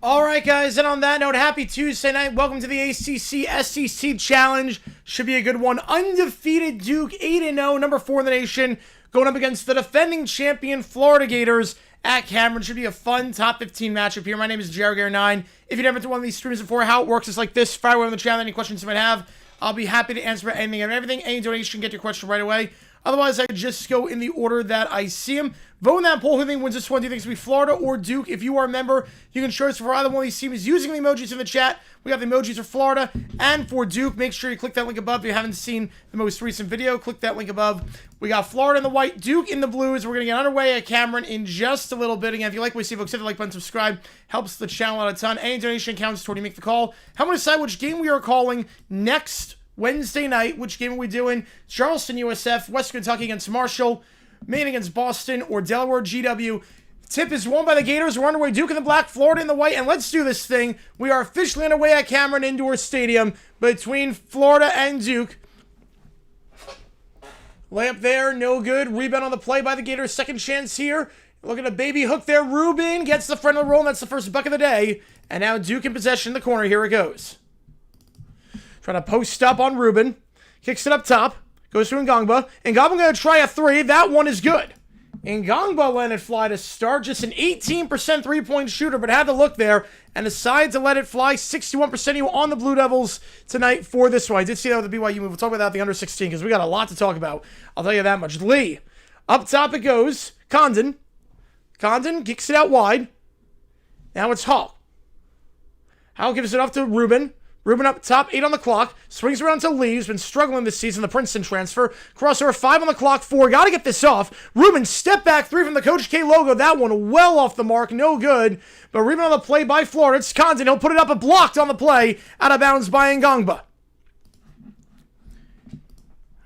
All right, guys, and on that note, happy Tuesday night. Welcome to the ACC SEC Challenge. Should be a good one. Undefeated Duke, 8-0, number 4 in the nation, going up against the defending champion Florida Gators at Cameron. Should be a fun top 15 matchup here. My name is JRGar9. If you've never been to one of these streams before, how it works is like this. Fire away on the channel. Any questions you might have, I'll be happy to answer anything and everything. Any donation, get your question right away. Otherwise, I just go in the order that I see them. Vote in that poll. Who do you think wins this one? Do you think it's going to be Florida or Duke? If you are a member, you can show us for either one of these teams using the emojis in the chat. We have the emojis for Florida and for Duke. Make sure you click that link above if you haven't seen the most recent video. Click that link above. We got Florida in the white, Duke in the blues. We're going to get underway at Cameron in just a little bit. Again, if you like what you see, folks, hit the like button, subscribe. Helps the channel out a ton. Any donation counts toward you make the call. How to decide which game we are calling next Wednesday night. Which game are we doing? Charleston, USF, West Kentucky against Marshall, Maine against Boston, or Delaware, GW. Tip is won by the Gators. We're underway. Duke in the black, Florida in the white, and let's do this thing. We are officially underway at Cameron Indoor Stadium between Florida and Duke. Layup there, no good. Rebound on the play by the Gators. Second chance here. Look at a baby hook there. Rubin gets the front of the roll, and that's the first bucket of the day. And now Duke in possession in the corner. Here it goes. Trying to post up on Rubin. Kicks it up top. Goes to Ngongba. Ngongba going to try a three. That one is good. Ngongba let it fly to start. Just an 18% three-point shooter, but had to look there and decided to let it fly. 61% you on the Blue Devils tonight for this one. I did see that with the BYU move. We'll talk about that at the under 16 because we got a lot to talk about. I'll tell you that much. Lee. Up top it goes. Condon. Condon kicks it out wide. Now it's Hall. Hall gives it off to Rubin. Rubin up top, 8 on the clock. Swings around to Lee, who's been struggling this season, the Princeton transfer. Crossover, 5 on the clock, 4. Got to get this off. Rubin, step back 3 from the Coach K logo. That one well off the mark, no good. But rebound on the play by Florida. It's Condon. He'll put it up, but blocked on the play. Out of bounds by Ngongba.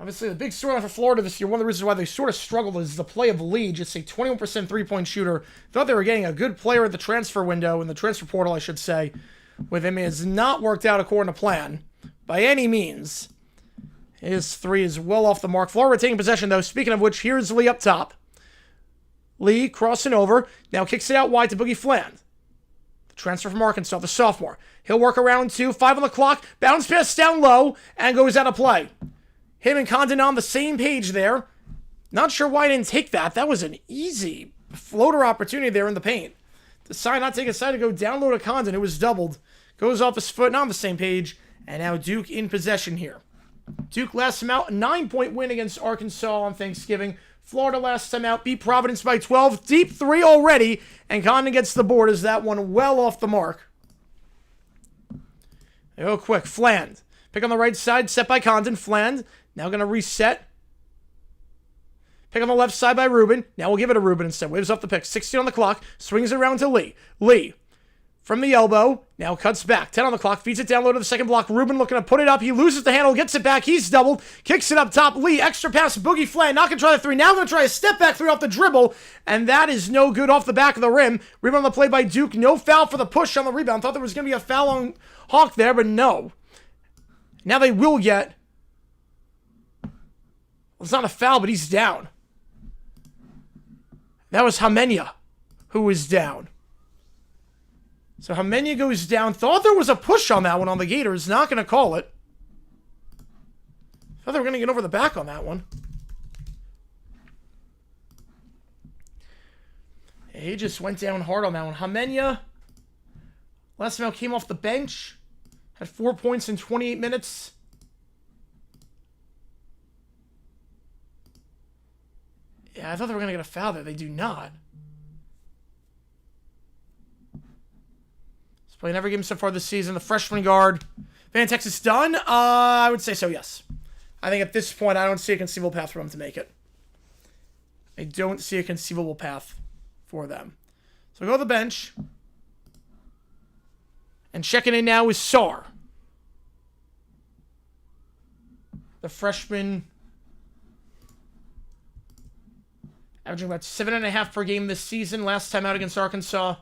Obviously, the big storyline for Florida this year, one of the reasons why they sort of struggled is the play of Lee, just a 21% three-point shooter. Thought they were getting a good player at the transfer window, in the transfer portal, I should say. With him, it has not worked out according to plan by any means. His 3 is well off the mark. Florida taking possession, though. Speaking of which, here's Lee up top. Lee crossing over. Now kicks it out wide to Boogie Fland. The transfer from Arkansas, the sophomore. He'll work around 2. 5 on the clock. Bounce pass down low and goes out of play. Him and Condon on the same page there. Not sure why I didn't take that. That was an easy floater opportunity there in the paint. Decide not to take a side to go down low to Condon. It was doubled. Goes off his foot, not on the same page. And now Duke in possession here. Duke last time out, a 9-point win against Arkansas on Thanksgiving. Florida last time out, beat Providence by 12. Deep 3 already. And Condon gets the board as that one well off the mark. They go quick. Fland. Pick on the right side, set by Condon. Fland now going to reset. Pick on the left side by Rubin. Now we'll give it to Rubin instead. Waves off the pick. 16 on the clock. Swings it around to Lee. Lee. From the elbow. Now cuts back. 10 on the clock. Feeds it down low to the second block. Rubin looking to put it up. He loses the handle. Gets it back. He's doubled. Kicks it up top. Lee. Extra pass. Boogie Fland. Not going to try the 3. Now going to try a step back 3 off the dribble. And that is no good off the back of the rim. Rebound on the play by Duke. No foul for the push on the rebound. Thought there was going to be a foul on Hawk there, but no. Now they will get... Well, it's not a foul, but he's down. That was Hamenia who was down. So Hamenia goes down. Thought there was a push on that one on the Gators. Not going to call it. Thought they were going to get over the back on that one. He just went down hard on that one. Hamenia, last time out, came off the bench. Had 4 points in 28 minutes. Yeah, I thought they were going to get a foul there. They do not. He's playing every game so far this season. The freshman guard. Van Texas done? I would say so, yes. I think at this point, I don't see a conceivable path for them to make it. I don't see a conceivable path for them. So go to the bench. And checking in now is Sar. The freshman... averaging about 7.5 per game this season. Last time out against Arkansas.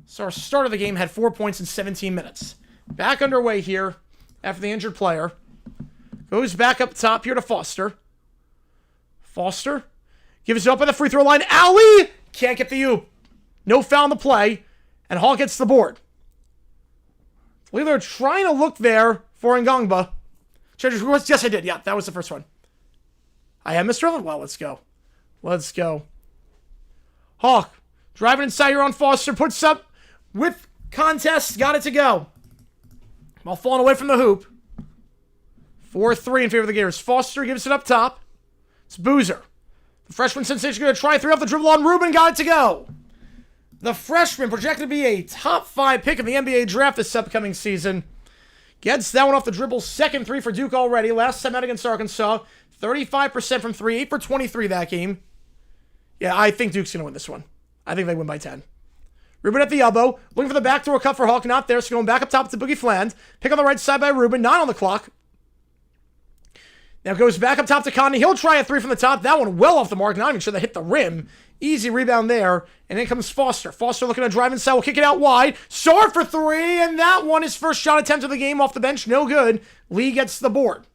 So our start of the game had 4 points in 17 minutes. Back underway here after the injured player. Goes back up top here to Foster. Foster gives it up at the free throw line. Alley! Can't get the oop. No foul in the play, and Hall gets the board. I believe they're trying to look there for Ngongba. Yes, I did. Yeah, that was the first one. I am Mr. Well, let's go. Let's go. Hawk, driving inside your own Foster, puts up with contest, got it to go. While falling away from the hoop. 4-3 in favor of the Gators. Foster gives it up top. It's Boozer. The freshman sensation going to try 3 off the dribble on Rubin, got it to go. The freshman, projected to be a top 5 pick in the NBA draft this upcoming season, gets that one off the dribble. Second 3 for Duke already. Last time out against Arkansas. 35% from 3, 8 for 23 that game. Yeah, I think Duke's going to win this one. I think they win by 10. Rubin at the elbow. Looking for the backdoor cut for Hawk. Not there, so going back up top to Boogie Fland. Pick on the right side by Rubin. 9 on the clock. Now goes back up top to Condon. He'll try a 3 from the top. That one well off the mark. Not even sure that hit the rim. Easy rebound there. And in comes Foster. Foster looking to drive inside. Will kick it out wide. Sword for 3. And that one, his first shot attempt of the game off the bench. No good. Lee gets the board.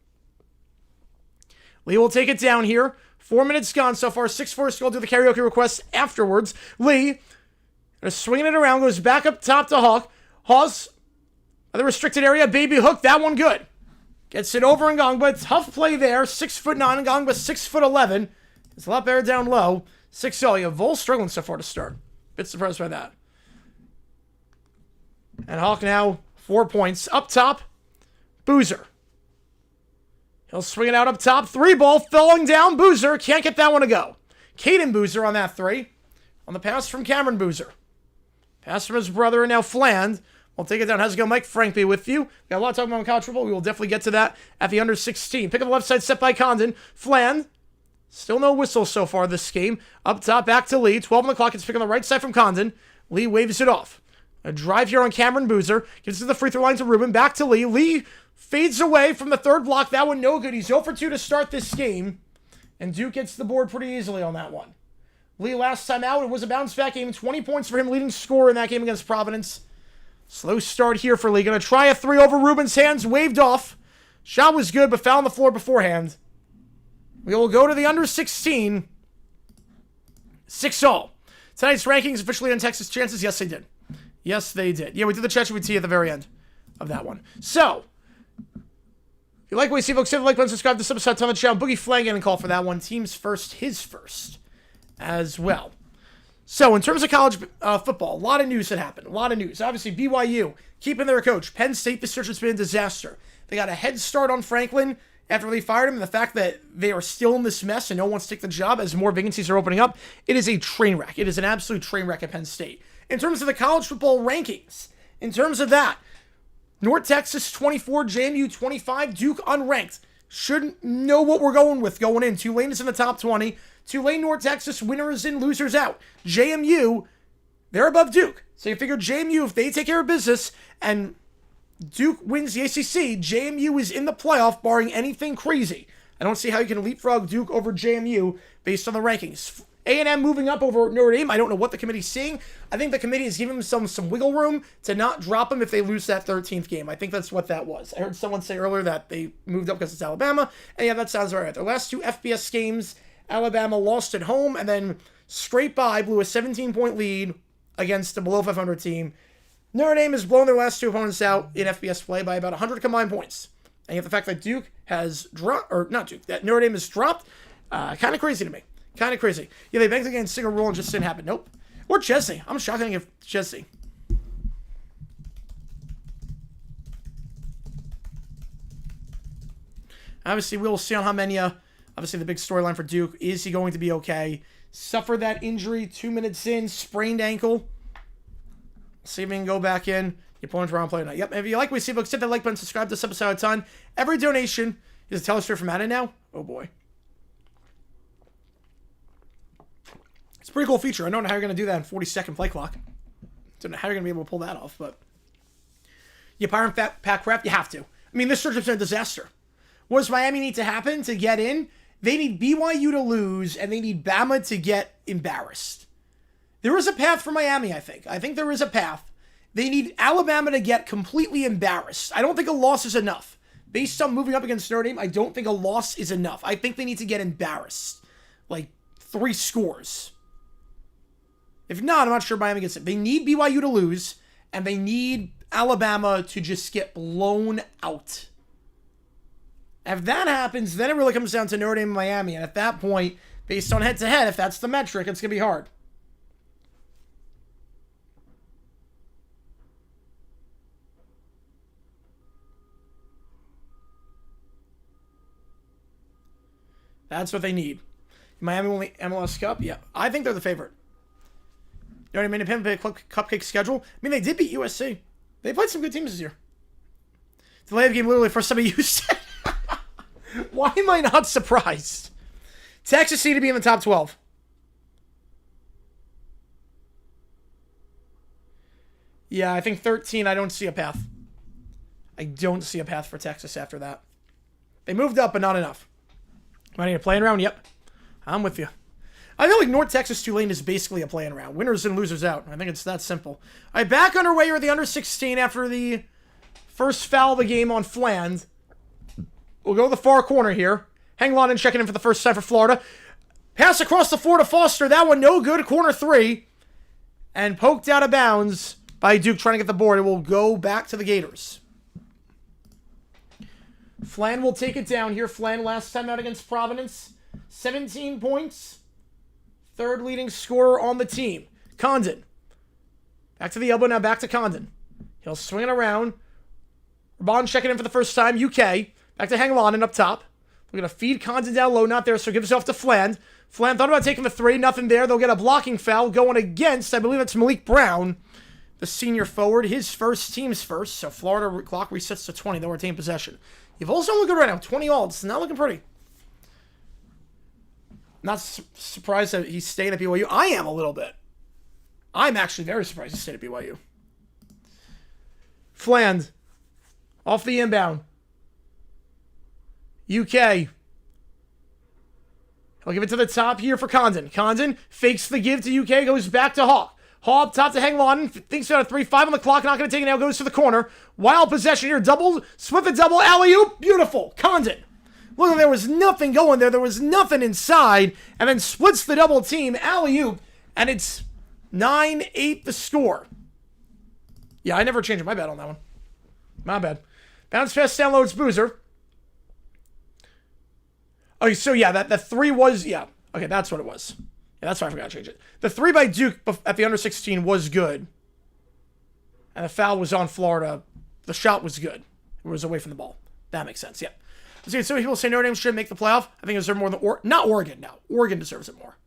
Lee will take it down here. 4 minutes gone so far. 6-4 still do the karaoke request afterwards. Lee, swinging it around, goes back up top to Hawk. Hawes, the restricted area, baby hook. That one good. Gets it over Ngongba. Tough play there. 6'9". Ngongba 6'11". It's a lot better down low. 6-0. Yeah, Vol struggling so far to start. Bit surprised by that. And Hawk now 4 points. Up top, Boozer. He'll swing it out up top. 3 ball falling down. Boozer can't get that one to go. Caden Boozer on that 3. On the pass from Cameron Boozer. Pass from his brother and now Fland. We'll take it down. How's it going? Mike Frank be with you. Got a lot of talking about college football. We will definitely get to that at the under 16. Pick up the left side set by Condon. Fland. Still no whistle so far this game. Up top, back to Lee. 12 on the clock. It's picking the right side from Condon. Lee waves it off. A drive here on Cameron Boozer. Gives it to the free throw line to Rubin. Back to Lee. Lee fades away from the third block. That one no good. He's 0 for 2 to start this game. And Duke gets the board pretty easily on that one. Lee last time out, it was a bounce back game. 20 points for him, leading scorer in that game against Providence. Slow start here for Lee. Going to try a 3 over Rubin's hands. Waved off. Shot was good, but foul on the floor beforehand. We will go to the under 16. 6-0. Tonight's rankings officially on Texas chances. Yes, they did. Yes, they did. Yeah, we did the ChatGPT at the very end of that one. So, if you like what you see, folks, hit the like button, subscribe to this episode, on the channel. Boogie Flang getting a call for that one. Team's first, his first as well. So, in terms of college football, a lot of news that happened. A lot of news. Obviously, BYU keeping their coach. Penn State, this search has been a disaster. They got a head start on Franklin after they fired him, and the fact that they are still in this mess and no one wants to take the job as more vacancies are opening up, it is a train wreck. It is an absolute train wreck at Penn State. In terms of the college football rankings, in terms of that, North Texas 24, JMU 25, Duke unranked. Should know what we're going with going in. Tulane is in the top 20. Tulane, North Texas, winners in, losers out. JMU, they're above Duke. So you figure JMU, if they take care of business and Duke wins the ACC, JMU is in the playoff, barring anything crazy. I don't see how you can leapfrog Duke over JMU based on the rankings. A&M moving up over Notre Dame. I don't know what the committee's seeing. I think the committee is giving them some wiggle room to not drop them if they lose that 13th game. I think that's what that was. I heard someone say earlier that they moved up because it's Alabama. And yeah, that sounds right. Their last 2 FBS games, Alabama lost at home and then scraped by, blew a 17-point lead against a below 500 team. Notre Dame has blown their last 2 opponents out in FBS play by about 100 combined points. And yet the fact that Duke has dropped, or not Duke, that Notre Dame has dropped, kind of crazy to me. Kind of crazy. Yeah, they banked against single rule and just didn't happen. Nope. Or Chesney. I'm shocked if Chesney. Obviously, we'll see on Homenia. Obviously, the big storyline for Duke. Is he going to be okay? Suffered that injury 2 minutes in. Sprained ankle. See if he can go back in. Your opponent's wrong play tonight. Yep. If you like what you see, folks, hit that like button. Subscribe to this episode a ton. Every donation is a telestrip from Madden now. Oh, boy. It's a pretty cool feature. I don't know how you're going to do that in 40-second play clock. Don't know how you're going to be able to pull that off, but you Pyron Pack Crap, you have to. I mean, this search has been a disaster. What does Miami need to happen to get in? They need BYU to lose, and they need Bama to get embarrassed. There is a path for Miami, I think. I think there is a path. They need Alabama to get completely embarrassed. I don't think a loss is enough. Based on moving up against Notre Dame, I don't think a loss is enough. I think they need to get embarrassed. Like 3 scores. If not, I'm not sure Miami gets it. They need BYU to lose, and they need Alabama to just get blown out. If that happens, then it really comes down to Notre Dame and Miami. And at that point, based on head-to-head, if that's the metric, it's going to be hard. That's what they need. Miami will MLS Cup? Yeah. I think they're the favorite. You know what I mean? Independent cupcake schedule. I mean, they did beat USC. They played some good teams this year. The layup game literally first time I used it. Why am I not surprised? Texas seemed to be in the top 12. Yeah, I think 13, I don't see a path. I don't see a path for Texas after that. They moved up, but not enough. Am I need a playing round? Yep. I'm with you. I feel like North Texas Tulane is basically a playing round. Winners and losers out. I think it's that simple. All right, back underway here at the under 16 after the first foul of the game on Fland. We'll go to the far corner here. Hangladen checking in for the first time for Florida. Pass across the floor to Foster. That one no good. Corner 3. And poked out of bounds by Duke trying to get the board. It will go back to the Gators. Flan will take it down here. Flan last time out against Providence. 17 points. Third leading scorer on the team. Condon. Back to the elbow, now back to Condon. He'll swing it around. Rabon checking in for the first time. UK. Back to Hangladen up top. We're going to feed Condon down low. Not there, so gives it off to Flan. Flan thought about taking the 3. Nothing there. They'll get a blocking foul going against, I believe it's Malik Brown, the senior forward. His first, team's first. So Florida clock resets to 20. They'll retain possession. You've also looked good right now. 20 all. It's not looking pretty. Not surprised that he's staying at BYU. I am a little bit. I'm actually very surprised he stayed at BYU. Fland. Off the inbound. UK. He'll give it to the top here for Condon. Condon fakes the give to UK. Goes back to Hawk. Hawk top to Hangladen. Thinks about a 3-5 on the clock. Not going to take it now. Goes to the corner. Wild possession here. Double. Split the double. Alley-oop. Beautiful. Condon. Look, there was nothing going there. There was nothing inside. And then splits the double team. Alley-oop. And it's 9-8 the score. Yeah, I never changed my bet on that one. My bad. Bounce pass down low. It's Boozer. Okay, so yeah, that 3 was, yeah. Okay, that's what it was. Yeah, that's why I forgot to change it. The 3 by Duke at the under 16 was good. And the foul was on Florida. The shot was good. It was away from the ball. That makes sense, yeah. So people say Notre Dame should make the playoff. I think it deserves more than, not Oregon now. Oregon deserves it more.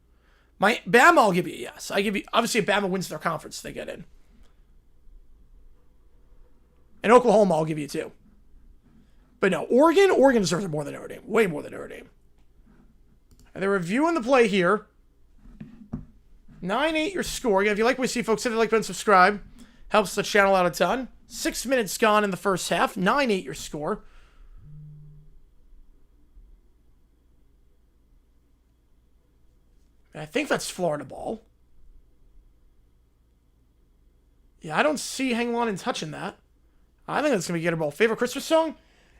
Bama, I'll give you a yes. I give you, obviously if Bama wins their conference, they get in. And Oklahoma, I'll give you 2. But no, Oregon deserves it more than Notre Dame. Way more than Notre Dame. And they're reviewing the play here. 9-8 your score. Again, if you like what we see, folks, hit the like button, subscribe. Helps the channel out a ton. 6 minutes gone in the first half. 9-8 your score. And I think that's Florida ball. Yeah, I don't see Hangladen touching that. I think that's going to be Gator Ball. Favorite Christmas song?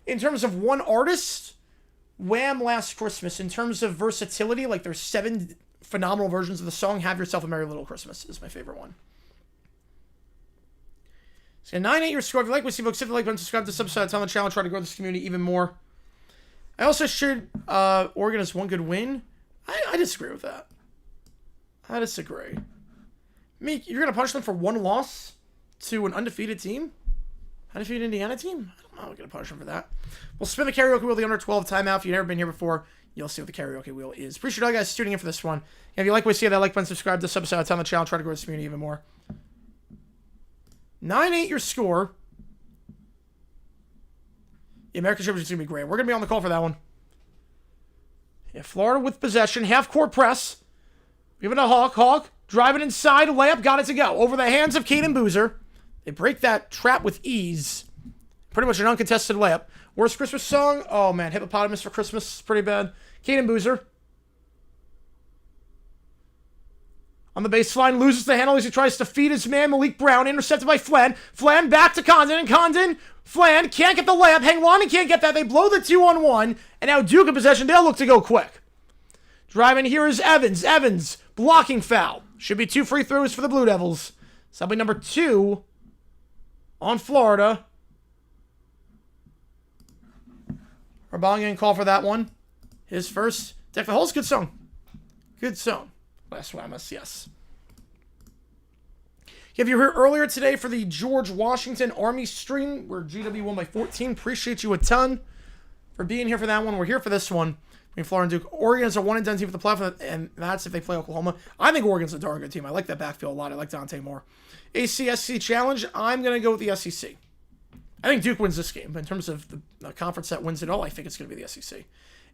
In terms of one artist, Wham! Last Christmas. In terms of versatility, like there's 7 phenomenal versions of the song. Have Yourself a Merry Little Christmas is my favorite one. So 9-8 your score. If you like what you see, folks, hit the like button, subscribe to the subscribe on the channel, try to grow this community even more. I also should Oregon has one good win. I disagree with that. I disagree. Meek, you're going to punish them for 1 loss to an undefeated team? Undefeated Indiana team? I don't know. I'm going to punish them for that. We'll spin the karaoke wheel, the under 12 timeout. If you've never been here before, you'll see what the karaoke wheel is. Appreciate all you guys tuning in for this one. And if you like what you see, that like button, subscribe to the subscribe on the channel, try to grow this community even more. 9-8 your score. The American Championship is going to be great. We're going to be on the call for that one. Yeah, Florida with possession. Half-court press. Give it to Hawk. Hawk driving inside. Layup. Got it to go. Over the hands of Caden Boozer. They break that trap with ease. Pretty much an uncontested layup. Worst Christmas song? Oh, man. Hippopotamus for Christmas. Pretty bad. Caden Boozer. On the baseline. Loses the handle as he tries to feed his man, Malik Brown. Intercepted by Flan. Flan back to Condon. And Condon. Flan can't get the layup. Hangladen can't get that. They blow the 2-on-1. And now Duke in possession. They'll look to go quick. Driving here is Evans. Evans. Blocking foul. Should be 2 free throws for the Blue Devils. So that'll be number 2 on Florida. Urbana getting called for that one. His first. Deck the Holes, good song. Good song. Last one, yes. If you were here earlier today for the George Washington Army stream, where GW won by 14, appreciate you a ton for being here for that one. We're here for this one. Between Florida and Duke. Oregon's a 1-and-done team for the playoff, and that's if they play Oklahoma. I think Oregon's a darn good team. I like that backfield a lot. I like Dante more. ACSC Challenge, I'm going to go with the SEC. I think Duke wins this game, but in terms of the conference that wins it all, I think it's going to be the SEC.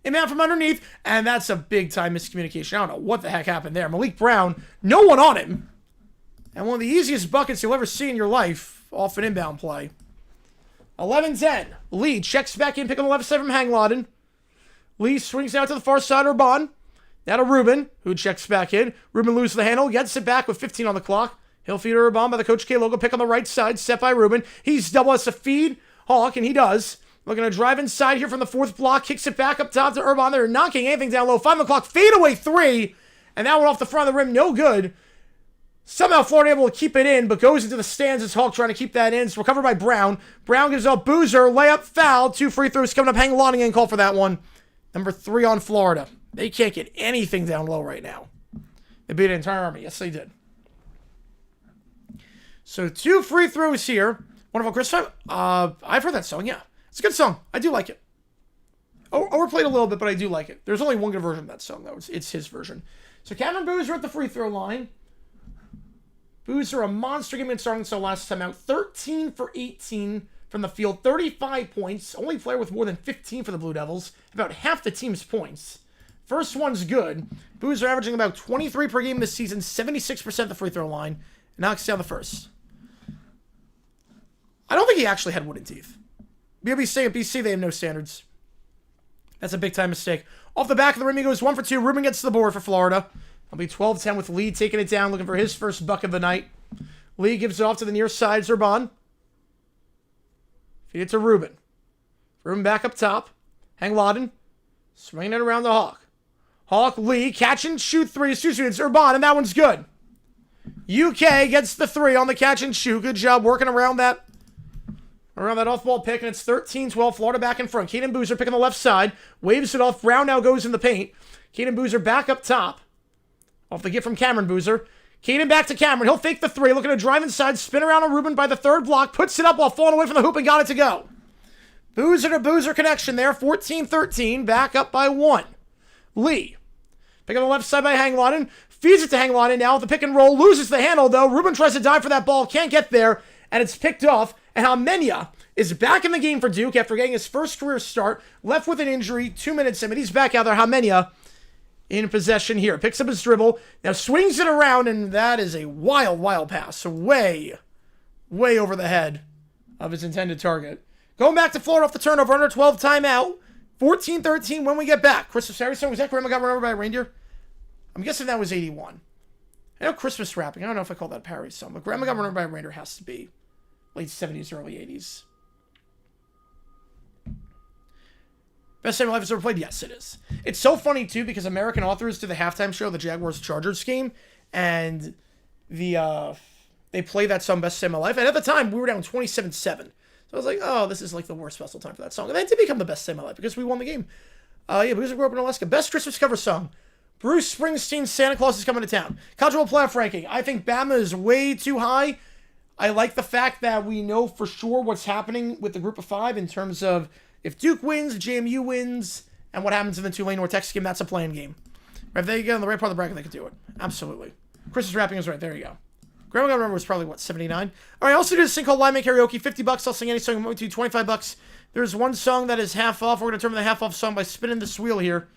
Inbound from underneath, and that's a big-time miscommunication. I don't know what the heck happened there. Malik Brown, no one on him. And one of the easiest buckets you'll ever see in your life off an inbound play. 11-10. Lee checks back in, pick on the left side from Hangladen. Lee swings out to the far side, Urban. Now to Ruben, who checks back in. Ruben loses the handle, gets it back with 15 on the clock. He'll feed Urban by the Coach K logo. Pick on the right side, set by Ruben. He's double as to feed Hawk, and he does. Looking to drive inside here from the 4th block. Kicks it back up top to Urban. They're knocking anything down low. 5 o'clock, fade away 3. And that one off the front of the rim, no good. Somehow Florida able to keep it in, but goes into the stands as Hawk trying to keep that in. It's recovered by Brown. Brown gives up Boozer. Layup, foul. 2 free throws coming up. Hang Lonnie and call for that one. Number 3 on Florida. They can't get anything down low right now. They beat an entire Army. Yes, they did. So 2 free throws here. Wonderful Chris time. I've heard that song, yeah. It's a good song. I do like it. Overplayed a little bit, but I do like it. There's only one good version of that song, though. It's his version. So Cameron Boozer at the free throw line. Boozer, a monster game in starting so last time out. 13 for 18 from the field. 35 points. Only player with more than 15 for the Blue Devils. About half the team's points. First one's good. Boozer averaging about 23 per game this season. 76% the free throw line. Knocks down the first. I don't think he actually had wooden teeth. BC at BC, they have no standards. That's a big-time mistake. Off the back of the rim, he goes 1 for 2. Ruben gets to the board for Florida. It'll be 12-10 with Lee taking it down, looking for his first bucket of the night. Lee gives it off to the near side, Zerban. Feed it to Ruben. Ruben back up top. Hangladen. Swinging it around the Hawk. Hawk, Lee, catch and shoot 3. It's Zerban, and that one's good. UK gets the 3 on the catch and shoot. Good job working around that off-ball pick, and it's 13-12. Florida back in front. Caden Boozer picking the left side. Waves it off. Brown now goes in the paint. Caden Boozer back up top. Off the get from Cameron Boozer. Caden back to Cameron. He'll fake the 3. Looking to drive inside. Spin around on Ruben by the 3rd block. Puts it up while falling away from the hoop and got it to go. Boozer to Boozer connection there. 14-13. Back up by 1. Lee. Pick on the left side by Hangladen. Feeds it to Hangladen now with the pick and roll. Loses the handle though. Ruben tries to dive for that ball. Can't get there. And it's picked off. And Hamenia is back in the game for Duke after getting his first career start. Left with an injury. 2 minutes in, but he's back out there. Hamenia in possession here. Picks up his dribble. Now swings it around, and that is a wild, wild pass. So way over the head of his intended target. Going back to Florida off the turnover. Under 12 timeout. 14-13 when we get back. Christmas Harry song. Was that Grandma Got Run Over by a Reindeer? I'm guessing that was 81. I know Christmas rapping. I don't know if I call that a parody song, but Grandma Got Run Over by a Reindeer has to be late 70s, early 80s. Best time my life has ever played? Yes, it is. It's so funny, too, because American Authors did the halftime show, the Jaguars-Chargers game, and they played that song, Best Time of My Life, and at the time, we were down 27-7. So I was like, oh, this is like the worst possible time for that song. And that did become the best time of my life because we won the game. Yeah, because we grew up in Alaska. Best Christmas cover song. Bruce Springsteen's Santa Claus is Coming to Town. College Football Playoff ranking. I think Bama is way too high. I like the fact that we know for sure what's happening with the group of 5 in terms of if Duke wins, JMU wins, and what happens in the Tulane North Texas game. That's a playing game. Right, if they get on the right part of the bracket, they can do it. Absolutely. Christmas rapping is right. There you go. Grandma Got Remember was probably, what, 79? All right, I also do this thing called Live Make Karaoke. $50. I'll sing any song I'm going to. $25. There's one song that is half off. We're going to determine the half off song by spinning this wheel here.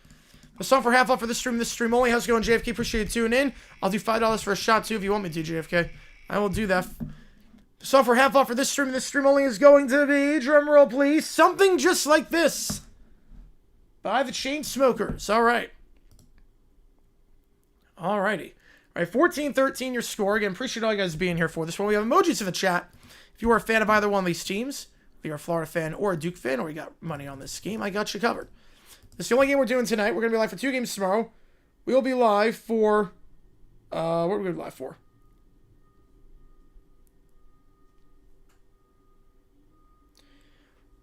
The song for half off for this stream only. How's it going, JFK? Appreciate you tuning in. I'll do $5 for a shot, too, if you want me to, JFK. I will do that. The song for half off for this stream only is going to be, drumroll please, Something Just Like This by the Chainsmokers. All right. All righty. All right, 14-13 your score. Again, appreciate all you guys being here for this one. We have emojis in the chat. If you are a fan of either one of these teams, if you're a Florida fan or a Duke fan, or you got money on this game, I got you covered. This is the only game we're doing tonight. We're going to be live for 2 games tomorrow. We will be live for What are we going to live for?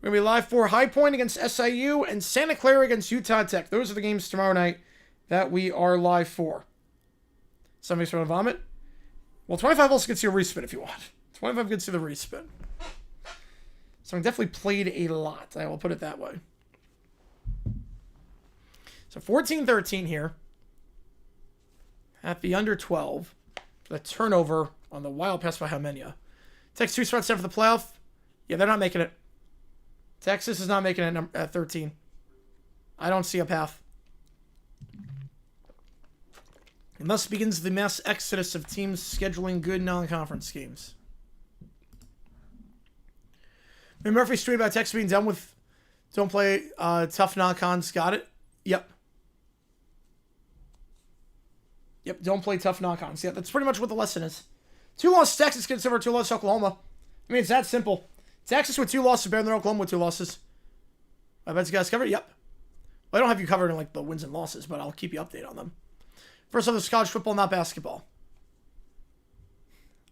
We're going to be live for High Point against SIU and Santa Clara against Utah Tech. Those are the games tomorrow night that we are live for. Somebody's going to vomit? Well, 25 also gets you a respin if you want. 25 gets you the respin. So I definitely played a lot. I will put it that way. So 14-13 here. At the under 12. The turnover on the wild pass by Jaimenia. Texas 2 spots set for the playoff. Yeah, they're not making it. Texas is not making it at 13. I don't see a path. And thus begins the mass exodus of teams scheduling good non-conference games. Murphy's tweet about Texas being done with don't play tough non-cons. Got it? Yep. Yep, don't play tough non-cons. Yeah, that's pretty much what the lesson is. 2 losses Texas gets over 2 losses Oklahoma. I mean, it's that simple. Texas with 2 losses better than Oklahoma with 2 losses. I bet you guys covered it. Yep. Well, I don't have you covered in like the wins and losses, but I'll keep you updated on them. First off, it's college football, not basketball.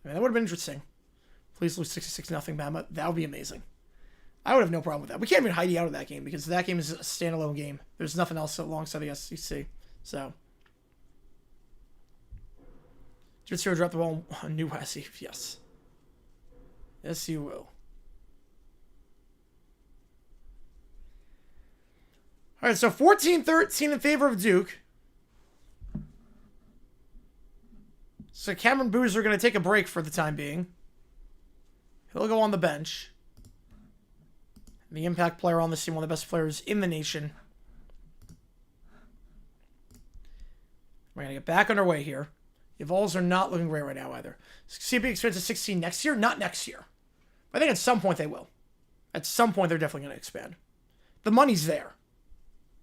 I mean, that would have been interesting. Please lose 66-0, Bama. That would be amazing. I would have no problem with that. We can't even hide you out of that game because that game is a standalone game. There's nothing else alongside the SEC. So. Just here, drop the ball on New Wessie. Yes. Yes, you will. All right, so 14-13 in favor of Duke. So Cameron Boozer going to take a break for the time being. He'll go on the bench. The impact player on this team, one of the best players in the nation. We're going to get back underway here. The Vols are not looking great right now either. CP expands to 16 next year? Not next year. But I think at some point they will. At some point they're definitely going to expand. The money's there.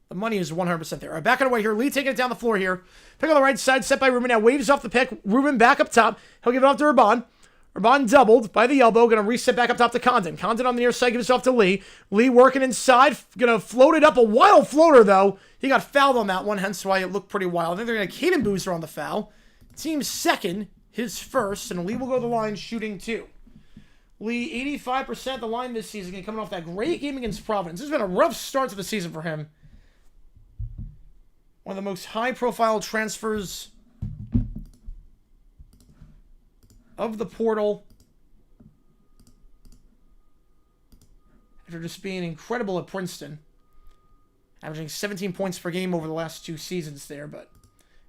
The money is 100% there. All right, back underway here. Lee taking it down the floor here. Pick on the right side, set by Ruben. Now waves off the pick. Ruben back up top. He'll give it off to Urban. Urban doubled by the elbow. Going to reset back up top to Condon. Condon on the near side gives it off to Lee. Lee working inside. Going to float it up. A wild floater, though. He got fouled on that one, hence why it looked pretty wild. I think they're going to Caden Boozer on the foul. Team's second, his first, and Lee will go to the line shooting 2. Lee, 85% at the line this season, coming off that great game against Providence. This has been a rough start to the season for him. One of the most high-profile transfers of the portal. After just being incredible at Princeton. Averaging 17 points per game over the last 2 seasons there, but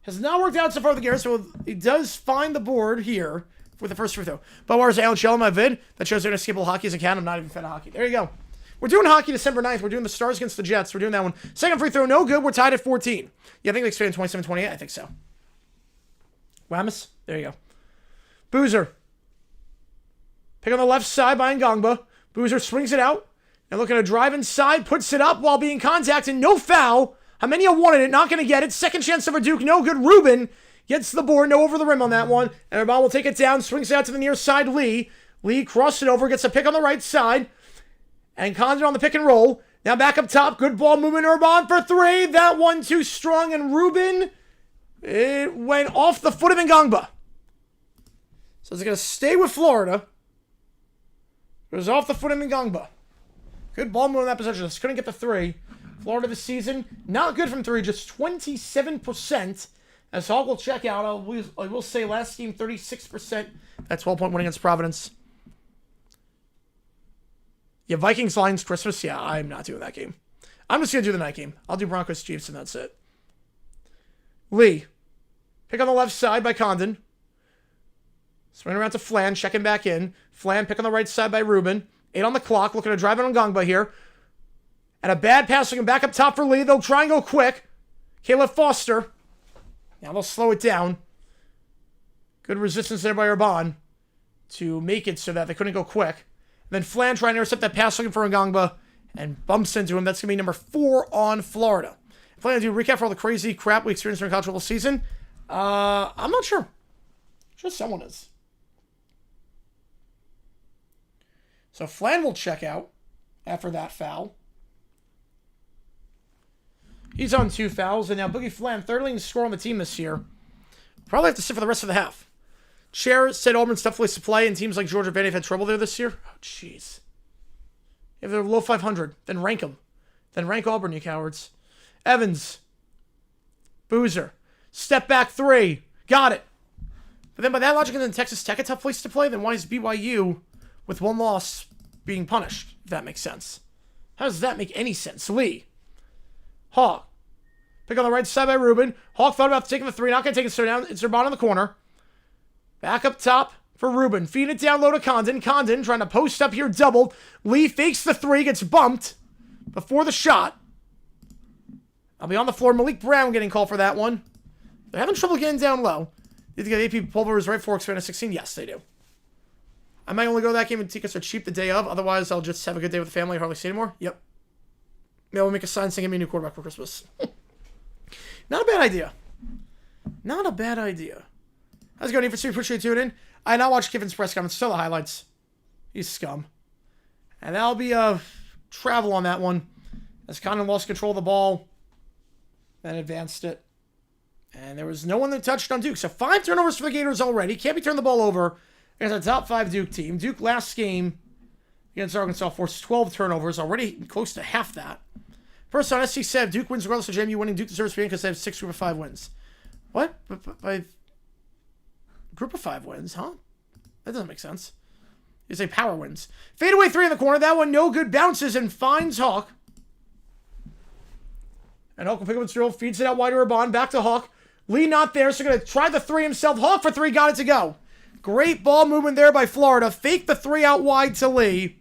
has not worked out so far with the Gators, so he does find the board here with the first free throw. Bowar's Alan Shell in my vid that shows they're going to skip hockey as a can. I'm not even a fan of hockey. There you go. We're doing hockey December 9th. We're doing the Stars against the Jets. We're doing that one. Second free throw, no good. We're tied at 14. Yeah, I think they expanded 27-28. I think so. Whammis. There you go. Boozer. Pick on the left side by Ngongba. Boozer swings it out. And looking to drive inside. Puts it up while being contacted. No foul. Jaimenia wanted it. Not going to get it. Second chance for Duke. No good. Ruben gets the board. No over the rim on that one. And Urban will take it down. Swings it out to the near side. Lee. Lee crosses it over. Gets a pick on the right side. And Condon on the pick and roll. Now back up top. Good ball movement. Urban for 3. That one too strong. And Ruben, it went off the foot of Ngongba. So it's going to stay with Florida. It was off the foot of Ngongba. Good ball movement in that position. Just couldn't get the 3. Florida this season, not good from 3. Just 27%. As Hawk will check out. I will say last game 36%. That 12-point win against Providence. Yeah, Vikings Lions Christmas. Yeah, I'm not doing that game. I'm just going to do the night game. I'll do Broncos Chiefs and that's it. Lee. Pick on the left side by Condon. Swing around to Flan. Checking back in. Flan pick on the right side by Ruben. 8 on the clock. Looking to drive it on Ngongba here. And a bad pass looking back up top for Lee. They'll try and go quick. Caleb Foster. Now they'll slow it down. Good resistance there by Urban to make it so that they couldn't go quick. Then Flan trying to intercept that pass looking for Ngongba and bumps into him. That's going to be number 4 on Florida. Flan, do a recap for all the crazy crap we experienced during college football season. I'm not sure. I'm sure someone is. So Flan will check out after that foul. He's on 2 fouls, and now Boogie Flan, third leading scorer on the team this year. Probably have to sit for the rest of the half. Chair said Auburn's tough place to play, and teams like Georgia Vandy have had trouble there this year. Oh, jeez. If they're low 500, then rank them. Then rank Auburn, you cowards. Evans. Boozer. Step back 3. Got it. But then by that logic, and then Texas Tech a tough place to play, then why is BYU with 1 loss being punished? If that makes sense. How does that make any sense? Lee. Hawk. Pick on the right side by Rubin. Hawk thought about taking the 3. Not going to take it so down. It's Urbana in the corner. Back up top for Rubin. Feed it down low to Condon. Condon trying to post up here doubled. Lee fakes the 3. Gets bumped before the shot. I'll be on the floor. Malik Brown getting called for that one. They're having trouble getting down low. Do you think AP Pulver's right for expand 16? Yes, they do. I might only go to that game and tickets are cheap the day of. Otherwise, I'll just have a good day with the family at Harley Stadium. Yep. Maybe we'll make a sign saying give me a new quarterback for Christmas. Not a bad idea. Not a bad idea. How's it going, Need for Speed? Appreciate you tuning in. I now watch Kiffin's press conference. Still the highlights. He's scum. And that'll be a travel on that one. As Condon lost control of the ball. Then advanced it. And there was no one that touched on Duke. So 5 turnovers for the Gators already. Can't be turned the ball over against a top 5 Duke team. Duke last game against Arkansas forced 12 turnovers. Already close to half that. First on SC said Duke wins regardless of JMU winning. Duke deserves to be in because they have 6 group of 5 wins. What? By group of 5 wins, huh? That doesn't make sense. You say power wins. Fadeaway 3 in the corner. That one no good. Bounces and finds Hawk. And Hawk will pick up its drill. Feeds it out wide to Urban. Back to Hawk. Lee not there, so going to try the 3 himself. Hawk for 3. Got it to go. Great ball movement there by Florida. Fake the 3 out wide to Lee.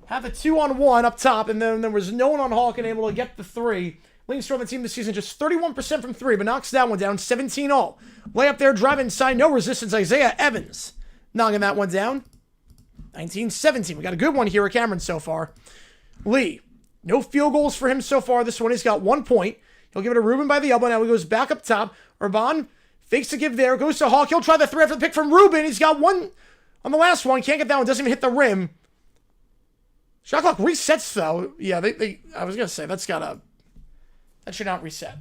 Have a 2-on-1 up top, and then there was no one on Hawk and able to get the 3. Leading scorer on the team this season, just 31% from 3, but knocks that one down, 17 all. Layup there, drive inside, no resistance. Isaiah Evans knocking that one down. 19-17. We got a good one here at Cameron so far. Lee, no field goals for him so far. This one, he's got 1 point. He'll give it to Rubin by the elbow. Now he goes back up top. Urban fakes the give there, goes to Hawk. He'll try the 3 after the pick from Rubin. He's got 1 on the last one. Can't get that one, doesn't even hit the rim. Shot clock resets, though. Yeah, I was going to say, that should not reset.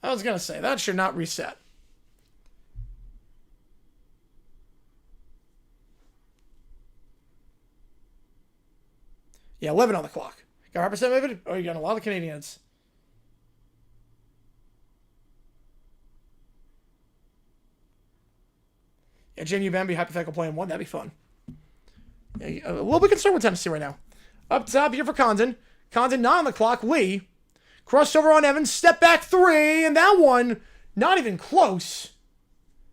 I was going to say, that should not reset. Yeah, 11 on the clock. Got 100% of it? Oh, you got a lot of Canadians. Yeah, JMU Bambi, hypothetical playing 1. That'd be fun. A little bit concerned with Tennessee right now. Up top here for Condon. Condon not on the clock. Lee. Crossover on Evans. Step back 3. And that one, not even close.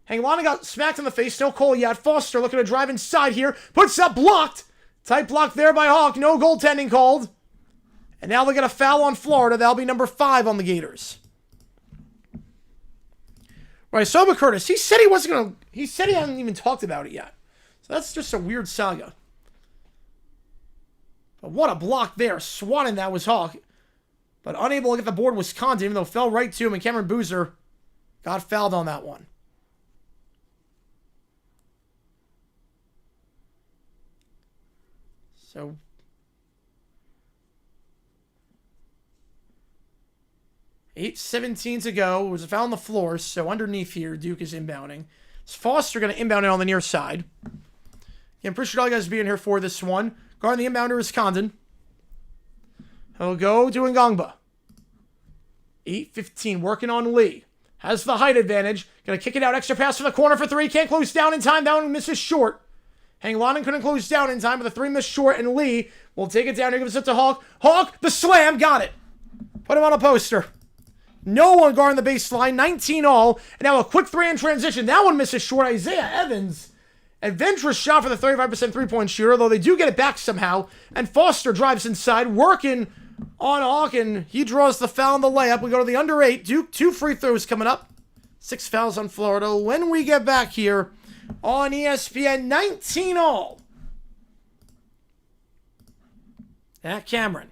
Hanglana got smacked in the face. No call yet. Foster looking to drive inside here. Puts up blocked. Tight block there by Hawk. No goaltending called. And now they get a foul on Florida. That'll be number 5 on the Gators. Right, Soba Curtis. He said he wasn't going to... He said he hadn't even talked about it yet. So that's just a weird saga. But what a block there. Swatting that was Hawk. But unable to get the board was Condon, even though it fell right to him. And Cameron Boozer got fouled on that one. So... 8:17 to go. It was a foul on the floor, so underneath here, Duke is inbounding. It's Foster going to inbound it on the near side. Yeah, appreciate all you guys being here for this one. Guarding the inbounder is Condon. He'll go to Ngongba. 8:15, working on Lee. Has the height advantage. Going to kick it out, extra pass from the corner for 3. Can't close down in time. That one misses short. Hanglanen couldn't close down in time, but the 3 missed short, and Lee will take it down here, gives it to Hawk. Hawk, the slam, got it. Put him on a poster. No one guarding the baseline, 19 all. And now a quick 3 in transition. That one misses short. Isaiah Evans. Adventurous shot for the 35% three-point shooter, though they do get it back somehow. And Foster drives inside, working on Hawk, and he draws the foul on the layup. We go to the under 8. Duke, 2 free throws coming up. 6 fouls on Florida. When we get back here on ESPN, 19 all. At Cameron.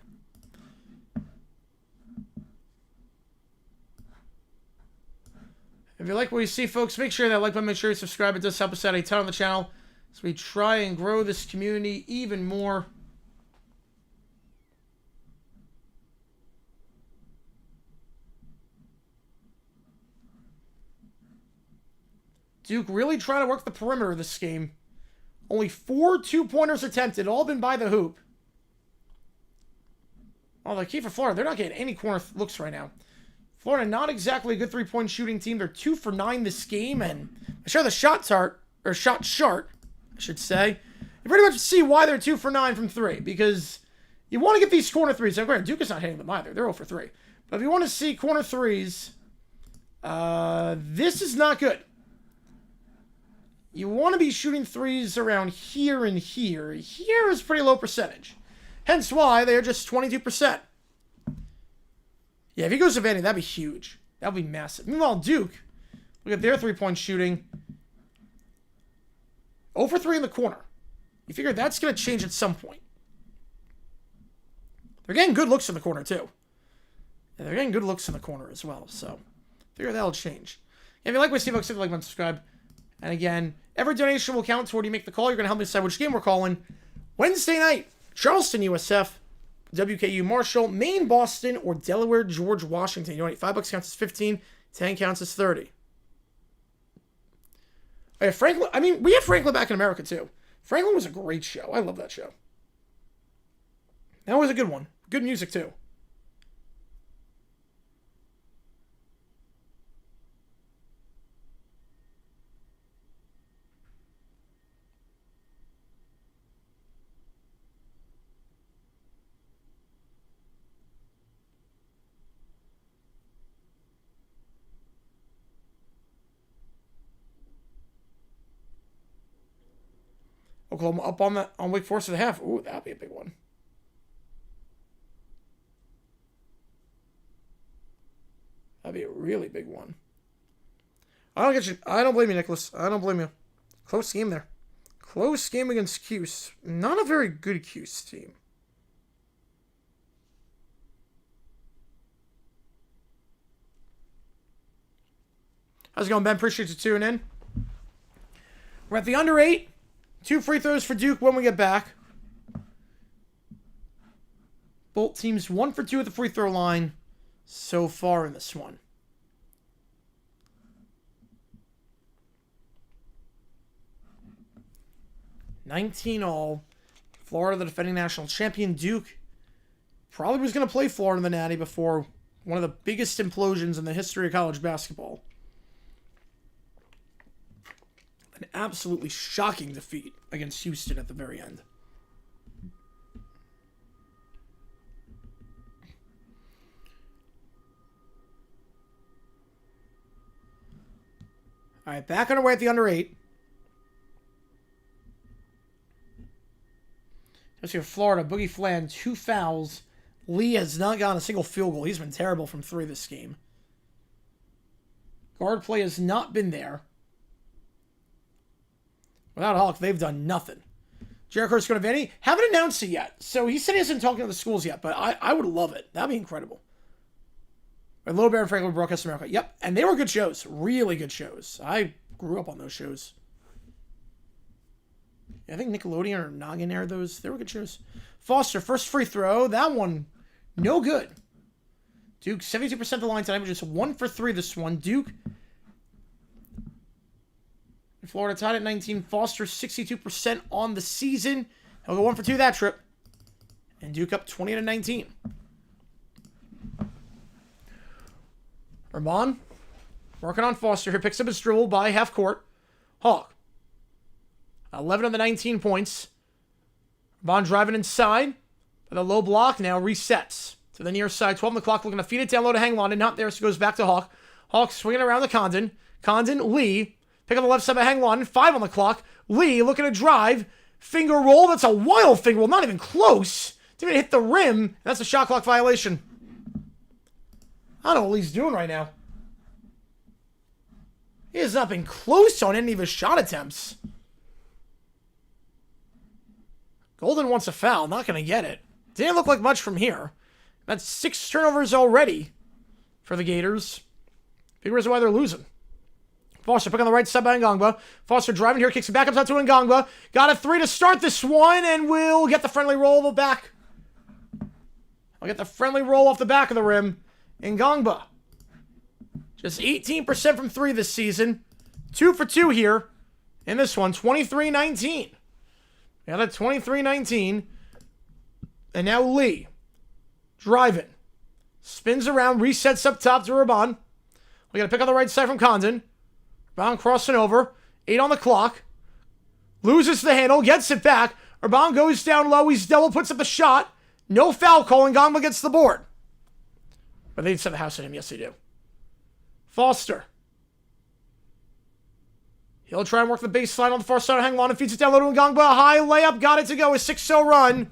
If you like what you see, folks, make sure that like button, make sure you subscribe. It does help us out a ton on the channel as we try and grow this community even more. Duke really trying to work the perimeter of this game. Only 4 2-pointers attempted, all been by the hoop. Oh, the key for Florida, they're not getting any corner looks right now. Florida, not exactly a good 3-point shooting team. They're 2 for 9 this game, and I show the shot chart, I should say. You pretty much see why they're 2 for 9 from 3, because you want to get these corner threes. Now, granted, Duke is not hitting them either. They're 0 for 3. But if you want to see corner threes, this is not good. You want to be shooting threes around here and here. Here is pretty low percentage. Hence why they're just 22%. Yeah, if he goes to Vandy, that'd be huge. That would be massive. Meanwhile, Duke, look at their 3-point shooting. 0 for 3 in the corner. You figure that's going to change at some point. They're getting good looks in the corner, too. Yeah, they're getting good looks in the corner as well, so figure that'll change. If you like what Steve Oaks said, like and subscribe. And again, every donation will count toward you make the call. You're going to help me decide which game we're calling. Wednesday night, Charleston, USF, WKU, Marshall, Maine, Boston, or Delaware, George, Washington. You donate $5 counts as 15, 10 counts as 30. Oh, yeah, Franklin. I mean, we have Franklin back in America, too. Franklin was a great show. I love that show. That was a good one. Good music, too. Oklahoma up on Wake Forest for the half. Ooh, that'd be a big one. That'd be a really big one. I don't get you. I don't blame you, Nicholas. I don't blame you. Close game there. Close game against Cuse. Not a very good Cuse team. How's it going, Ben? Appreciate you tuning in. We're at the under 8. 2 free throws for Duke when we get back. Both teams 1 for 2 at the free throw line so far in this one. $19-all. Florida, the defending national champion. Duke probably was going to play Florida in the Natty before one of the biggest implosions in the history of college basketball. An absolutely shocking defeat against Houston at the very end. All right, back on our way at the under 8. Let's see, Florida, Boogie Flan, 2 fouls. Lee has not gotten a single field goal. He's been terrible from 3 this game. Guard play has not been there. Without Hawk, they've done nothing. Jericho's going to Vandy. Haven't announced it yet. So he said he hasn't talked to the schools yet, but I would love it. That'd be incredible. Right, Little Bear and Franklin Broadcast America. Yep, and they were good shows. Really good shows. I grew up on those shows. I think Nickelodeon or Noggin aired those. They were good shows. Foster, first free throw. That one, no good. Duke, 72% of the line tonight, but just 1 for 3 this one. Duke, Florida tied at 19. Foster, 62% on the season. He'll go 1 for 2 that trip. And Duke up 20-19. Ramon, working on Foster here. Picks up his dribble by half court. Hawk, 11 of the 19 points. Ramon driving inside. With a low block, now resets to the near side. 12 on the clock, looking to feed it down low to hang on. And not there, so goes back to Hawk. Hawk swinging around to Condon. Condon, Lee. Pick up the left side by Hang-Lon. 5 on the clock. Lee looking to drive. Finger roll. That's a wild finger roll. Not even close. Didn't even hit the rim. That's a shot clock violation. I don't know what Lee's doing right now. He has not been close on any of his shot attempts. Golden wants a foul. Not going to get it. Didn't look like much from here. That's 6 turnovers already for the Gators. Big reason why they're losing. Foster pick on the right side by Ngongba. Foster driving here, kicks it back up top to Ngongba. Got a 3 to start this one, and will get the friendly roll back. I'll get the friendly roll off the back of the rim. Ngongba. Just 18% from 3 this season. 2 for 2 here in this one. 23-19. Got a 23-19. And now Lee. Driving. Spins around. Resets up top to Raban. We got to pick on the right side from Condon. Raban crossing over. 8 on the clock. Loses the handle. Gets it back. Raban goes down low. He's double. Puts up the shot. No foul call. And Gongba gets the board. But they set the house on him. Yes, they do. Foster. He'll try and work the baseline on the far side. Hang on and feeds it down low to Ngongba. High layup. Got it to go. A 6-0 run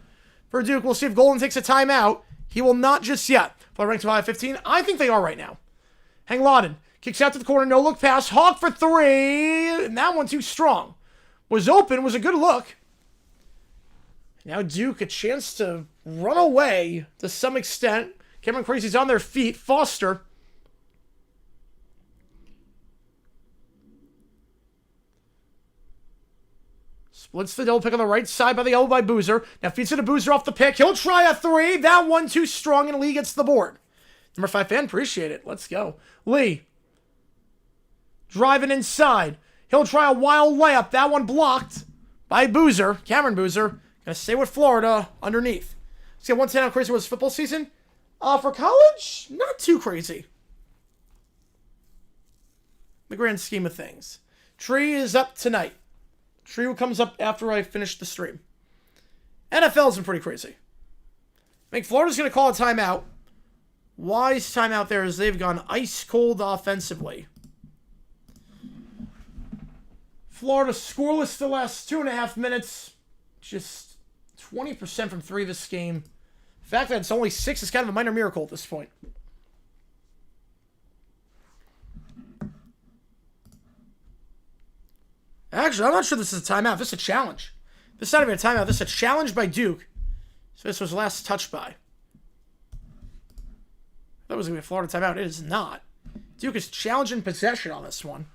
for Duke. We'll see if Golden takes a timeout. He will not just yet. But ranked to 15. I think they are right now. Hang Laden. Kicks out to the corner. No look pass. Hawk for 3. And that one too strong. Was open. Was a good look. Now Duke a chance to run away to some extent. Cameron Crazy's on their feet. Foster. Splits the double pick on the right side by the elbow by Boozer. Now feeds it to Boozer off the pick. He'll try a 3. That one too strong, and Lee gets the board. Number 5 fan, appreciate it. Let's go. Lee. Driving inside. He'll try a wild layup. That one blocked by Boozer. Cameron Boozer. Gonna stay with Florida underneath. See, 110 how crazy was football season? For college, not too crazy. The grand scheme of things. Tree is up tonight. Tree comes up after I finish the stream. NFL's been pretty crazy. I think Florida's going to call a timeout. Wise timeout there as they've gone ice cold offensively. Florida scoreless the last 2.5 minutes. Just 20% from 3 this game. The fact that it's only 6 is kind of a minor miracle at this point. Actually, I'm not sure this is a timeout. This is a challenge. This is not even a timeout. This is a challenge by Duke. So this was last touched by. That was going to be a Florida timeout. It is not. Duke is challenging possession on this one.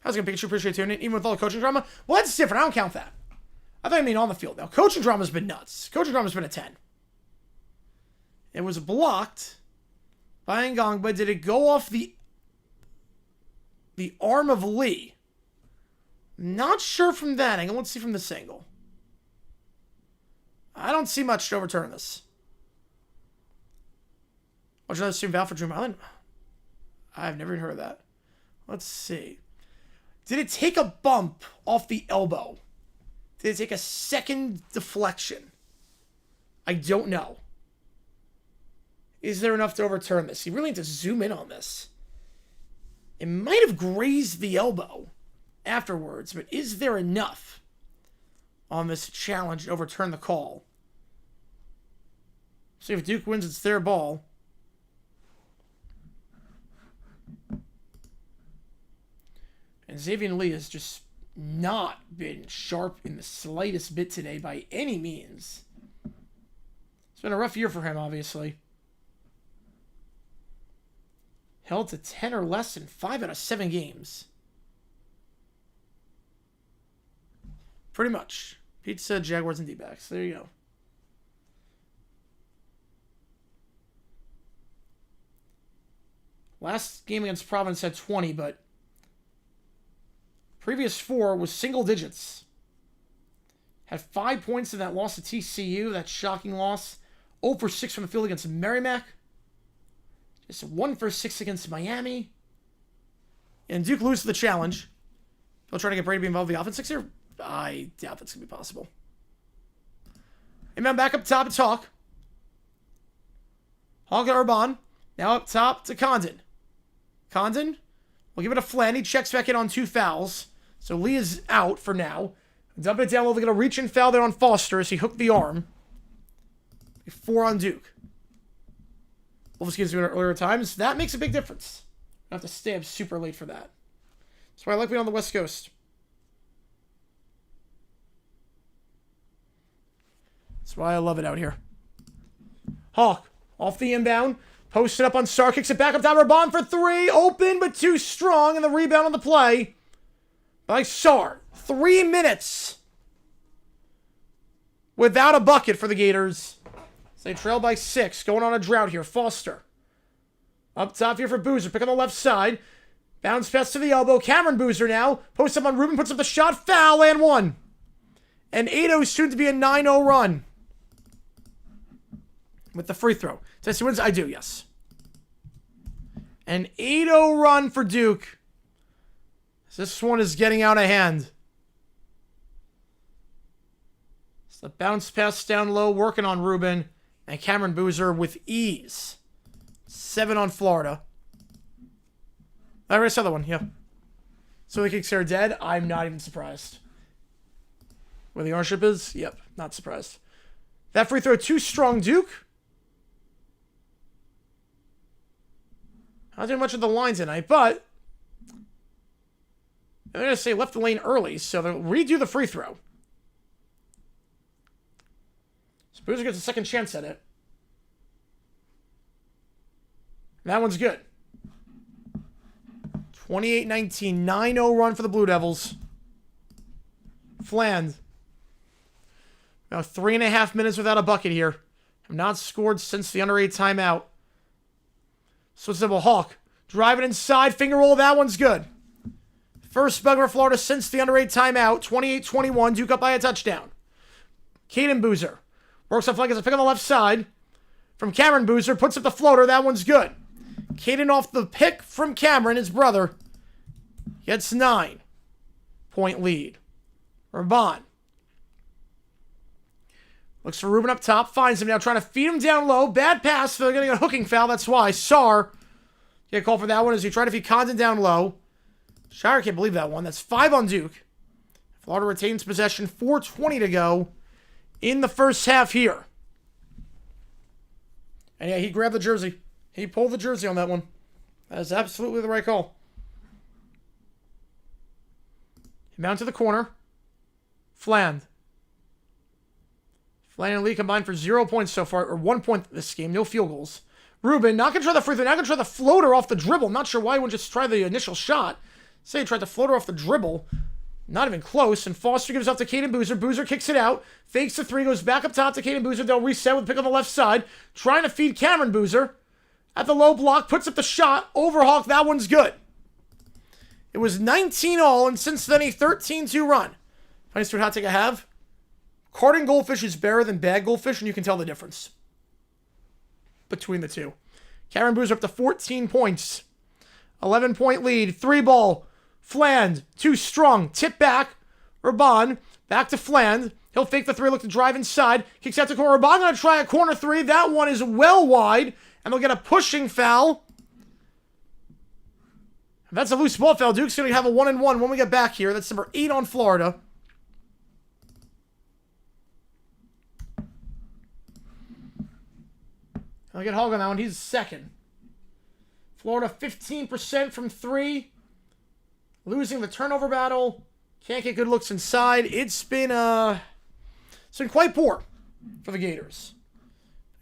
How's it going, Pikachu? Appreciate tuning in, even with all the coaching drama. Well, that's different. I don't count that. I thought I mean on the field. Now, coaching drama's been nuts. Coaching drama's been a 10. It was blocked by Ngong, but did it go off the arm of Lee? Not sure from that angle. Let's see from this angle. I don't see much to overturn this. Watch another student foul for Drew Marlin. I've never even heard of that. Let's see. Did it take a bump off the elbow? Did it take a second deflection? I don't know. Is there enough to overturn this? You really need to zoom in on this. It might have grazed the elbow afterwards, but is there enough on this challenge to overturn the call? See if Duke wins, it's their ball. And Xavier Lee has just not been sharp in the slightest bit today by any means. It's been a rough year for him, obviously. Held to 10 or less in 5 out of 7 games. Pretty much. Pizza, Jaguars, and D-backs. There you go. Last game against Providence had 20, but previous 4 was single digits. Had 5 points in that loss to TCU, that shocking loss. 0 for 6 from the field against Merrimack. Just 1 for 6 against Miami. And Duke loses the challenge. They'll try to get Brady to be involved in the offense next year. I doubt that's going to be possible. Amen, back up top, it's Hawk. Hawk to Urban. Now up top to Condon. Condon will give it a Flynn. He checks back in on 2 fouls. So Lee is out for now. Dump it down low. They're going to reach and foul there on Foster as he hooked the arm. 4 on Duke. Wolves gives you earlier times. That makes a big difference. I have to stay up super late for that. That's why I like being on the West Coast. That's why I love it out here. Hawk off the inbound. Posted up on Star. Kicks it back up top. Raban for 3. Open but too strong. And the rebound on the play by Sar. 3 minutes without a bucket for the Gators. So they trail by 6. Going on a drought here. Foster. Up top here for Boozer. Pick on the left side. Bounce pass to the elbow. Cameron Boozer now. Posts up on Ruben. Puts up the shot. Foul and one. And 8-0 soon to be a 9-0 run. With the free throw. Tessie wins? I do, yes. An 8-0 run for Duke. This one is getting out of hand. So the bounce pass down low. Working on Ruben. And Cameron Boozer with ease. 7 on Florida. I already saw that one, yeah. So the kicks are dead. I'm not even surprised. Where the ownership is? Yep, not surprised. That free throw too strong, Duke. Not doing much of the line tonight, but they're going to say left the lane early, so they'll redo the free throw. So Boozer gets a second chance at it. That one's good. 28-19, 9-0 run for the Blue Devils. Fland. Now 3.5 minutes without a bucket here. Have not scored since the under 8 timeout. So simple. Hawk. Driving inside. Finger roll. That one's good. First bug for Florida since the under 8 timeout. 28-21. Duke up by a touchdown. Caden Boozer. Works on flank as a pick on the left side. From Cameron Boozer. Puts up the floater. That one's good. Caden off the pick from Cameron, his brother. Gets 9-point lead. Raban. Looks for Ruben up top. Finds him now. Trying to feed him down low. Bad pass. They're going to get a hooking foul. That's why. Sar. Get called for that one as he tried to feed Condon down low. Shire can't believe that one. That's 5 on Duke. Florida retains possession. 4:20 to go in the first half here. And yeah, he grabbed the jersey. He pulled the jersey on that one. That is absolutely the right call. Down to the corner. Fland. Fland and Lee combined for 0 points so far, or 1 point this game. No field goals. Ruben, not going to try the free throw. Not going to try the floater off the dribble. Not sure why he wouldn't just try the initial shot. Say he tried the floater off the dribble. Not even close. And Foster gives off to Caden Boozer. Boozer kicks it out. Fakes the 3. Goes back up top to Caden Boozer. They'll reset with a pick on the left side. Trying to feed Cameron Boozer. At the low block. Puts up the shot. Overhawk. That one's good. It was 19-all, and since then a 13-2 run. Funny hot take I have. Carton goldfish is better than bag goldfish, and you can tell the difference between the two. Cameron Boozer up to 14 points. 11-point lead. 3-ball. Fland. Too strong. Tip back. Raban. Back to Fland. He'll fake the 3. Look to drive inside. Kicks out to corner. Raban going to try a corner 3. That one is well wide. And they'll get a pushing foul. If that's a loose ball foul, Duke's going to have a 1-and-1 when we get back here. That's number 8 on Florida. I'll get Hogg on that one. He's second. Florida 15% from 3. Losing the turnover battle. Can't get good looks inside. It's been quite poor for the Gators.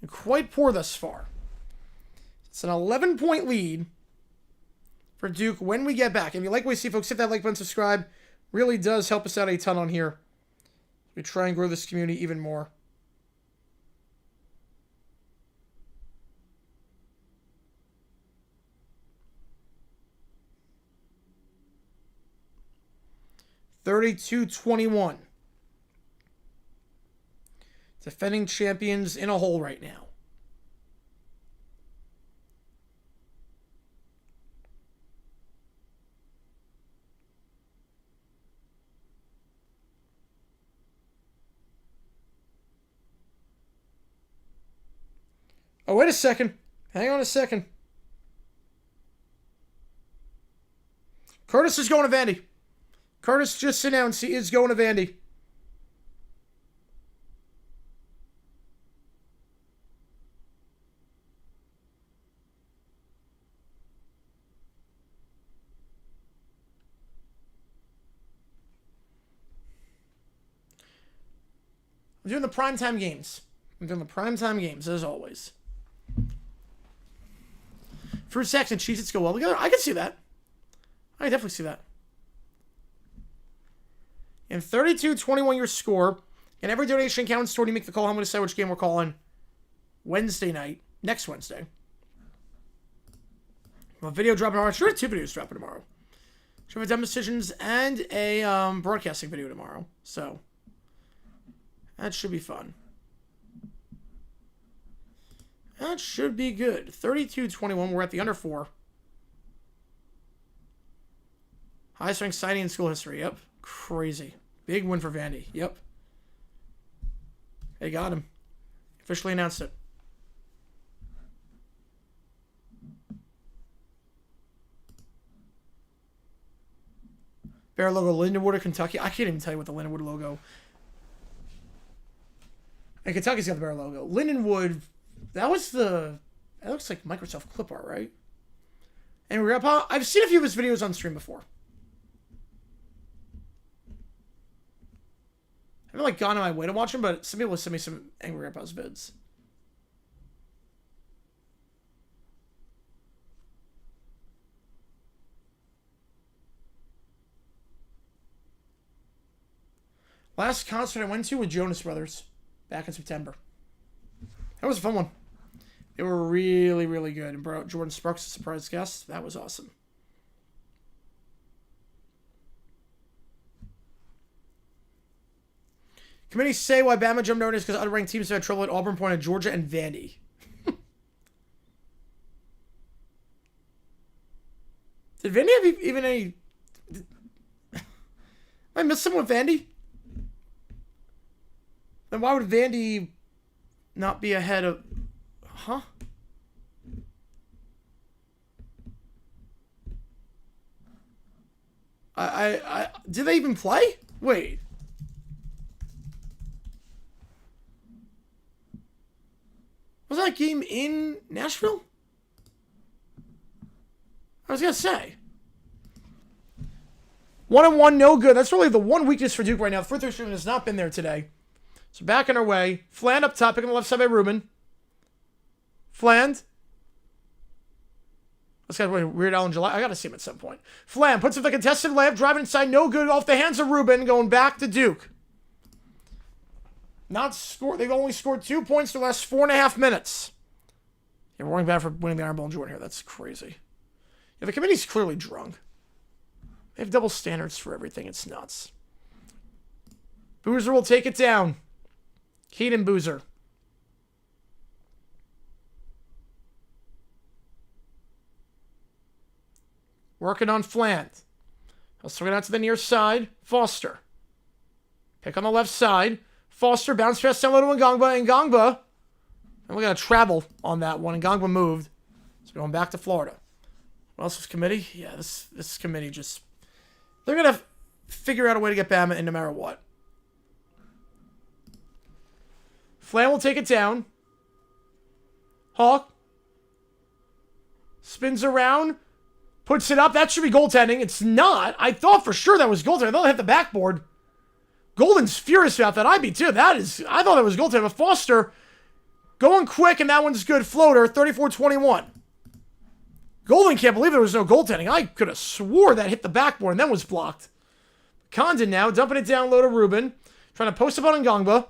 Quite poor thus far. It's an 11-point lead for Duke when we get back. And if you like what you see, folks, hit that like button, subscribe. Really does help us out a ton on here. We try and grow this community even more. (32-21). Defending champions in a hole right now. Oh, wait a second. Hang on a second. Curtis is going to Vandy. Curtis just announced he is going to Vandy. I'm doing the primetime games. As always. Fruit Sacks and Cheez-Its go well together. I can see that. I can definitely see that. And 32-21 your score. And every donation counts toward you make the call. I'm going to decide which game we're calling Wednesday night. Next Wednesday. Well, video dropping tomorrow. Sure, 2 videos dropping tomorrow. Should have a dumb decisions and a broadcasting video tomorrow. So that should be fun. That should be good. 32-21. We're at the under 4. Highest ranked signing in school history. Yep. Crazy. Big win for Vandy. Yep. They got him. Officially announced it. Bear logo, Lindenwood or Kentucky. I can't even tell you what the Lindenwood logo. And Kentucky's got the bear logo. Lindenwood, that was the... That looks like Microsoft clip art, right? And Grandpa, I've seen a few of his videos on stream before. I haven't like gone on my way to watch him, but some people send me some Angry Grandpa's vids. Last concert I went to with Jonas Brothers back in September. That was a fun one. They were really, really good. And brought Jordan Sparks as a surprise guest. That was awesome. Committees say why Bama jumped notice because other ranked teams have had trouble at Auburn, pointed Georgia, and Vandy. Did Vandy have even any... I missed someone with Vandy? Then why would Vandy not be ahead of... Huh? Did they even play? Wait. Was that game in Nashville? I was going to say. 1-1, no good. That's really the one weakness for Duke right now. The free throw shooting has not been there today. So back on our way. Fland up top, picking the left side by Rubin. Fland. Let's get Weird Al in July. I got to see him at some point. Fland puts up the contested layup, driving inside, no good, off the hands of Rubin, going back to Duke. Not scored. They've only scored 2 points in the last 4.5 minutes. Yeah, we're going bad for winning the Iron Bowl in Jordan here. That's crazy. Yeah, the committee's clearly drunk. They have double standards for everything. It's nuts. Boozer will take it down. Keaton Boozer. Working on Fland. He'll swing it out to the near side. Foster. Pick on the left side. Foster bounce pass down low to Ngongba. Ngongba. And we got to travel on that one. Ngongba moved. So going back to Florida. What else was committee? Yeah, this committee just... They're going to figure out a way to get Bama in no matter what. Flan will take it down. Hawk. Spins around. Puts it up. That should be goaltending. It's not. I thought for sure that was goaltending. I thought it hit the backboard. Golden's furious about that. I'd be too. I thought that was goaltending. But Foster going quick, and that one's good. Floater, 34-21. Golden can't believe there was no goaltending. I could have swore that hit the backboard and then was blocked. Condon now, dumping it down low to Rubin. Trying to post up on Ngongba.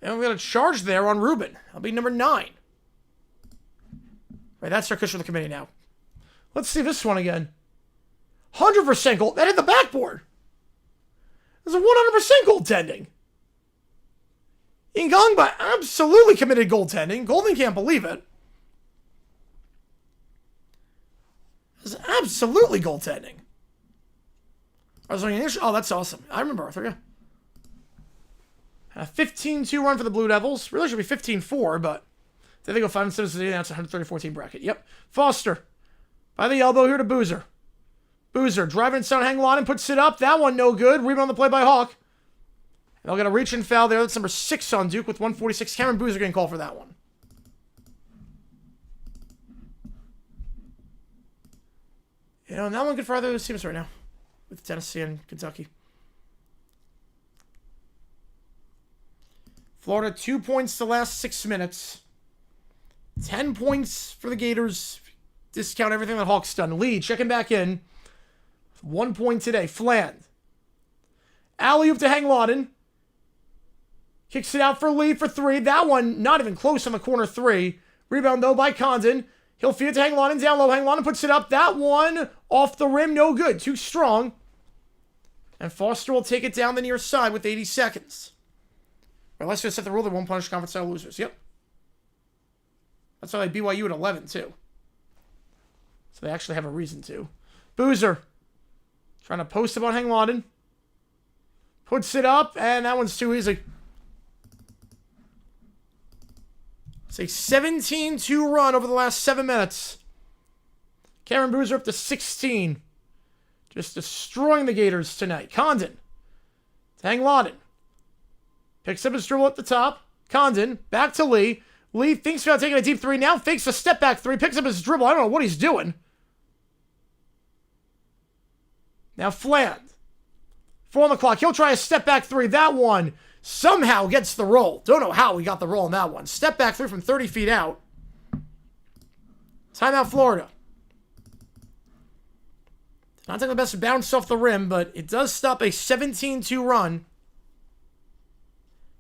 And we got a charge there on Rubin. That'll be number 9. Right, that's our cushion for the committee now. Let's see this one again. 100% goal. That hit the backboard. There's a 100% goaltending. Ngongba absolutely committed goaltending. Golden can't believe it. There's absolutely goaltending. Oh, that's awesome. I remember Arthur, yeah. A 15-2 run for the Blue Devils. Really should be 15-4, but they go 5-7 today. That's a 134-team bracket. Yep. Foster. By the elbow here to Boozer. Boozer driving inside, hang on and puts it up. That one no good. Rebound on the play by Hawk. And they'll get a reach and foul there. That's number 6 on Duke with 146. Cameron Boozer getting called for that one. You know, that one good for either of those teams right now. With Tennessee and Kentucky. Florida, 2 points the last 6 minutes. 10 points for the Gators. Discount everything that Hawks done. Lee checking back in. 1 point today. Fland. Alley-oop to Hang Lawton. Kicks it out for Lee for 3. That one not even close on the corner 3. Rebound, though, by Condon. He'll feed it to Hangladen. Down low. Hangladen puts it up. That one off the rim. No good. Too strong. And Foster will take it down the near side with 80 seconds. Well, let's just set the rule that won't punish conference style losers. Yep. That's why they BYU at 11, too. So they actually have a reason to. Boozer. Trying to post about Hangladen. Puts it up, and that one's too easy. It's a 17-2 run over the last 7 minutes. Cameron Boozer up to 16. Just destroying the Gators tonight. Condon. Hangladen. Picks up his dribble at the top. Condon. Back to Lee. Lee thinks about taking a deep 3. Now fakes a step back 3. Picks up his dribble. I don't know what he's doing. Now Fland. 4 on the clock. He'll try a step back 3. That one somehow gets the roll. Don't know how he got the roll on that one. Step back 3 from 30 feet out. Timeout Florida. Not taking the best bounce off the rim, but it does stop a 17-2 run.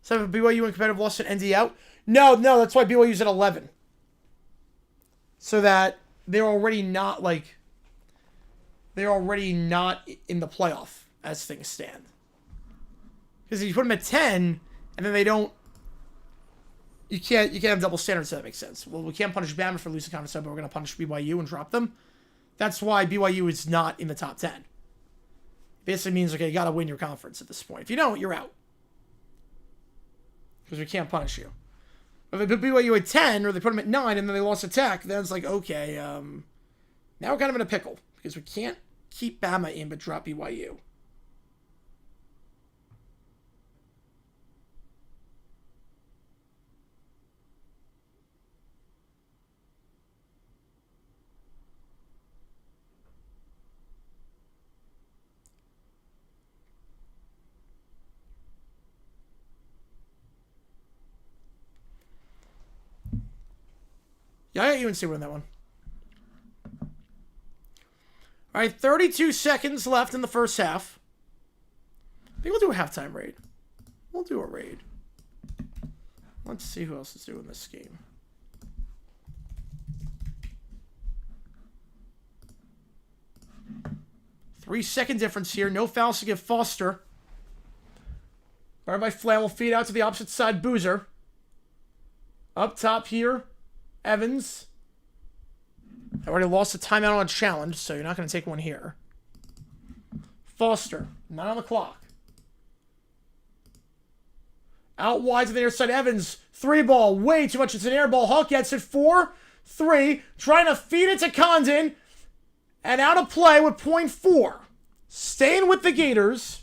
7 BYU in competitive loss at ND out. No, that's why BYU's at 11. So that they're already not in the playoff as things stand. Because if you put them at 10, and then they don't, you can't have double standards, so that makes sense. Well, we can't punish Bama for losing conference, but we're going to punish BYU and drop them. That's why BYU is not in the top 10. Basically means, okay, you got to win your conference at this point. If you don't, you're out. Because we can't punish you. If they put BYU at 10, or they put them at 9, and then they lost a Tech, then it's like, okay, now we're kind of in a pickle. Because we can't keep Bama in, but drop BYU. Yeah, I got UNC win that one. All right, 32 seconds left in the first half. I think we'll do a halftime raid. We'll do a raid. Let's see who else is doing this game. Three-second difference here. No fouls to give Foster. Guarded by Flan will feed out to the opposite side. Boozer. Up top here. Evans. I already lost a timeout on a challenge, so you're not going to take one here. Foster. Not on the clock. Out wide to the near side. Evans. 3 ball. Way too much. It's an air ball. Hawk gets it. 4-3. Trying to feed it to Condon. And out of play with .4. Staying with the Gators.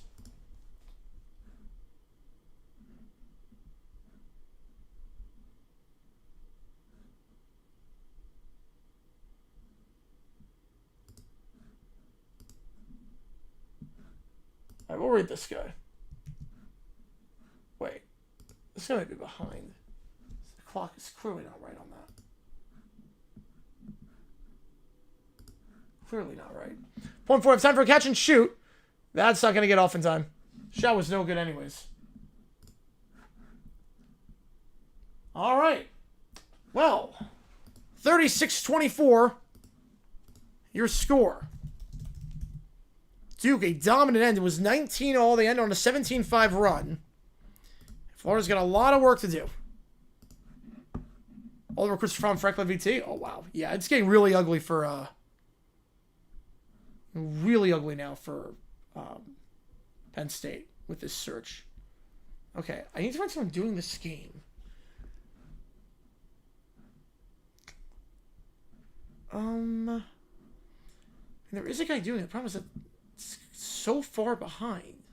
All right, we'll read this guy. Wait. This guy might be behind. The clock is clearly not right on that. Clearly not right. .4. It's time for a catch and shoot. That's not going to get off in time. Shot was no good anyways. All right. Well, 36-24. Your score. Duke, a dominant end. It was 19-all. They ended on a 17-5 run. Florida's got a lot of work to do. All the recruits from Franklin VT. Oh, wow. Yeah, it's getting really ugly for... really ugly now for Penn State with this search. Okay, I need to find someone doing this game. There is a guy doing it. The problem is that it's so far behind.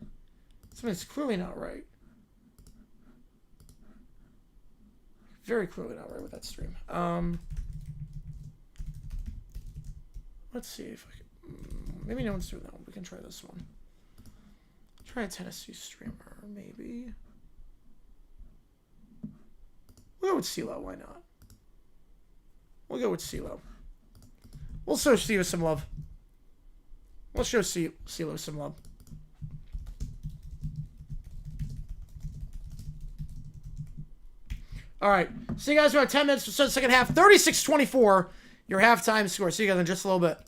Something's clearly not right. Very clearly not right with that stream. Let's see if I can... Maybe no one's doing that one. We can try this one. Try a Tennessee streamer, maybe. We'll go with CeeLo, why not? We'll go with CeeLo. We'll show CeeLo some love. We'll show CeeLo some love. All right. See you guys in about 10 minutes for the second half. 36-24, your halftime score. See you guys in just a little bit.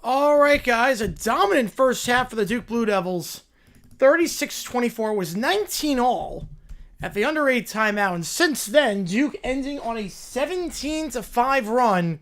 All right, guys, a dominant first half for the Duke Blue Devils. 36-24 was 19 all at the under 8 timeout. And since then, Duke ending on a 17-5 run.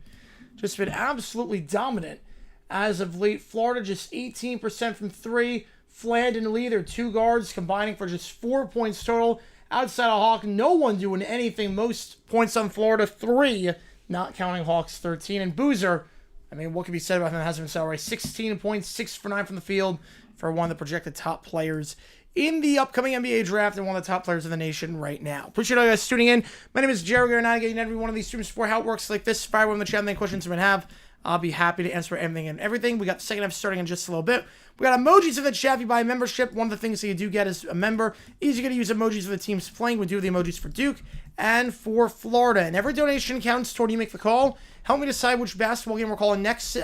Just been absolutely dominant as of late. Florida just 18% from 3. Fland and Lee, their 2 guards, combining for just 4 points total. Outside of Hawk, no one doing anything. Most points on Florida, 3, not counting Hawks, 13. And Boozer, I mean, what can be said about him that hasn't been said already? 16 points, 6 for 9 from the field for one of the projected top players in the upcoming NBA draft and one of the top players in the nation right now. Appreciate all you guys tuning in. My name is Jerry Garnaghi, getting every one of these streams for how it works like this. If I were on the channel, any questions you might have, I'll be happy to answer anything and everything. We got the second half starting in just a little bit. We got emojis in the chat if you buy a membership. One of the things that you do get as a member is you get to use emojis for the teams playing. We do the emojis for Duke and for Florida. And every donation counts toward you make the call. Help me decide which basketball game we're calling next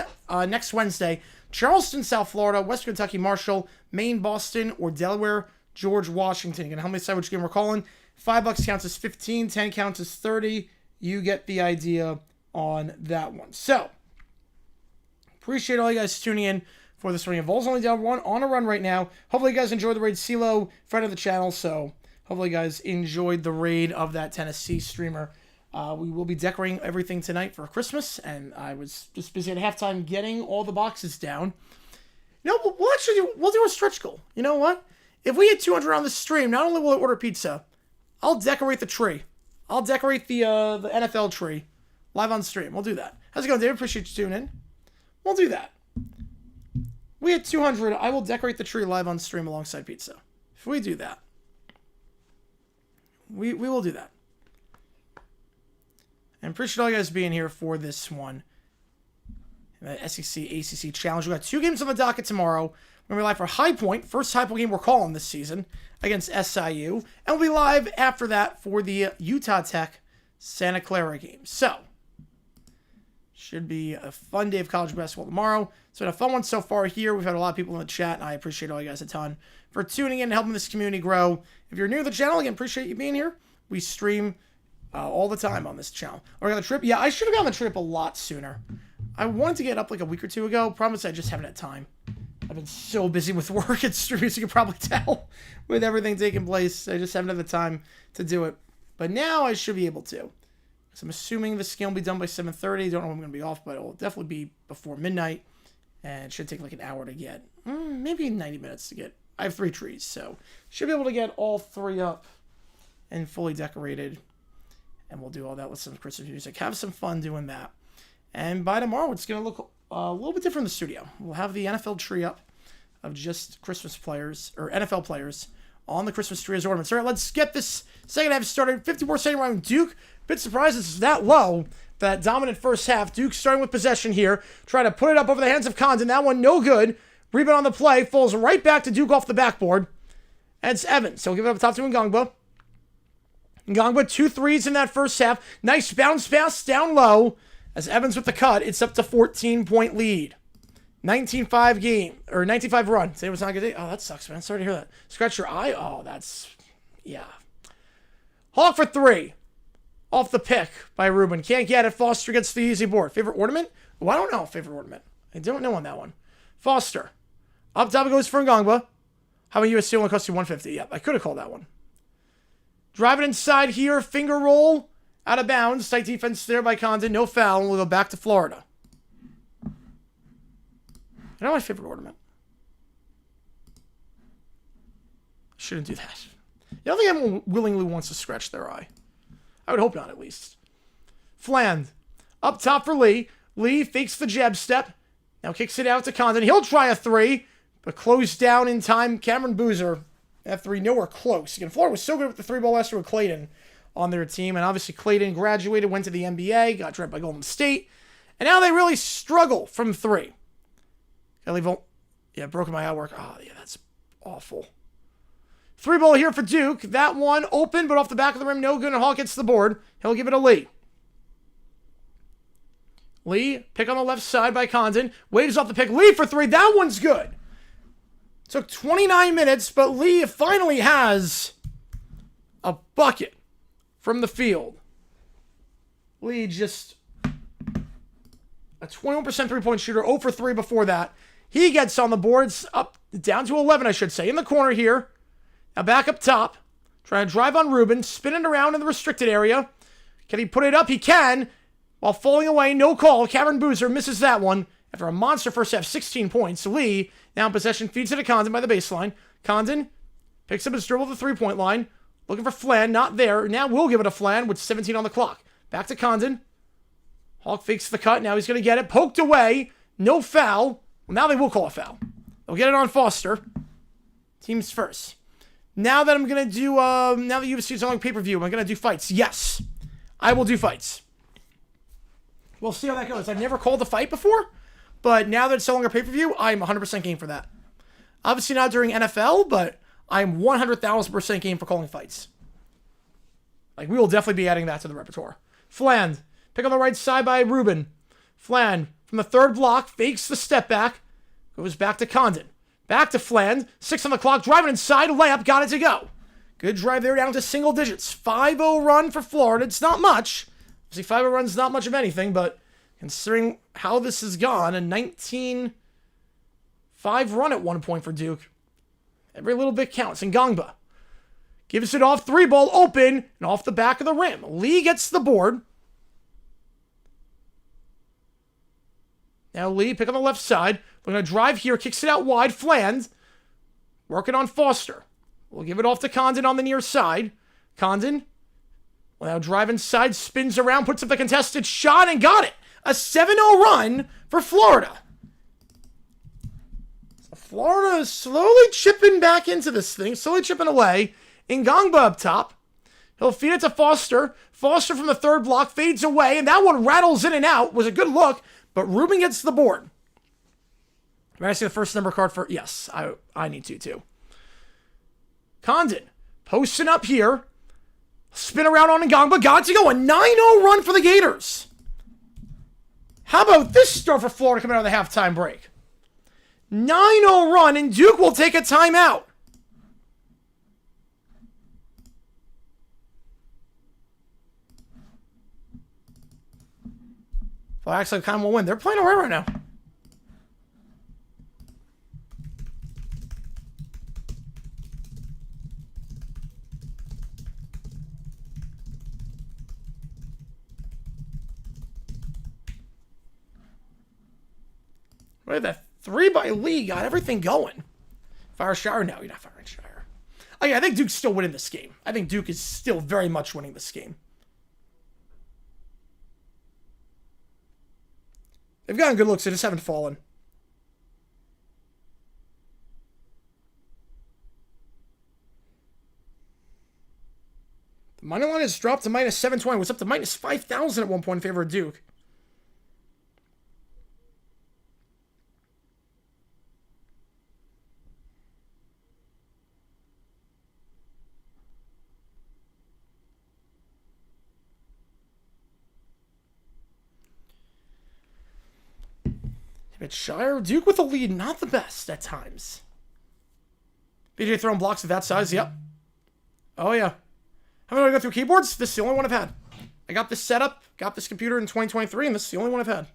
Wednesday. Charleston, South Florida, Western Kentucky, Marshall, Maine, Boston, or Delaware, George Washington. You can help me decide which game we're calling. $5 counts as 15, 10 counts as 30. You get the idea on that one. So, appreciate all you guys tuning in for this one. Vols only down 1 on a run right now. Hopefully you guys enjoyed the raid. CeeLo, friend of the channel, so hopefully you guys enjoyed the raid of that Tennessee streamer. We will be decorating everything tonight for Christmas, and I was just busy at halftime getting all the boxes down. You know, we'll do a stretch goal. You know what? If we hit 200 on the stream, not only will I order pizza, I'll decorate the tree. I'll decorate the NFL tree. Live on stream. We'll do that. How's it going, David? Appreciate you tuning in. We'll do that. We hit 200. I will decorate the tree live on stream alongside pizza. If we do that, we will do that. And appreciate all you guys being here for this one. The SEC ACC Challenge. We got 2 games on the docket tomorrow. We're going to be live for High Point. First High Point game we're calling this season against SIU. And we'll be live after that for the Utah Tech Santa Clara game. So, should be a fun day of college basketball tomorrow. It's been a fun one so far here. We've had a lot of people in the chat, and I appreciate all you guys a ton for tuning in and helping this community grow. If you're new to the channel, again, appreciate you being here. We stream all the time on this channel. Are we on the trip? Yeah, I should have gone on the trip a lot sooner. I wanted to get up like a week or 2 ago. Promise I just haven't had time. I've been so busy with work and streaming, so you can probably tell with everything taking place. I just haven't had the time to do it. But now I should be able to. So I'm assuming this game will be done by 7:30. Don't know when I'm going to be off, but it will definitely be before midnight. And it should take like an hour to get. Maybe 90 minutes to get. I have 3 trees, so should be able to get all 3 up and fully decorated. And we'll do all that with some Christmas music. Have some fun doing that. And by tomorrow, it's going to look a little bit different in the studio. We'll have the NFL tree up of just Christmas players, or NFL players, on the Christmas tree as ornaments. All right, let's get this second half started. 54-second round. Duke, bit surprised it's that low. That dominant first half. Duke starting with possession here. Trying to put it up over the hands of Condon. That one no good. Rebound on the play. Falls right back to Duke off the backboard. And it's Evans. So we'll give it up top to Ngongba. Ngongba, 2 threes in that first half. Nice bounce pass down low. As Evans with the cut, it's up to 14-point lead. 19-5 game, or 19-5 run. Today was not a good day. Oh, that sucks, man. Sorry to hear that. Scratch your eye? Oh, that's, yeah. Hawk for 3. Off the pick by Ruben. Can't get it. Foster gets the easy board. Favorite ornament? Oh, I don't know. Favorite ornament. I don't know on that one. Foster. Up top it goes for Ngongba. How about USC only cost you 150? Yep, I could have called that one. Driving inside here. Finger roll. Out of bounds. Tight defense there by Condon. No foul. We'll go back to Florida. You know my favorite ornament? I shouldn't do that. You don't think anyone willingly wants to scratch their eye? I would hope not, at least. Fland. Up top for Lee. Lee fakes the jab step. Now kicks it out to Condon. He'll try a 3, but closed down in time. Cameron Boozer. That 3 nowhere close. Again, Florida was so good with the 3-ball last year with Clayton on their team. And obviously Clayton graduated, went to the NBA, got drafted by Golden State. And now they really struggle from 3. Yeah, broken my outwork. Oh, yeah, that's awful. 3-ball here for Duke. That one open, but off the back of the rim. No good, and Hawk gets the board. He'll give it to Lee. Lee, pick on the left side by Condon. Waves off the pick. Lee for 3. That one's good. Took 29 minutes, but Lee finally has a bucket from the field. Lee just a 21% 3-point shooter. 0 for 3 before that. He gets on the boards, up down to 11, I should say, in the corner here. Now back up top. Trying to drive on Ruben. Spinning around in the restricted area. Can he put it up? He can. While falling away, no call. Cameron Boozer misses that one. After a monster first half, 16 points. Lee, now in possession, feeds it to Condon by the baseline. Condon picks up his dribble at the 3-point line. Looking for Flan, not there. Now we'll give it a Flan with 17 on the clock. Back to Condon. Hawk fakes the cut. Now he's going to get it. Poked away. No foul. Well, now they will call a foul. They'll get it on Foster. Teams first. Now that I'm going to do, now that UFC's on pay-per-view, I'm going to do fights. Yes, I will do fights. We'll see how that goes. I've never called a fight before, but now that it's no longer pay-per-view, I'm 100% game for that. Obviously not during NFL, but I'm 100,000% game for calling fights. Like, we will definitely be adding that to the repertoire. Fland, pick on the right side by Ruben. Fland, from the 3rd block, fakes the step back, goes back to Condon. Back to Fland, 6 on the clock, driving inside, layup, got it to go. Good drive there down to single digits. 5-0 run for Florida. It's not much. See, 5-0 run's not much of anything, but considering how this has gone, a 19-5 run at one point for Duke. Every little bit counts. Ngongba gives it off, 3-ball open, and off the back of the rim. Lee gets the board. Now Lee, pick on the left side. We're going to drive here, kicks it out wide. Fland, working on Foster. We'll give it off to Condon on the near side. Condon Well, now drive inside, spins around, puts up the contested shot, and got it. A 7-0 run for Florida. So Florida is slowly chipping back into this thing, slowly chipping away. Ngangba up top. He'll feed it to Foster. Foster from the third block fades away, and that one rattles in and out. Was a good look, but Rubin gets the board. May I see the first number card for... Yes, I need to, too. Condon posting up here. Spin around on Ngangba. Got to go. A 9-0 run for the Gators. How about this start for Florida coming out of the halftime break? 9-0 run, and Duke will take a timeout. Well, actually, kind of will win. They're playing away right now. Right, that 3-by lead got everything going. Fire Shire? No, you're not firing Shire. Oh, yeah, I think Duke's still winning this game. I think Duke is still very much winning this game. They've gotten good looks, they just haven't fallen. The money line has dropped to minus 720. It was up to minus 5,000 at one point in favor of Duke. But Shire, Duke with a lead, not the best at times. BJ throwing blocks of that size, yep. Oh, yeah. How many do I go through keyboards? This is the only one I've had. I got this set up, got this computer in 2023, and this is the only one I've had.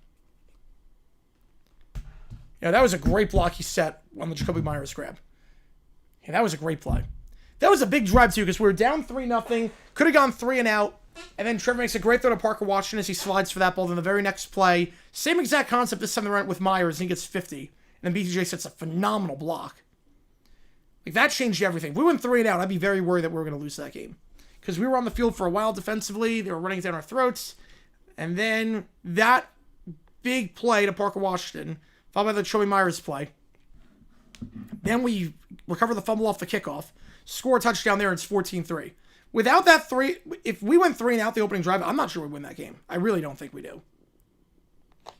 Yeah, that was a great block he set on the Jacoby Myers grab. Yeah, that was a great play. That was a big drive, too, because we were down 3-0. Could have gone 3 and out. And then Trevor makes a great throw to Parker Washington as he slides for that ball. Then the very next play, same exact concept, this time around with Myers, and he gets 50. And then BTJ sets a phenomenal block. Like, that changed everything. If we went 3 and out, I'd be very worried that we were going to lose that game. Because we were on the field for a while defensively. They were running down our throats. And then that big play to Parker Washington, followed by the Jacoby Myers play. Then we recover the fumble off the kickoff, score a touchdown there, and it's 14-3. Without that 3, if we went 3 and out the opening drive, I'm not sure we'd win that game. I really don't think we do.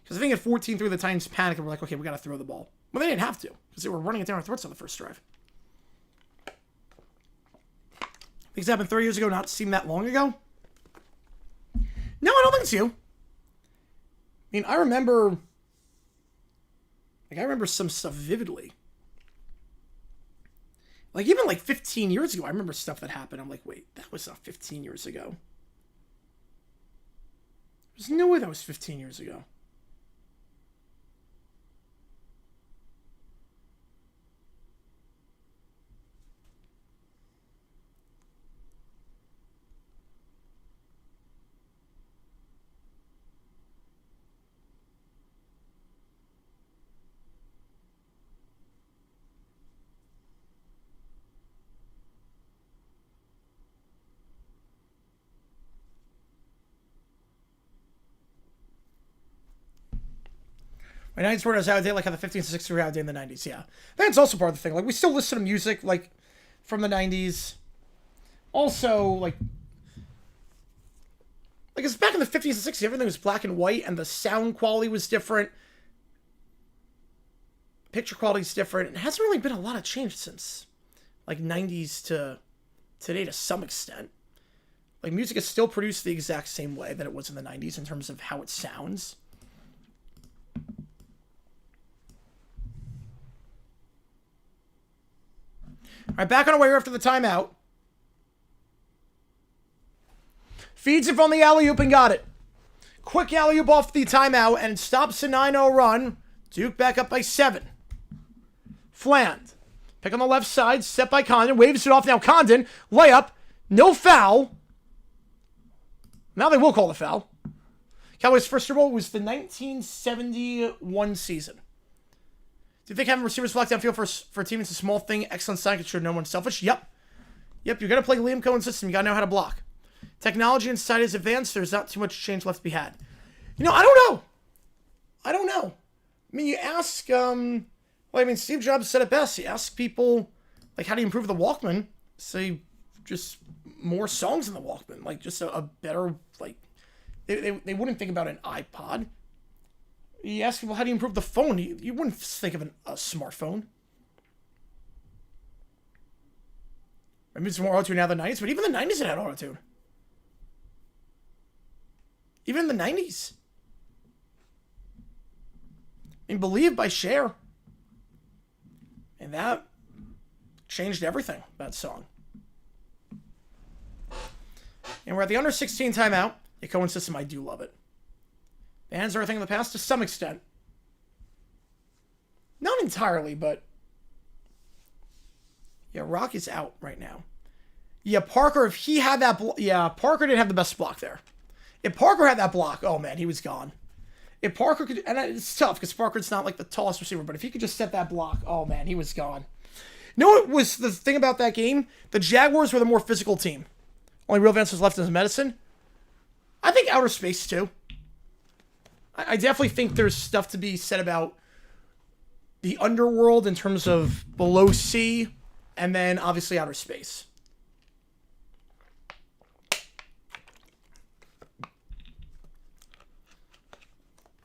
Because I think at 14-3, the Titans panicked and we're like, okay, we got to throw the ball. Well, they didn't have to, because they were running it down our throats on the first drive. Things happened 3 years ago, not seem that long ago? No, I don't think it's you. I mean, I remember some stuff vividly. Like, even like 15 years ago, I remember stuff that happened. I'm like, wait, that was not 15 years ago. There's no way that was 15 years ago. My 90s were out of date, like how the 15s and 16s were out of date in the 90s, yeah. That's also part of the thing. Like, we still listen to music, like, from the 90s. Also, like it's back in the 50s and 60s, everything was black and white, and the sound quality was different. Picture quality is different. It hasn't really been a lot of change since, like, 90s to today to some extent. Like, music is still produced the exact same way that it was in the 90s in terms of how it sounds. All right, back on our way after the timeout. Feeds it from the alley-oop and got it. Quick alley-oop off the timeout and stops a 9-0 run. Duke back up by 7. Fland. Pick on the left side, set by Condon. Waves it off now. Condon, layup. No foul. Now they will call the foul. Cowboys' first Super Bowl was the 1971 season. Do you think having receivers block downfield for a team is a small thing? Excellent sign. It should no one's selfish. Yep. You got to play Liam Cohen's system. You got to know how to block. Technology inside is advanced. There's not too much change left to be had. You know, I don't know. I don't know. I mean, you ask, Steve Jobs said it best. You ask people, like, how do you improve the Walkman? Say, just more songs in the Walkman. Like, just a better, like, they wouldn't think about an iPod. You ask people, how do you improve the phone? You wouldn't think of a smartphone. Maybe it's more auto-tune now than the 90s, but even the 90s it had auto-tune. Even in the 90s. I mean, Believe by Cher. And that changed everything, that song. And we're at the under 16 timeout. The Cohen system, I do love it. Bands are a thing of the past to some extent. Not entirely, but... yeah, Rock is out right now. Yeah, Parker, if he had that... yeah, Parker didn't have the best block there. If Parker had that block, oh man, he was gone. If Parker could... and it's tough, because Parker's not like the tallest receiver, but if he could just set that block, oh man, he was gone. You know what was the thing about that game? The Jaguars were the more physical team. Only real advance was left in his medicine. I think outer space, too. I definitely think there's stuff to be said about the underworld in terms of below sea, and then obviously outer space.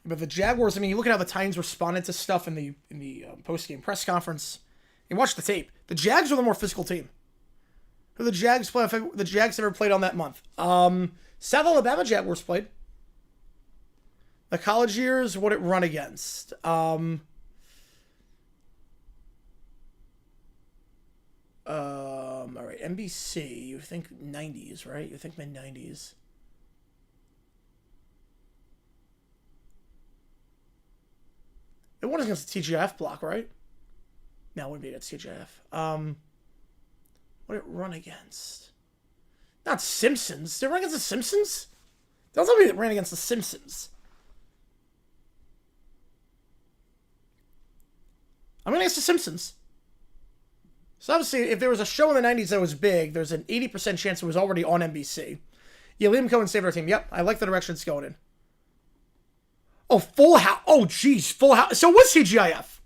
But the Jaguars, I mean, you look at how the Titans responded to stuff in the post-game press conference. You watch the tape. The Jags are the more physical team. Who the Jags play? The Jags never played on that month. South Alabama Jaguars played. The college years, what it run against? All right, NBC. You think 90s, right? You think mid-90s. It wasn't against the TGIF block, right? No, it wouldn't be against TGIF. What did it run against? Not Simpsons. Did it run against the Simpsons? Don't tell me it ran against the Simpsons. I'm going to guess the Simpsons. So obviously, if there was a show in the 90s that was big, there's an 80% chance it was already on NBC. Yeah, Liam Cohen saved our team. Yep, I like the direction it's going in. Oh, Full House. Oh, geez, Full House. So what's TGIF?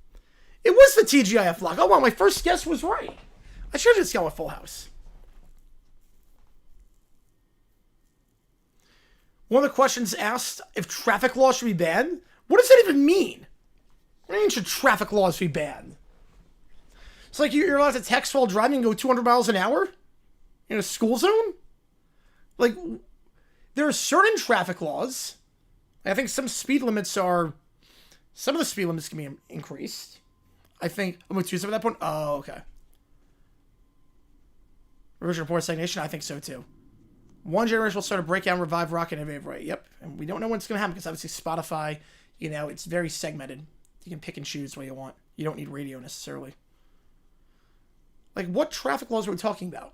It was the TGIF block. Oh, wow, my first guess was right. I should have just gone with Full House. One of the questions asked if traffic laws should be banned. What does that even mean? What do you mean should traffic laws be banned? It's like you're allowed to text while driving and go 200 miles an hour? In a school zone? Like, there are certain traffic laws. I think some speed limits are... some of the speed limits can be increased. I think... I'm going to choose at that point. Oh, okay. Revision report stagnation? I think so, too. One generation will start to break down, revive, rock, and innovate. Right, yep. And we don't know when it's going to happen, because obviously Spotify, you know, it's very segmented. You can pick and choose what you want. You don't need radio, necessarily. Like, what traffic laws are we talking about?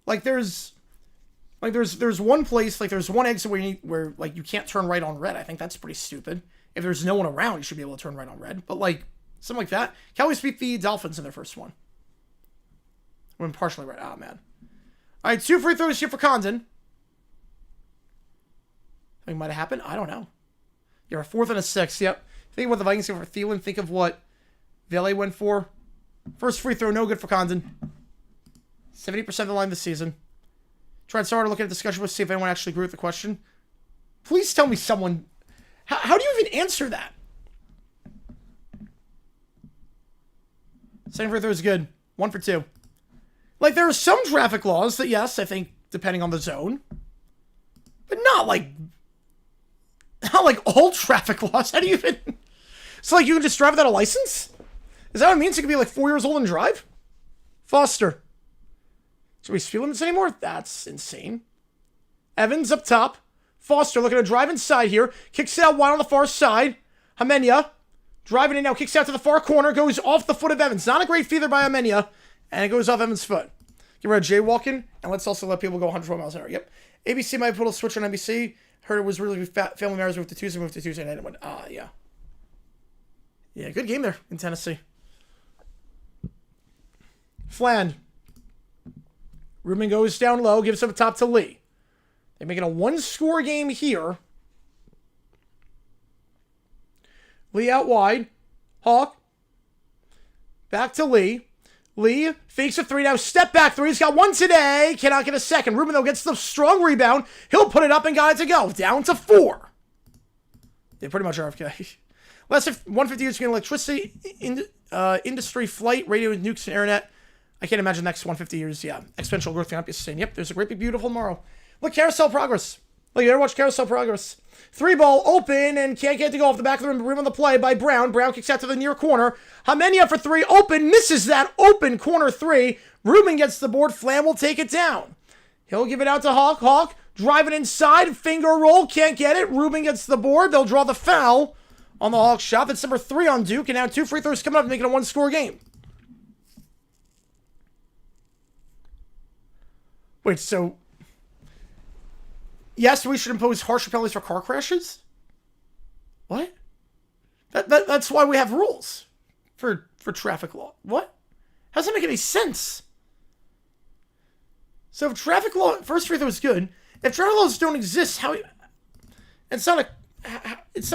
Like, there's one place, like, there's one exit where you can't turn right on red. I think that's pretty stupid. If there's no one around, you should be able to turn right on red. But, like, something like that. Cowboys beat the Dolphins in their first one. When partially right. Ah, man. All right, 2 free throws here for Condon. Something might have happened. I don't know. You're a 4th and a 6th. Yep. Think of what the Vikings go for Thielen. Think of what Vele went for. First free throw, no good for Condon. 70% of the line this season. Tried so hard to look at a discussion with, see if anyone actually agree with the question. Please tell me someone... How do you even answer that? Second free throw is good. 1 for 2. Like, there are some traffic laws that, yes, I think, depending on the zone. But not like all traffic laws. How do you even... So, like, you can just drive without a license? Is that what it means? You can be, like, 4 years old and drive? Foster. Should we speed limits anymore? That's insane. Evans up top. Foster looking to drive inside here. Kicks it out wide on the far side. Hamenya. Driving it now. Kicks out to the far corner. Goes off the foot of Evans. Not a great feeder by Hamenya. And it goes off Evans' foot. Get rid of jaywalking. And let's also let people go 112 miles an hour. Yep. ABC might put a switch on NBC. Heard it was really Family Matters moved to Tuesday night. And went, yeah. Yeah, good game there in Tennessee. Flan. Ruben goes down low. Gives up top to Lee. They make it a one-score game here. Lee out wide. Hawk. Back to Lee. Lee fakes a three now. Step back three. He's got one today. Cannot get a second. Ruben, though, gets the strong rebound. He'll put it up and got it to go. Down to 4. They pretty much are RFK. Less than 150 years getting electricity, industry, flight, radio, nukes, and internet. I can't imagine the next 150 years. Yeah. Exponential growth cannot be sustained. Yep. There's a great big beautiful tomorrow. Look, carousel progress. Look, you ever watch carousel progress? 3-ball open and can't get to go off the back of the rim on the play by Brown. Brown kicks out to the near corner. Hamenia for 3. Open. Misses that open corner 3. Ruben gets the board. Flam will take it down. He'll give it out to Hawk. Hawk driving inside. Finger roll. Can't get it. Ruben gets the board. They'll draw the foul on the Hawk shot. That's number 3 on Duke. And now 2 free throws coming up, making a one-score game. Wait, so... Yes, we should impose harsher penalties for car crashes? What? That's why we have rules for traffic law. What? How does that make any sense? So if traffic law, first free throw is good. If traffic laws don't exist, how? It's not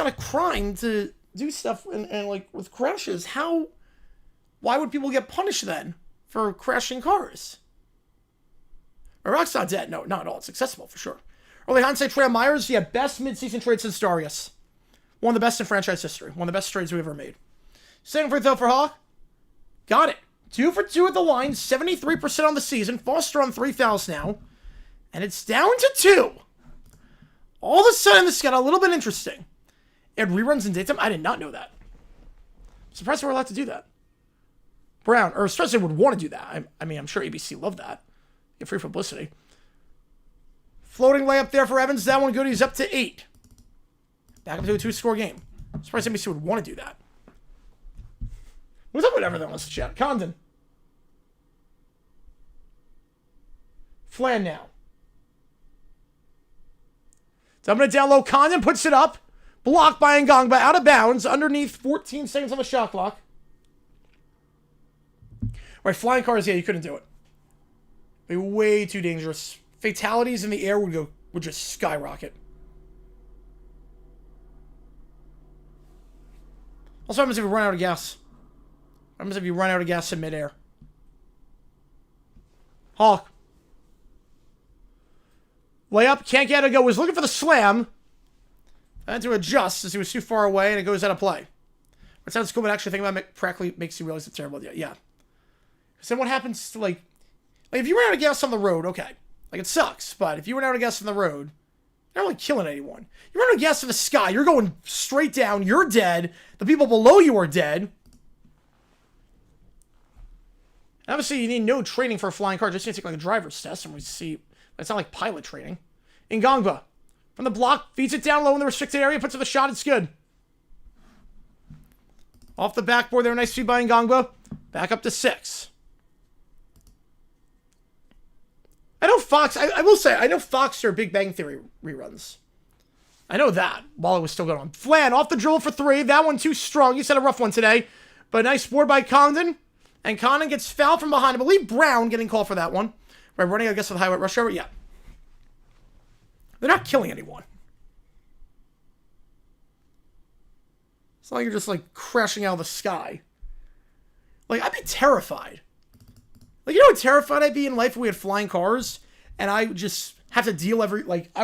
a crime to do stuff and like with crashes. How? Why would people get punished then for crashing cars? Iraq's not dead. No, not at all. It's accessible for sure. Early hindsight, Trey Myers, yeah, best midseason trade since Darius. One of the best in franchise history. One of the best trades we ever made. Second free throw for Hawk. Got it. 2 for 2 at the line. 73% on the season. Foster on 3 fouls now. And it's down to 2. All of a sudden, this got a little bit interesting. It reruns in daytime. I did not know that. I'm surprised we're allowed to do that. Brown, or especially would want to do that. I mean, I'm sure ABC loved that. Get free publicity. Floating layup there for Evans. That one good. He's up to 8. Back up to a 2-score game. I'm surprised NBC would want to do that. What's up with everything on this chat? Condon. Flan now. Dumping it down low. Condon puts it up. Blocked by Ngongba. Out of bounds. Underneath 14 seconds on the shot clock. Right, flying cars. Yeah, you couldn't do it. Be way too dangerous. Fatalities in the air would just skyrocket. Also, what happens if you run out of gas? What happens if you run out of gas in midair? Hawk. Layup, can't get it to go. Was looking for the slam. I had to adjust as he was too far away, and it goes out of play. It sounds cool, but actually thinking about it practically makes you realize it's terrible. Yeah. Because then what happens to, like if you run out of gas on the road, okay. Like, it sucks, but if you run out of gas on the road, you're not really killing anyone. You run out of gas in the sky, you're going straight down, you're dead, the people below you are dead. Obviously, you need no training for a flying car, just need to take like a driver's test, and we see, it's not like pilot training. Ngongba, from the block, feeds it down low in the restricted area, puts up the shot, it's good. Off the backboard there, nice feed by Ngongba. Back up to 6. I know Fox, I will say, I know Fox are Big Bang Theory reruns. I know that, while it was still going on. Flan, off the dribble for 3. That one too strong. He's had a rough one today. But nice board by Condon. And Condon gets fouled from behind. I believe Brown getting called for that one. Right, running, I guess, with highway rush hour. Yeah. They're not killing anyone. It's not like you're just, like, crashing out of the sky. Like, I'd be terrified. Like, you know how terrified I'd be in life if we had flying cars? And I would just have to deal I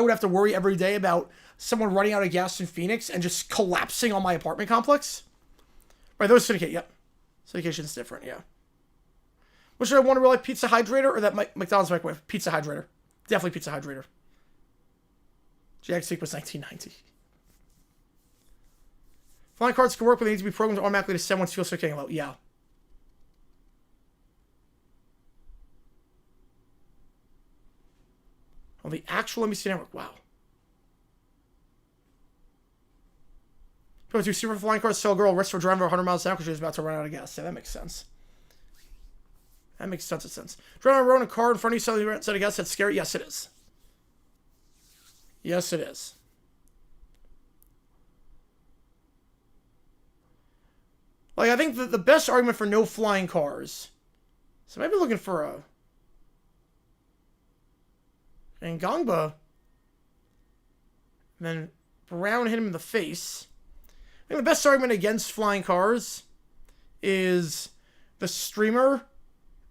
would have to worry every day about someone running out of gas in Phoenix and just collapsing on my apartment complex? Right, those syndicate, yep. Syndication's different, yeah. What should I want to real pizza hydrator or that McDonald's microwave? Pizza hydrator. Definitely pizza hydrator. GX was 1990. Flying cards can work, but they need to be programmed automatically to send once fuel starts getting low. Yeah. Oh, the actual NBC network. Wow. Go to super flying cars, tell a girl, rest for driving 100 miles an hour because she was about to run out of gas. Yeah, that makes sense. That makes tons of sense. Driving around a car in front of you, selling you outside of gas, that's scary. Yes, it is. Yes, it is. Like, I think the best argument for no flying cars. So maybe looking for a Ngongba And then Brown hit him in the face. I think the best argument against flying cars is the streamer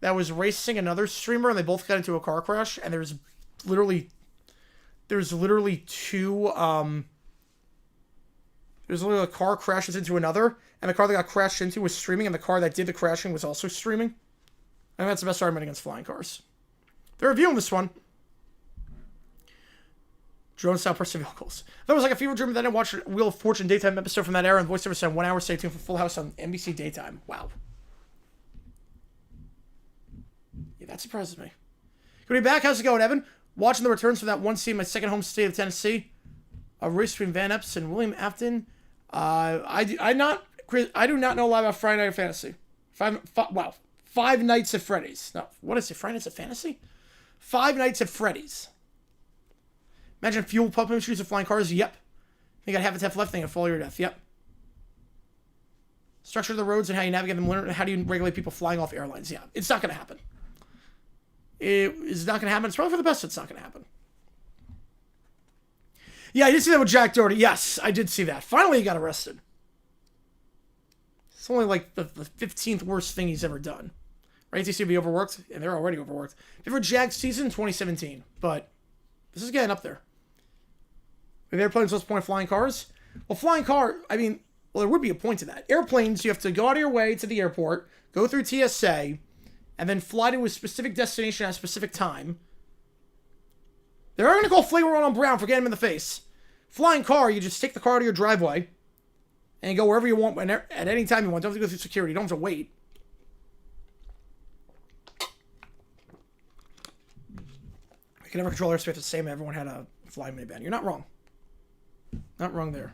that was racing another streamer, and they both got into a car crash, and there's literally two, there's literally a car crashes into another, and the car that got crashed into was streaming, and the car that did the crashing was also streaming. I think that's the best argument against flying cars. They're reviewing this one. Drone style person vehicles. That was like a fever dream, but then I watched a Wheel of Fortune daytime episode from that era, and voiceover said 1 hour. Stay tuned for Full House on NBC daytime. Wow. Yeah, that surprises me. Good to be back. How's it going, Evan? Watching the returns from that one seed in my second home state of Tennessee. A race between Van Epps and William Afton. I do not know a lot about Friday Night Fantasy. Five Nights at Freddy's. No, what is it? Friday Nights at Fantasy? Five Nights at Freddy's. Imagine fuel pump industries of flying cars. Yep. You got half a tap left thing and fall your death. Yep. Structure of the roads and how you navigate them. How do you regulate people flying off airlines? Yeah, it's not going to happen. It is not going to happen. It's probably for the best it's not going to happen. Yeah, I did see that with Jack Doherty. Yes, I did see that. Finally, he got arrested. It's only like the 15th worst thing he's ever done. Right? They seem to be overworked, and they're already overworked. Favorite Jag season, 2017. But this is getting up there. Are the airplanes supposed to point flying cars? Well, flying car, I mean, well, there would be a point to that. Airplanes, you have to go out of your way to the airport, go through TSA, and then fly to a specific destination at a specific time. They're going to call flavor on Brown for getting him in the face. Flying car, you just take the car to your driveway and you go wherever you want at any time you want. Don't have to go through security. You don't have to wait. You can never control airspace the same. Everyone had a flying minivan. You're not wrong. Not wrong there.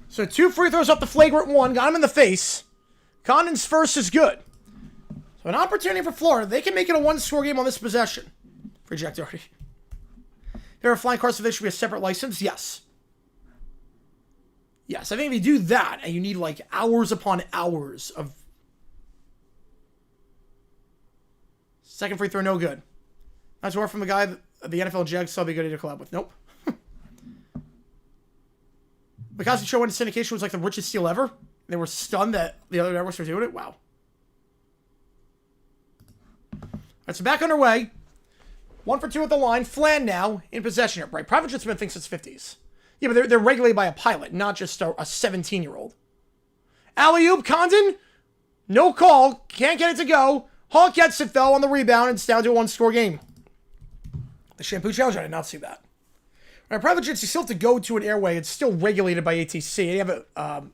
So 2 free throws up the flagrant one. Got him in the face. Condon's first is good. So an opportunity for Florida. They can make it a 1-score game on this possession. For Jack Doherty. There are flying cars, so they should be a separate license? Yes. Yes, I think if you do that, and you need like hours upon hours of... Second free throw, no good. That's more from the guy, the NFL Jag saw be good to collab with. Nope. The Cosby Show went to syndication was like the richest deal ever. They were stunned that the other networks were doing it. Wow. All right, so back underway. 1 for 2 at the line. Flan now in possession here. Right, Private Jet Smith thinks it's 50s. Yeah, but they're regulated by a pilot, not just a 17-year-old. Alley-oop, Condon. No call. Can't get it to go. Hawk gets it, though, on the rebound. It's down to a 1-score game. The Shampoo Challenge, I did not see that. All right, private jets, you still have to go to an airway. It's still regulated by ATC. You have a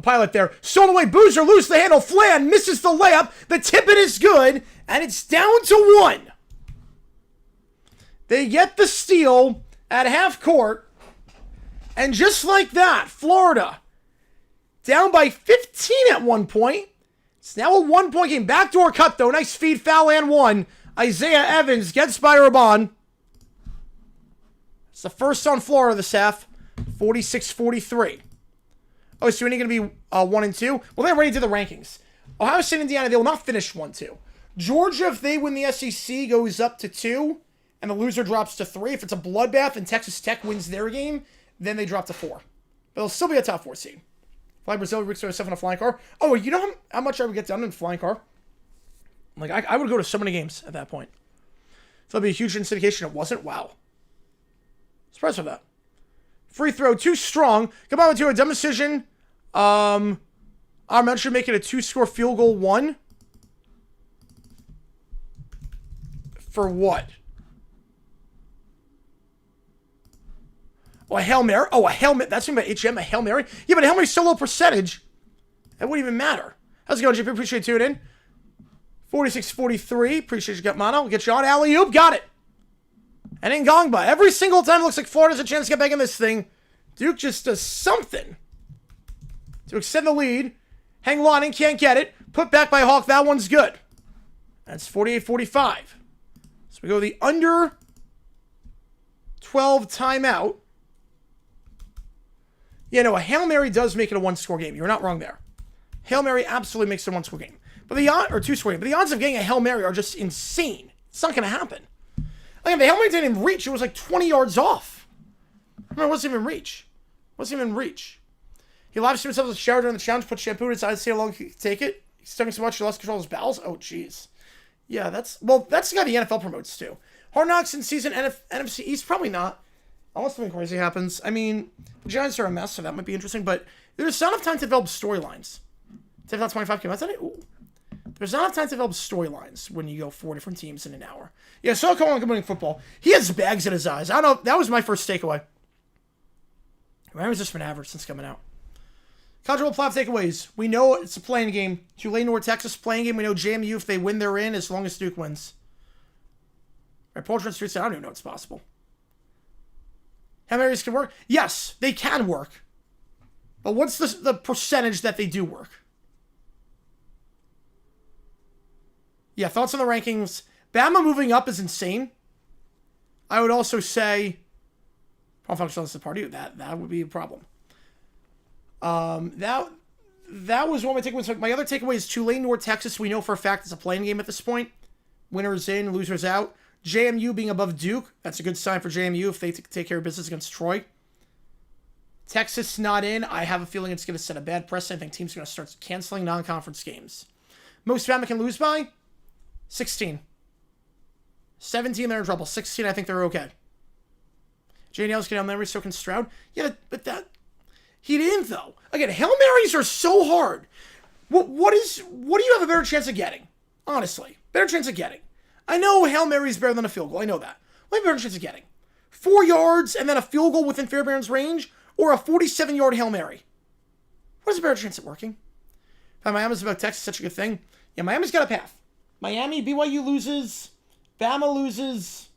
pilot there. Stolen away, Boozer, loose the handle. Flan misses the layup. The tip-in is good, and it's down to 1. They get the steal at half court, and just like that, Florida down by 15 at one point. It's now a 1-point game. Backdoor cut, though. Nice feed, foul and 1. Isaiah Evans gets by Urban. It's the first on Florida this half. 46-43. Oh, so you're going to be 1 and 2? Well, they already did the rankings. Ohio State, Indiana, they will not finish 1-2. Georgia, if they win the SEC, goes up to 2, and the loser drops to 3. If it's a bloodbath and Texas Tech wins their game, then they drop to 4. But they'll still be a top 4 seed. Fly Brazil, Rick yourself in a flying car. Oh, you know how much I would get done in a flying car? Like, I would go to so many games at that point. So that'd be a huge syndication. It wasn't? Wow. Surprised with that. Free throw, too strong. Come on to a dumb decision. I'm not sure make it a 2-score field goal 1. For what? Oh, a Hail Mary. Oh, a Hail Mary. That's something about HM, a Hail Mary. Yeah, but a Hail Mary's so low percentage. That wouldn't even matter. How's it going, JP? Appreciate you tuning in. 46-43. Appreciate you, Mono. Get you on. Alley-oop. Got it. And in Gongba. Every single time it looks like Florida has a chance to get back in this thing. Duke just does something to extend the lead. Hang on and can't get it. Put back by Hawk. That one's good. That's 48-45. So we go the under 12 timeout. Yeah, no, a Hail Mary does make it a 1-score game. You're not wrong there. Hail Mary absolutely makes it a one-score game. But the odds, or two-score game, but the odds of getting a Hail Mary are just insane. It's not going to happen. Like, the Hail Mary didn't even reach. It was like 20 yards off. I mean, it wasn't even reach. He live streamed himself as a shower during the challenge, put shampoo and decided to see how long he could take it. He's stuck so much he lost control of his bowels. Oh, jeez. Yeah, that's the guy the NFL promotes too. Hard Knocks in season NFC East, probably not. Unless something crazy happens. I mean, the Giants are a mess, so that might be interesting, but there's not enough time to develop storylines. Take out 25 games. That's it. Ooh. There's not enough time to develop storylines when you go 4 different teams in an hour. Yeah, so Cohen Good Morning Football. He has bags in his eyes. I don't know. That was my first takeaway. Miami's just been average since coming out. College World Playoff takeaways. We know it's a playing game. Tulane, North Texas playing game. We know JMU, if they win, they're in as long as Duke wins. Right, Paul Trent Street said, I don't even know it's possible. How many can work? Yes, they can work. But what's the percentage that they do work? Yeah, thoughts on the rankings. Bama moving up is insane. I would also say, functional party, that would be a problem. That was one of my takeaways. My other takeaway is Tulane, North Texas. We know for a fact it's a playing game at this point. Winners in, losers out. JMU being above Duke. That's a good sign for JMU if they take care of business against Troy. Texas not in. I have a feeling it's going to set a bad precedent. I think teams are going to start canceling non-conference games. Most Bama can lose by? 16. 17, they're in trouble. 16, I think they're okay. J.N.L's getting memory, so can Stroud. Yeah, but that... He didn't, though. Again, Hail Marys are so hard. What do you have a better chance of getting? Honestly, better chance of getting. I know Hail Mary's better than a field goal. I know that. What do you have a better chance of getting? 4 yards and then a field goal within Fairbairn's range, or a 47-yard Hail Mary? What is a better chance at working? Miami's about Texas, such a good thing. Yeah, Miami's got a path. Miami, BYU loses. Bama loses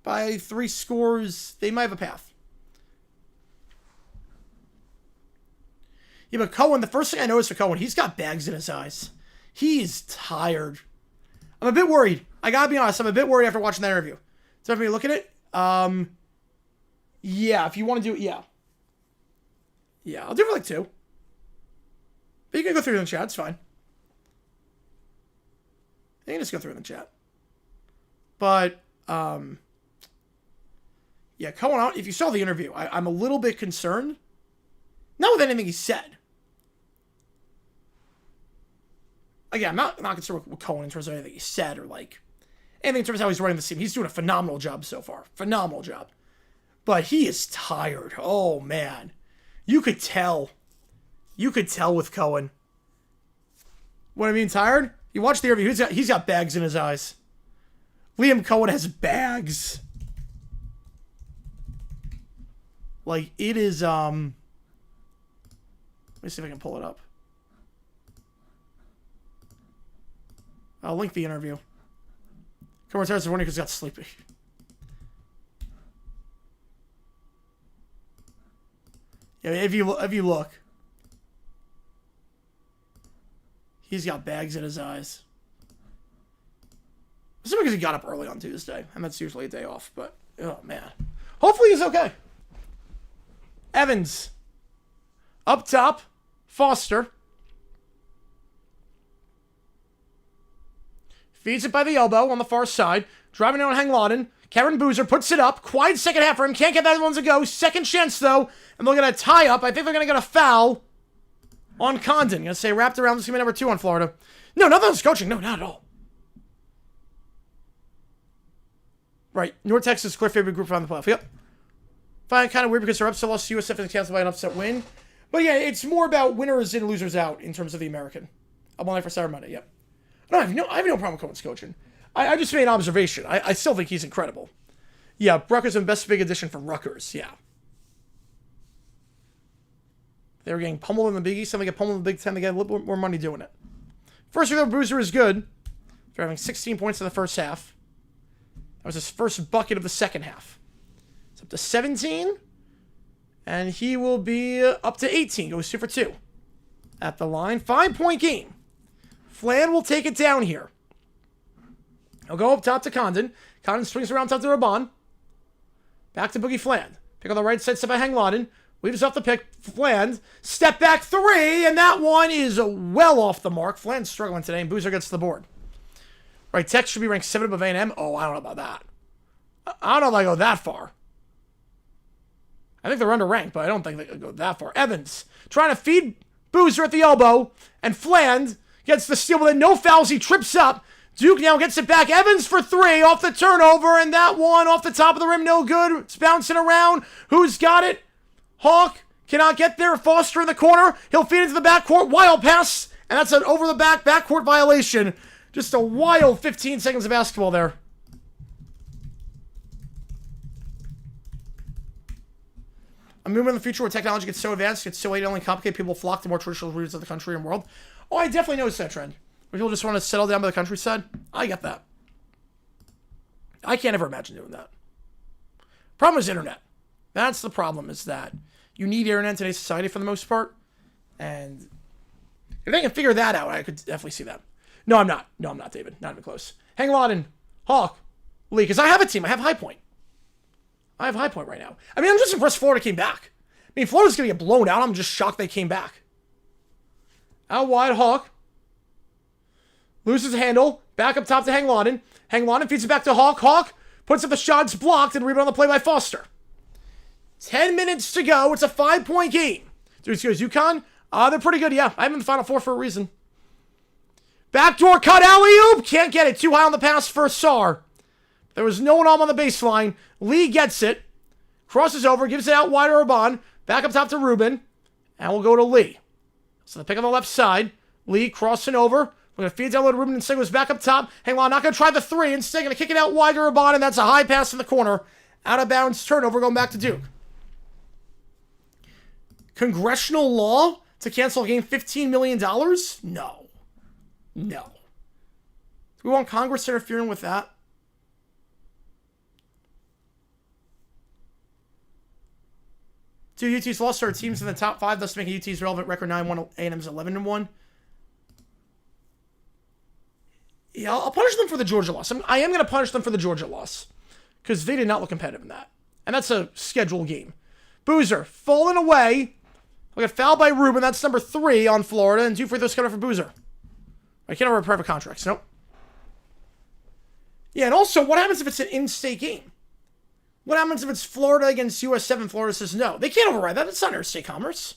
by 3 scores. They might have a path. Yeah, but Cohen, the first thing I noticed for Cohen, he's got bags in his eyes. He's tired. I'm a bit worried. I gotta be honest, I'm a bit worried after watching that interview. So everybody look at it? Yeah, if you want to do it, yeah. Yeah, I'll do it for like 2. But you can go through it in the chat, it's fine. You can just go through it in the chat. But, yeah, Cohen, if you saw the interview, I'm a little bit concerned. Not with anything he said. Again, I'm not concerned with Cohen in terms of anything he said or like anything in terms of how he's running the team. He's doing a phenomenal job so far. Phenomenal job. But he is tired. Oh, man. You could tell. You could tell with Cohen. What I mean, tired? You watch the interview, he's got bags in his eyes. Liam Cohen has bags. Like, it is, let me see if I can pull it up. I'll link the interview. Come on, Terrence, because he got sleepy. Yeah, if you look, he's got bags in his eyes. It's because he got up early on Tuesday, and that's usually a day off. But oh man, hopefully he's okay. Evans, up top, Foster. Feeds it by the elbow on the far side. Driving down Hang Lawton. Karen Boozer puts it up. Quiet second half for him. Can't get that one to go. Second chance, though. And they're going to tie up. I think they're going to get a foul on Condon. Going to say wrapped around. This is going to be number 2 on Florida. No, nothing else coaching. No, not at all. Right. North Texas, clear favorite group around the playoff. Yep. Find it kind of weird because their upset loss to USF is canceled by an upset win. But yeah, it's more about winners in, losers out in terms of the American. I'm on for Saturday Monday. Yep. No, I have no problem with Cohen's coaching. I just made an observation. I still think he's incredible. Yeah, Rutgers is the best big addition for Rutgers. Yeah. They were getting pummeled in the Big East, and they get pummeled in the Big Ten. They get a little bit more money doing it. First year, Boozer is good. They're having 16 points in the first half. That was his first bucket of the second half. It's up to 17. And he will be up to 18. Goes 2 for 2 at the line. 5-point game. Flan will take it down here. He'll go up top to Condon. Condon swings around top to Raban. Back to Boogie Flan. Pick on the right side, step by Hang Lawton. Leaves off the pick. Fland. Step back 3, and that one is well off the mark. Fland's struggling today, and Boozer gets to the board. Right, Tech should be ranked 7 above A&M. Oh, I don't know about that. I don't know if I go that far. I think they're underranked, but I don't think they could go that far. Evans trying to feed Boozer at the elbow, and Fland gets the steal with no fouls. He trips up. Duke now gets it back. Evans for 3 off the turnover, and that one off the top of the rim, no good. It's bouncing around. Who's got it? Hawk cannot get there. Foster in the corner. He'll feed into the backcourt. Wild pass, and that's an over-the-back backcourt violation. Just a wild 15 seconds of basketball there. A movement in the future where technology gets so advanced, gets so late, only complicated, people flock to more traditional routes of the country and world. Oh, I definitely noticed that trend. Where people just want to settle down by the countryside. I get that. I can't ever imagine doing that. Problem is internet. That's the problem, is that you need internet in today's society for the most part. And if they can figure that out, I could definitely see that. No, I'm not. No, I'm not, David. Not even close. Hang on, Hawk, Lee, because I have a team. I have High Point. I have High Point right now. I mean, I'm just impressed Florida came back. I mean, Florida's going to get blown out. I'm just shocked they came back. Out wide, Hawk. Loses handle. Back up top to Hang Lawden feeds it back to Hawk. Hawk puts up the shots, blocked, and rebound on the play by Foster. 10 minutes to go. It's a 5-point game. Dude, goes UConn. They're pretty good, yeah. I'm in the Final Four for a reason. Backdoor cut, alley-oop. Can't get it. Too high on the pass for Sarr. There was no one on the baseline. Lee gets it. Crosses over. Gives it out wide to Urban. Back up top to Rubin. And we'll go to Lee. So the pick on the left side. Lee crossing over. We're going to feed down to Rubin and Singles back up top. Hang on, not going to try the 3. Instead, going to kick it out wide to Urban. And that's a high pass in the corner. Out of bounds turnover going back to Duke. Congressional law to cancel a game $15 million? No. No. Do we want Congress interfering with that? Two UT's lost our teams in the top 5, thus making UT's relevant record 9-1, A&M's 11-1. Yeah, I'll punish them for the Georgia loss. I am going to punish them for the Georgia loss because they did not look competitive in that. And that's a scheduled game. Boozer falling away. We got fouled by Rubin. That's number 3 on Florida. And 2 free throws coming for Boozer. I can't over private contracts. Nope. Yeah, and also, what happens if it's an in-state game? What happens if it's Florida against US 7? Florida says no. They can't override that. It's not interstate commerce.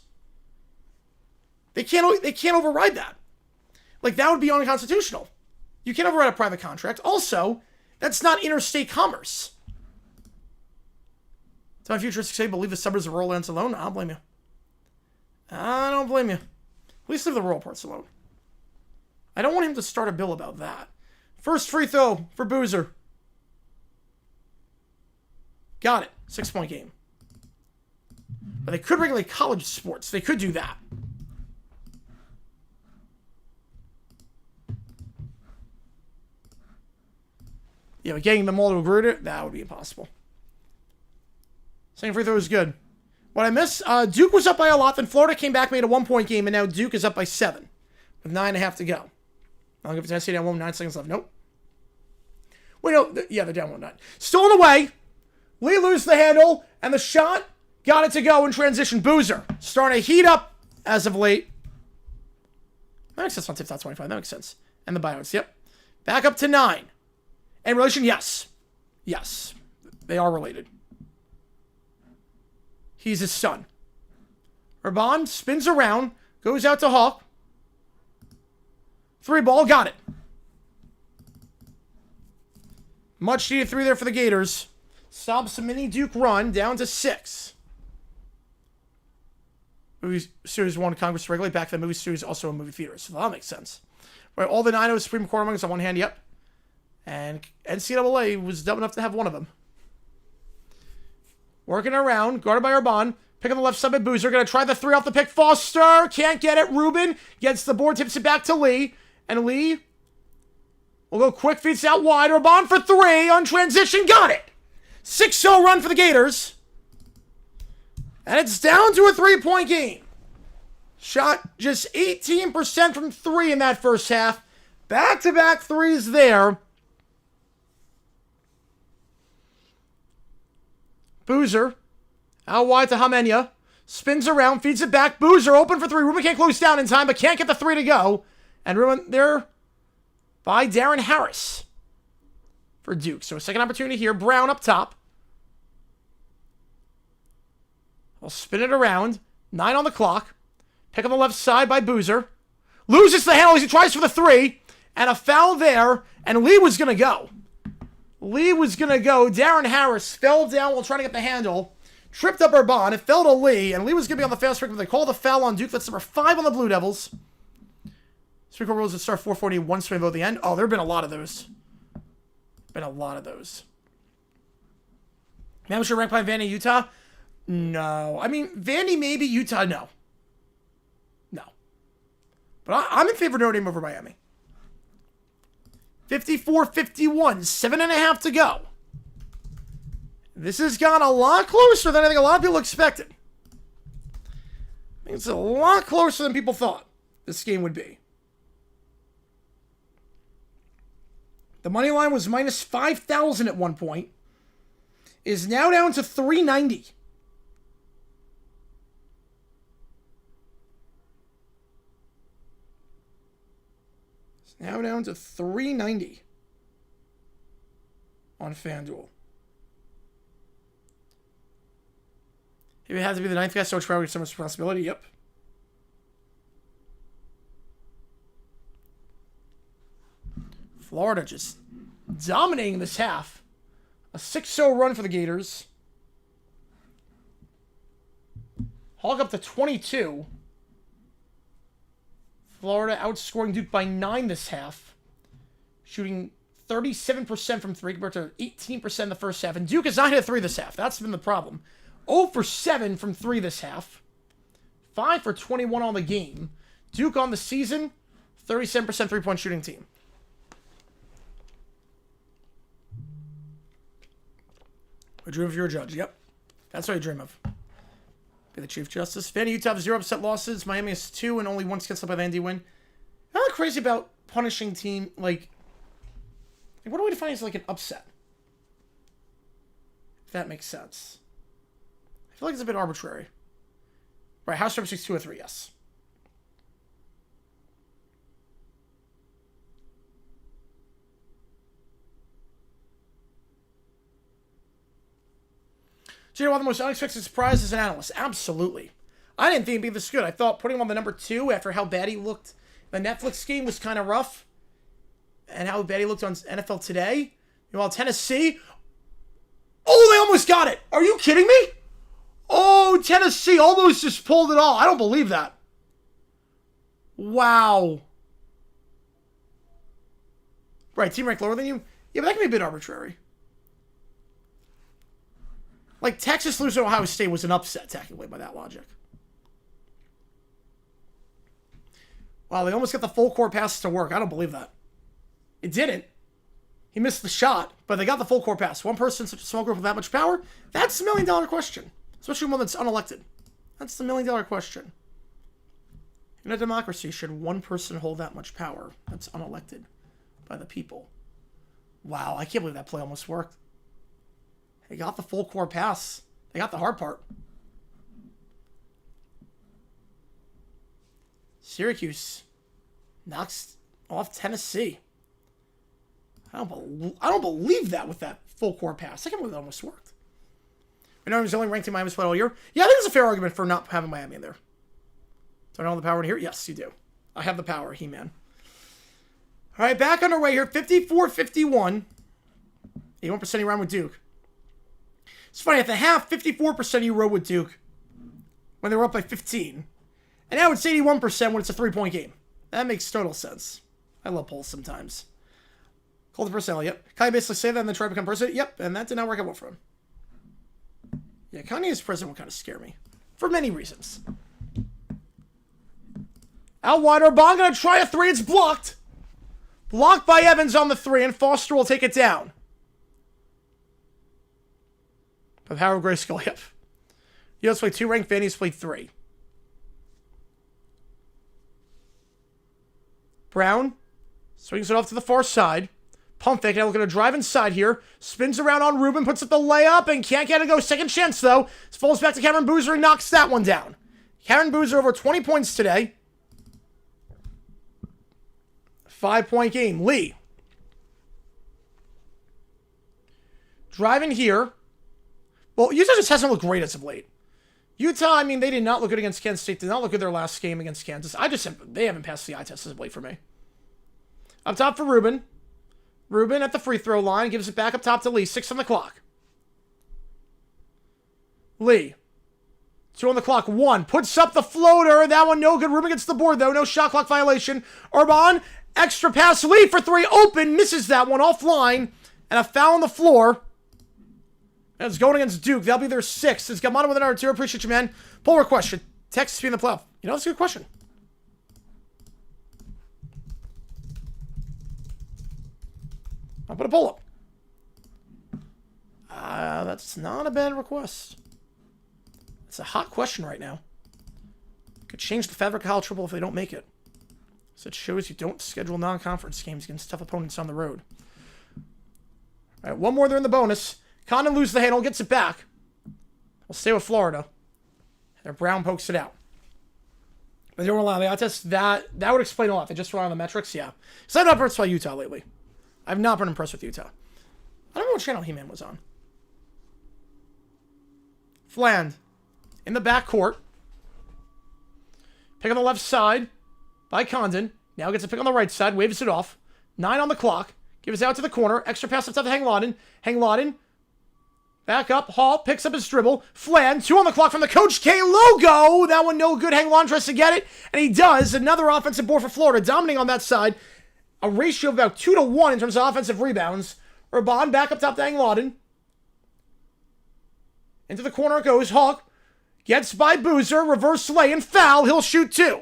They can't override that. Like, that would be unconstitutional. You can't override a private contract. Also, that's not interstate commerce. So my futuristic say, believe the suburbs of rural lands alone? I don't blame you. I don't blame you. At least leave the rural parts alone. I don't want him to start a bill about that. First free throw for Boozer. Got it. 6-point game. But they could regulate college sports. They could do that. Yeah, but getting them all to agree to it, that would be impossible. Second free throw is good. What I miss, Duke was up by a lot, then Florida came back, made a 1-point game, and now Duke is up by 7 with 9.5 to go. I'll give it to Tennessee down 1 with 9 seconds left. Nope. Wait, no. Yeah, they're down 1-9. Stolen away. Lee loses the handle, and the shot got it to go in transition. Boozer starting to heat up as of late. That makes sense on tip top 25. That makes sense. And the buyouts, yep. Back up to 9. And relation, yes. Yes. They are related. He's his son. Urban spins around, goes out to Hawk. 3 ball, got it. Much needed 3 there for the Gators. Stops a mini Duke run down to 6. Movie Series 1 Congress to regulate. Back to the movie series, also a movie theater. So that makes sense. Right, all the 9-0 Supreme Court rulings on one hand, yep. And NCAA was dumb enough to have one of them. Working around, guarded by Urban. Pick on the left side by Boozer. Going to try the 3 off the pick. Foster can't get it. Rubin gets the board, tips it back to Lee. And Lee will go quick, feeds out wide. Urban for 3 on transition. Got it. 6-0 run for the Gators. And it's down to a 3-point game. Shot just 18% from 3 in that first half. Back-to-back 3s there. Boozer out wide to Hamenya. Spins around, feeds it back. Boozer open for three. Ruben can't close down in time, but can't get the three to go. And Ruben there by Darren Harris for Duke. So a second opportunity here. Brown up top. I'll spin it around. 9 on the clock. Pick on the left side by Boozer. Loses the handle as he tries for the three. And a foul there. And Lee was going to go. Darren Harris fell down while trying to get the handle. Tripped up Urban. It fell to Lee. And Lee was going to be on the fast break, but they called a foul on Duke. That's number 5 on the Blue Devils. Supreme Court rules that start 4:40, one swing vote at the end. Oh, there have been a lot of those. Man, was your rank behind Vandy, Utah? No. I mean, Vandy maybe, Utah, no. But I'm in favor of Notre Dame over Miami. 54-51, 7.5 to go. This has gone a lot closer than I think a lot of people expected. I think it's a lot closer than people thought this game would be. The money line was minus 5,000 at one point. Is now down to 390. It's now down to 390 on FanDuel. If it had to be the ninth guy, so much power, so much responsibility. Yep. Florida just dominating this half. A 6-0 run for the Gators. Hog up to 22. Florida outscoring Duke by 9 this half. Shooting 37% from 3 compared to 18% in the first half. And Duke has not hit a 3 this half. That's been the problem. 0 for 7 from 3 this half. 5 for 21 on the game. Duke on the season, 37% 3-point shooting team. I dream of you're a judge. Yep. That's what I dream of. Be the Chief Justice. Vandy, Utah have 0 upset losses. Miami has 2 and only 1 canceled by the Vandy win. I'm not crazy about punishing team. Like what do we define as like an upset? If that makes sense. I feel like it's a bit arbitrary. Right, House Reps 2 or 3, yes. So you know what the most unexpected surprise as an analyst? Absolutely. I didn't think it'd be this good. I thought putting him on the number 2 after how bad he looked. The Netflix game was kind of rough. And how bad he looked on NFL Today. Meanwhile, Tennessee. Oh, they almost got it. Are you kidding me? Oh, Tennessee almost just pulled it off. I don't believe that. Wow. Right, team ranked lower than you? Yeah, but that can be a bit arbitrary. Like, Texas losing to Ohio State was an upset, technically, by that logic. Wow, they almost got the full court passes to work. I don't believe that. It didn't. He missed the shot, but they got the full court pass. One person, such a small group with that much power? That's the $1 million question. Especially one that's unelected. That's the $1 million question. In a democracy, should one person hold that much power that's unelected by the people? Wow, I can't believe that play almost worked. They got the full court pass. They got the hard part. Syracuse knocks off Tennessee. I don't believe that with that full court pass. I can't believe that almost worked. Miami was only ranked in Miami's play all year. Yeah, I think there's a fair argument for not having Miami in there. Do I know the power in here? Yes, you do. I have the power, He-Man. All right, back underway here. 54-51. 81% you run with Duke. It's funny, at the half, 54% you rode with Duke when they were up by 15. And now it's 81% when it's a 3-point game. That makes total sense. I love polls sometimes. Call the personnel, yep. Kanye basically say that and then try to become president? Yep, and that did not work out well for him. Yeah, Kanye as president would kind of scare me. For many reasons. Out wide, Urban going to try a 3. It's blocked. Blocked by Evans on the 3, and Foster will take it down. By the power of Grayskull, yep. Yale's played 2 ranked, Vandy's played 3. Brown swings it off to the far side. Pump fake. Now looking to drive inside here. Spins around on Ruben. Puts up the layup and can't get it to go. Second chance, though. Falls back to Cameron Boozer and knocks that one down. Cameron Boozer over 20 points today. 5-point game. Lee. Driving here. Well, Utah just hasn't looked great as of late. Utah, I mean, they did not look good against Kansas State. Did not look good their last game against Kansas. They haven't passed the eye test as of late for me. Up top for Ruben. Ruben at the free throw line. Gives it back up top to Lee. 6 on the clock. Lee. 2 on the clock. 1. Puts up the floater. That one no good. Ruben gets the board, though. No shot clock violation. Orban. Extra pass. Lee for 3. Open. Misses that one offline. And a foul on the floor. And it's going against Duke. That'll be their 6th. It's Gamano with another 2. Appreciate you, man. Polar question. Texas being the playoff. You know, that's a good question. I'll put a poll up. That's not a bad request. It's a hot question right now. Could change the fabric of college football if they don't make it. So it shows you don't schedule non-conference games against tough opponents on the road. All right, one more there in the bonus. Condon loses the handle, gets it back. We'll stay with Florida. Their Brown pokes it out. But they don't rely on the eye test. That would explain a lot. They just rely on the metrics, yeah. Because I've not been impressed by Utah lately. I've not been impressed with Utah. I don't know what channel He-Man was on. Fland. In the backcourt. Pick on the left side by Condon. Now gets a pick on the right side. Waves it off. 9 on the clock. Gives it out to the corner. Extra pass up top to Hang Lawden. Back up. Hall picks up his dribble. Flan. 2 on the clock from the Coach K logo. That one no good. Hang Lawden tries to get it. And he does. Another offensive board for Florida. Dominating on that side. A ratio of about 2 to 1 in terms of offensive rebounds. Urban back up top to Hang Lawden. Into the corner it goes. Hawk. Gets by Boozer. Reverse lay and foul. He'll shoot 2.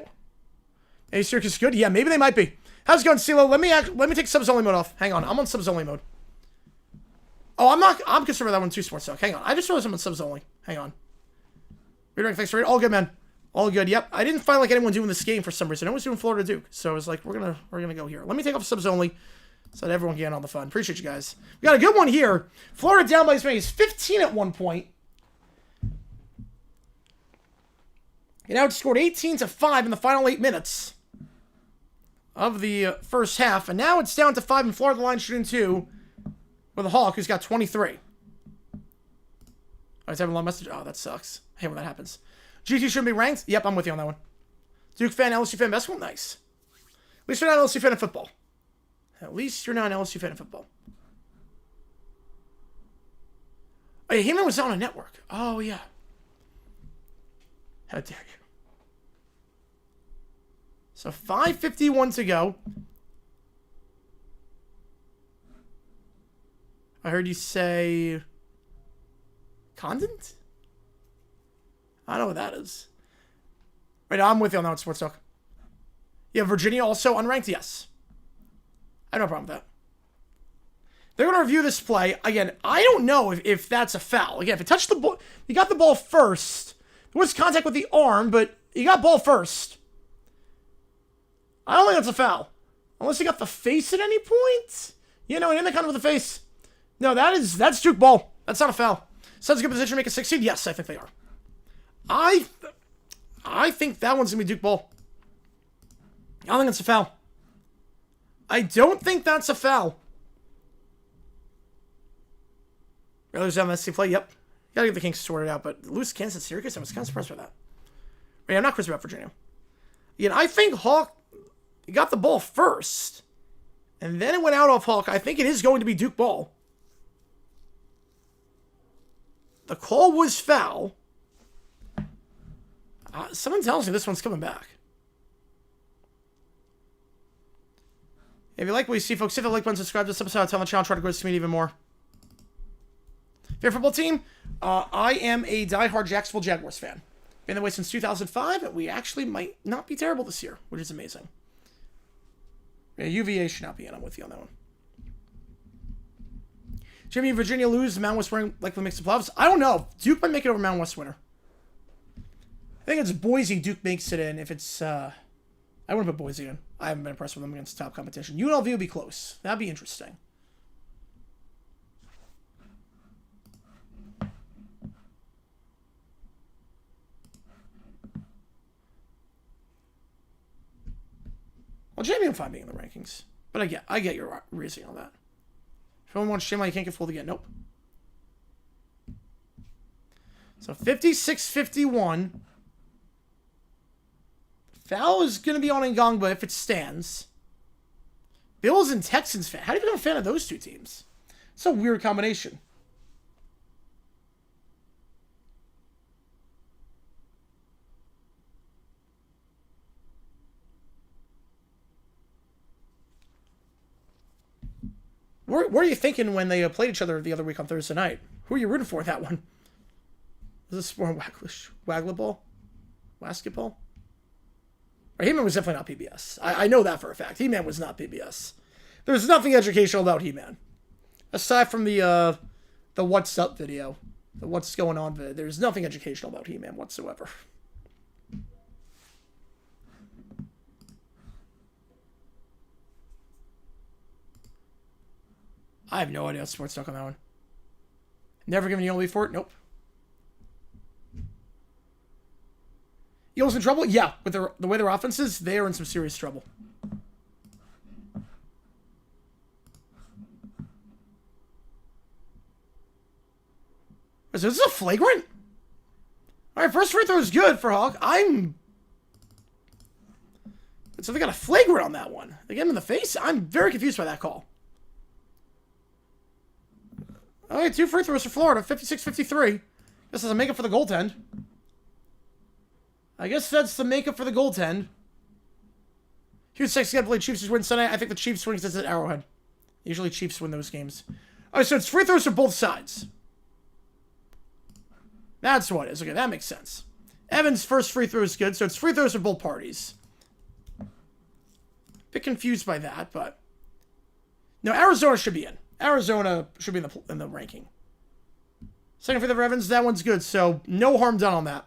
Hey, Syracuse good? Yeah, maybe they might be. How's it going, CeeLo? Let me take subs only mode off. Hang on. I'm on subs only mode. Oh, I'm concerned with that one too, Sports Talk. Hang on. I just realized I'm on subs only. Hang on. Redirect, thanks for it. All good, man. All good. Yep. I didn't find like anyone doing this game for some reason. I was doing Florida Duke. So I was like, we're gonna go here. Let me take off subs only so that everyone can get on the fun. Appreciate you guys. We got a good one here. Florida down by as many as 15 at one point. It outscored 18-5 in the final 8 minutes of the first half. And now it's down to 5 and Florida line shooting 2 with a Hawk who's got 23. I was having a long message. Oh, that sucks. I hate when that happens. GT shouldn't be ranked? Yep, I'm with you on that one. Duke fan, LSU fan, basketball? Nice. At least you're not an LSU fan of football. At least you're not an LSU fan of football. Oh, yeah, He-Man was on a network. Oh, yeah. How dare you. So 5:51 to go. I heard you say Condent? I don't know what that is. Right, I'm with you on that one, Sports Talk. Yeah, Virginia also unranked? Yes. I have no problem with that. They're going to review this play. Again, I don't know if that's a foul. Again, if it touched the ball, you got the ball first. There was contact with the arm, but you got ball first. I don't think that's a foul. Unless you got the face at any point. You know, in the kind of with the face. No, that's Duke ball. That's not a foul. Suns good position to make a 16? Yes, I think they are. I think that one's going to be Duke ball. I don't think that's a foul. I don't think that's a foul. Really, down that play? Yep. Gotta get the Kings sorted out, but lose Kansas Syracuse? I was kind of surprised by that. Right, I'm not crazy about Virginia. Again, I think Hawk got the ball first, and then it went out off Hawk. I think it is going to be Duke ball. The call was foul. Someone tells me this one's coming back. If you like what you see, folks, hit the like button, subscribe to this episode, tell the channel, try to grow this community even more. Favorite football team? I am a diehard Jacksonville Jaguars fan. Been that way since 2005, and we actually might not be terrible this year, which is amazing. Yeah, UVA should not be in. I'm with you on that one. Jimmy, Virginia lose. Mountain West winner likely makes the playoffs. I don't know. Duke might make it over Mountain West winner. I think it's Boise. Duke makes it in. If it's, I wouldn't put Boise in. I haven't been impressed with them against top competition. UNLV would be close. That'd be interesting. Jamie, I'm fine being in the rankings. But I get your reasoning on that. If anyone wants Jamie, you can't get fooled again. Nope. So 56-51. Foul is going to be on Ngongba if it stands. Bills and Texans fan. How do you become a fan of those two teams? It's a weird combination. What were you thinking when they played each other the other week on Thursday night? Who are you rooting for that one? Was this more Wagglerball? Basketball? He-Man was definitely not PBS. I know that for a fact. He-Man was not PBS. There's nothing educational about He-Man. Aside from the What's Up video. The What's Going On video. There's nothing educational about He-Man whatsoever. I have no idea what sports talk on that one. Never given you a lead for it? Nope. Eagles in trouble? Yeah. With the way their offense is, they are in some serious trouble. So this is a flagrant? Alright, first free throw is good for Hawk. So they got a flagrant on that one. They get him in the face? I'm very confused by that call. Alright, 2 free throws for Florida. 56-53. This is a makeup for the goaltend. I guess that's the makeup for the goaltend. Huge sex got to play Chiefs win Sunday. I think the Chiefs win because it's at Arrowhead. Usually Chiefs win those games. Alright, so it's free throws for both sides. That's what it is. Okay, that makes sense. Evans' first free throw is good, so it's free throws for both parties. Bit confused by that, but... No, Arizona should be in. Arizona should be in the ranking. Second free throw for Evans, that one's good, so no harm done on that.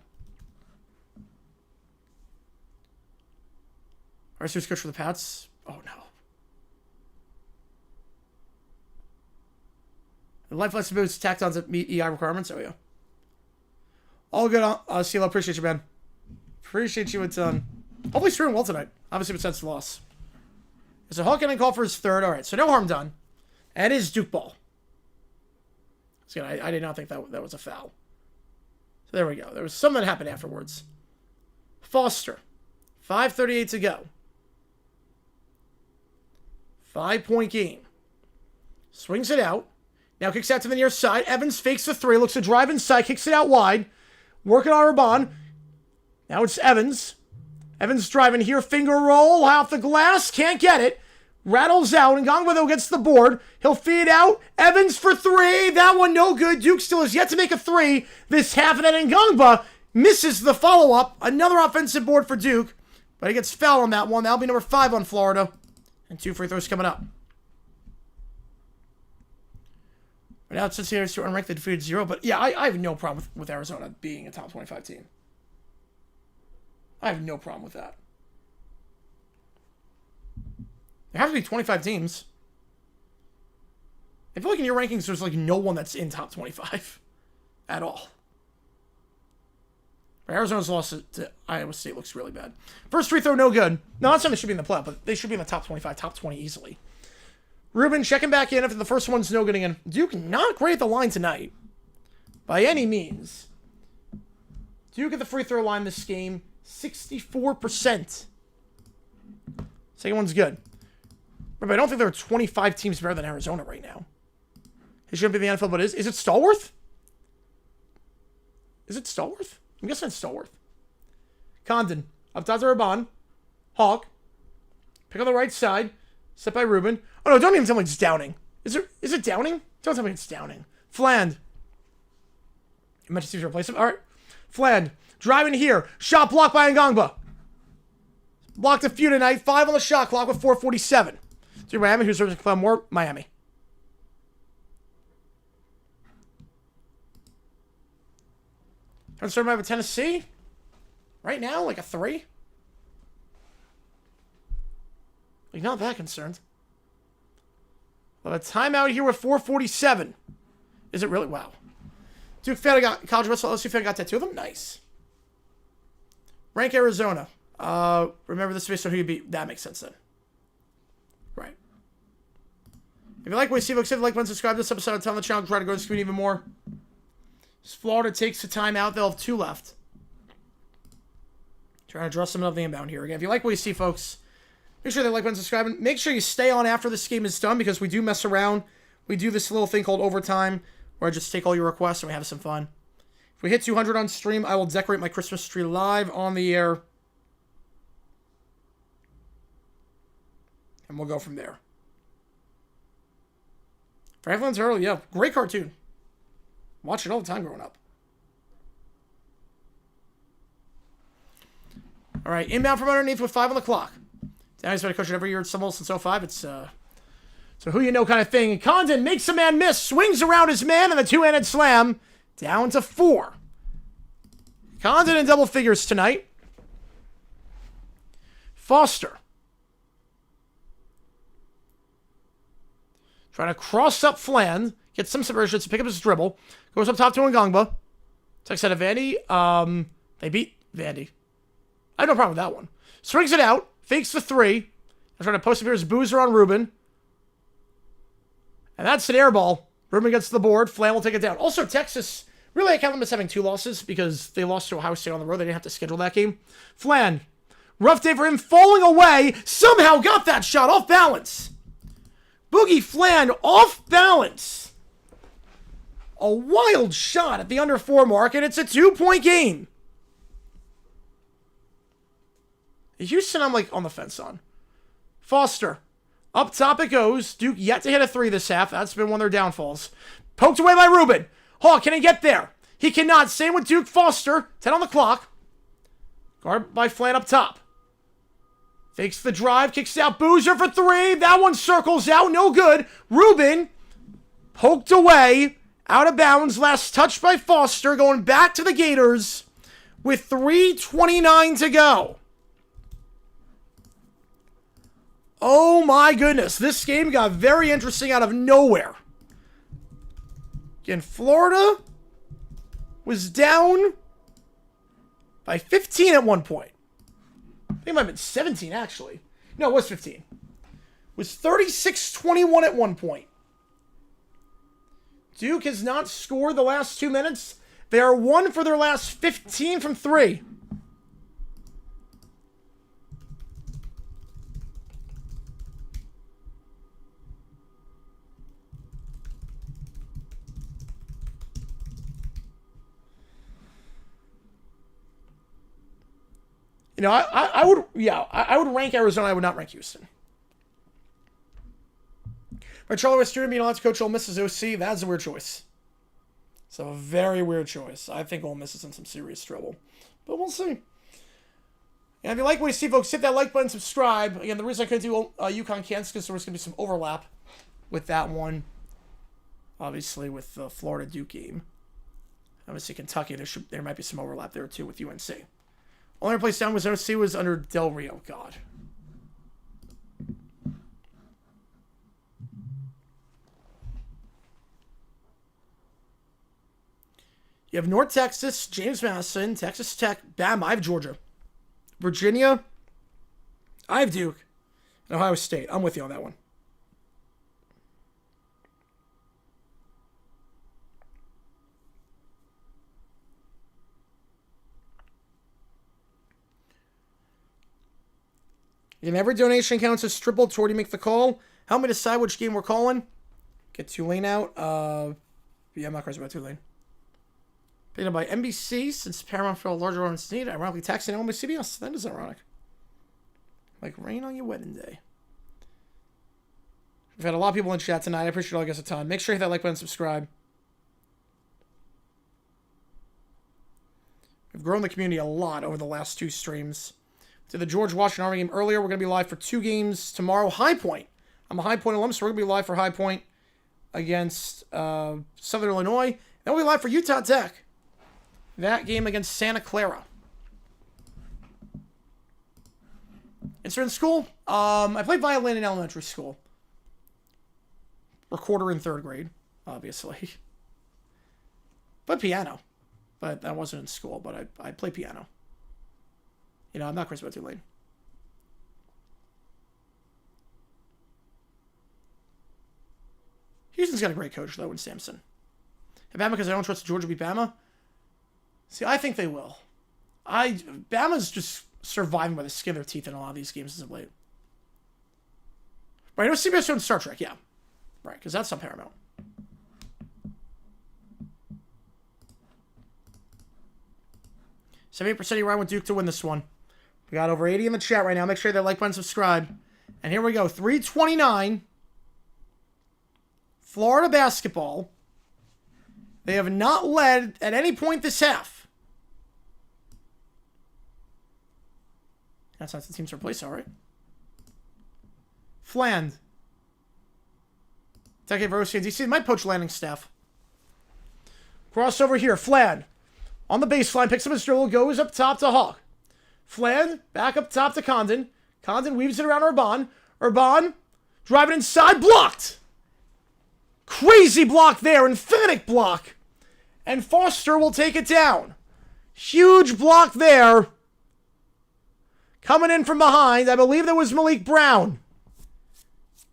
Alright, so coach for the Pats. Oh, no. The life lesson boots tacked on to meet EI requirements. Oh, yeah. All good, CeeLo. Appreciate you, man. Appreciate you a ton. Hopefully, streaming well tonight. Obviously, with sense of loss. So, Hawk getting called for his third. Alright, so no harm done. And his Duke ball. So, I did not think that was a foul. So, there we go. There was something that happened afterwards. Foster. 5:38 to go. 5-point game. Swings it out. Now kicks out to the near side. Evans fakes the three. Looks to drive inside. Kicks it out wide. Working on Urban. Now it's Evans. Evans driving here. Finger roll. Off the glass. Can't get it. Rattles out. Ngongba, though, gets the board. He'll feed out. Evans for three. That one no good. Duke still has yet to make a three this half. And then Ngongba misses the follow-up. Another offensive board for Duke. But he gets fouled on that one. That'll be number 5 on Florida. And 2 free throws coming up. Right now, it says here to unranked, they defeated 0. But yeah, I have no problem with Arizona being a top 25 team. I have no problem with that. There have to be 25 teams. I feel like in your rankings, there's like no one that's in top 25 at all. Arizona's loss to Iowa State looks really bad. First free throw, no good. No, I'm not saying they should be in the playoff, but they should be in the top 25, top 20 easily. Ruben checking back in after the first one's no good again. Duke not great at the line tonight. By any means. Duke at the free throw line this game, 64%. Second one's good. But I don't think there are 25 teams better than Arizona right now. It shouldn't be the NFL, but is it Stallworth? Is it Stallworth? I'm guessing it's Stallworth. Condon. Up top to Urban. Hawk. Pick on the right side. Set by Ruben. Oh no, don't even tell me it's Downing. Is it Downing? Don't tell me it's Downing. Fland. You mentioned Steve's replacement. Alright. Fland. Driving here. Shot blocked by Ngongba. Blocked a few tonight. 5 on the shot clock with 4:47. To Miami, who's serving to more. Miami. Concerned about Tennessee? Right now, like a 3? Like, not that concerned. Well, a timeout here with 4:47. Is it really? Wow. Duke fan got college basketball. LSU fan got tattoo of them? Nice. Rank Arizona. Remember this based on who you beat. That makes sense then. If you like what you see, folks, hit the like button, subscribe to this episode, tell the channel, try to grow the screen even more. As Florida takes the time out, they'll have 2 left. Trying to draw some of the inbound here. Again, if you like what you see, folks, make sure that like button, subscribe, and make sure you stay on after this game is done, because we do mess around. We do this little thing called overtime, where I just take all your requests and we have some fun. If we hit 200 on stream, I will decorate my Christmas tree live on the air. And we'll go from there. Franklin's Early, yeah. Great cartoon. Watch it all the time growing up. All right, inbound from underneath with 5 on the clock. Danny's been a coach every year at Summel since 05. It's so who you know kind of thing. Condon makes a man miss, swings around his man, and the 2-handed slam down to 4. Condon in double figures tonight. Foster trying to cross up Flan, gets some subversion to pick up his dribble, goes up top to Ngangba, takes out of Vandy. They beat Vandy. I have no problem with that one. Swings it out, fakes the 3. I'm trying to post up here his boozer on Ruben. And that's an air ball. Ruben gets to the board. Flan will take it down. Also, Texas, really, I count them as having 2 losses because they lost to Ohio State on the road. They didn't have to schedule that game. Flan, rough day for him, falling away. Somehow got that shot off balance. Boogie Flan off balance. A wild shot at the under 4 mark, and it's a 2-point game. Houston, I'm like on the fence on. Foster. Up top it goes. Duke yet to hit a 3 this half. That's been one of their downfalls. Poked away by Ruben. Hawk, can he get there? He cannot. Same with Duke. Foster. 10 on the clock. Guard by Flan up top. Fakes the drive. Kicks out Boozer for 3. That one circles out. No good. Ruben. Poked away. Out of bounds. Last touch by Foster. Going back to the Gators with 3:29 to go. Oh my goodness, this game got very interesting out of nowhere. Again, Florida was down by 15 at one point. I think it might have been 17, actually. No, it was 15. It was 36-21 at one point. Duke has not scored the last 2 minutes. They are 1 for their last 15 from 3. You know, I would rank Arizona. I would not rank Houston. Right, Charlie West Jr. being allowed to coach Ole Miss as OC, that's a weird choice. It's a very weird choice. I think Ole Miss is in some serious trouble. But we'll see. And if you like what you see, folks, hit that like button, subscribe. Again, the reason I couldn't do UConn Kansas because there was going to be some overlap with that one. Obviously, with the Florida Duke game. Obviously, Kentucky, there might be some overlap there, too, with UNC. Only place down was OC was under Del Rio. God. You have North Texas, James Madison, Texas Tech, Bama. I have Georgia. Virginia. I have Duke. And Ohio State. I'm with you on that one. And every donation counts as triple toward you make the call. Help me decide which game we're calling. Get Tulane out. Yeah, I'm not crazy about Tulane. Paid up by NBC since Paramount for a larger audience need. Ironically taxing on by CBS. That is ironic. Like rain on your wedding day. We've had a lot of people in chat tonight. I appreciate all you guys a ton. Make sure you hit that like button and subscribe. We've grown the community a lot over the last 2 streams. To the George Washington Army game earlier. We're going to be live for 2 games tomorrow. High Point. I'm a High Point alum, so we're going to be live for High Point against Southern Illinois. Then we'll be live for Utah Tech. That game against Santa Clara. Instrument school. I played violin in elementary school. Recorder in 3rd grade, obviously. But piano. But that wasn't in school, but I play piano. You know, I'm not crazy about Tulane. Houston's got a great coach, though, in Sampson. And Bama, because I don't trust Georgia beat Bama. See, I think they will. Bama's just surviving by the skin of their teeth in a lot of these games as of late. Right, I know CBS showing Star Trek, yeah. Right, because that's on Paramount. %78% of you want Duke to win this one. We got over 80 in the chat right now. Make sure they like, button, subscribe. And here we go. 3:29. Florida basketball. They have not led at any point this half. That's not the team to replace, all right. Fland. Take Versi and DC might poach landing staff. Crossover here. Fland. On the baseline, picks up his dribble, goes up top to Hawk. Fland, back up top to Condon. Condon weaves it around Urban. Urban, driving inside, blocked! Crazy block there, emphatic block. And Foster will take it down. Huge block there. Coming in from behind, I believe that was Malik Brown.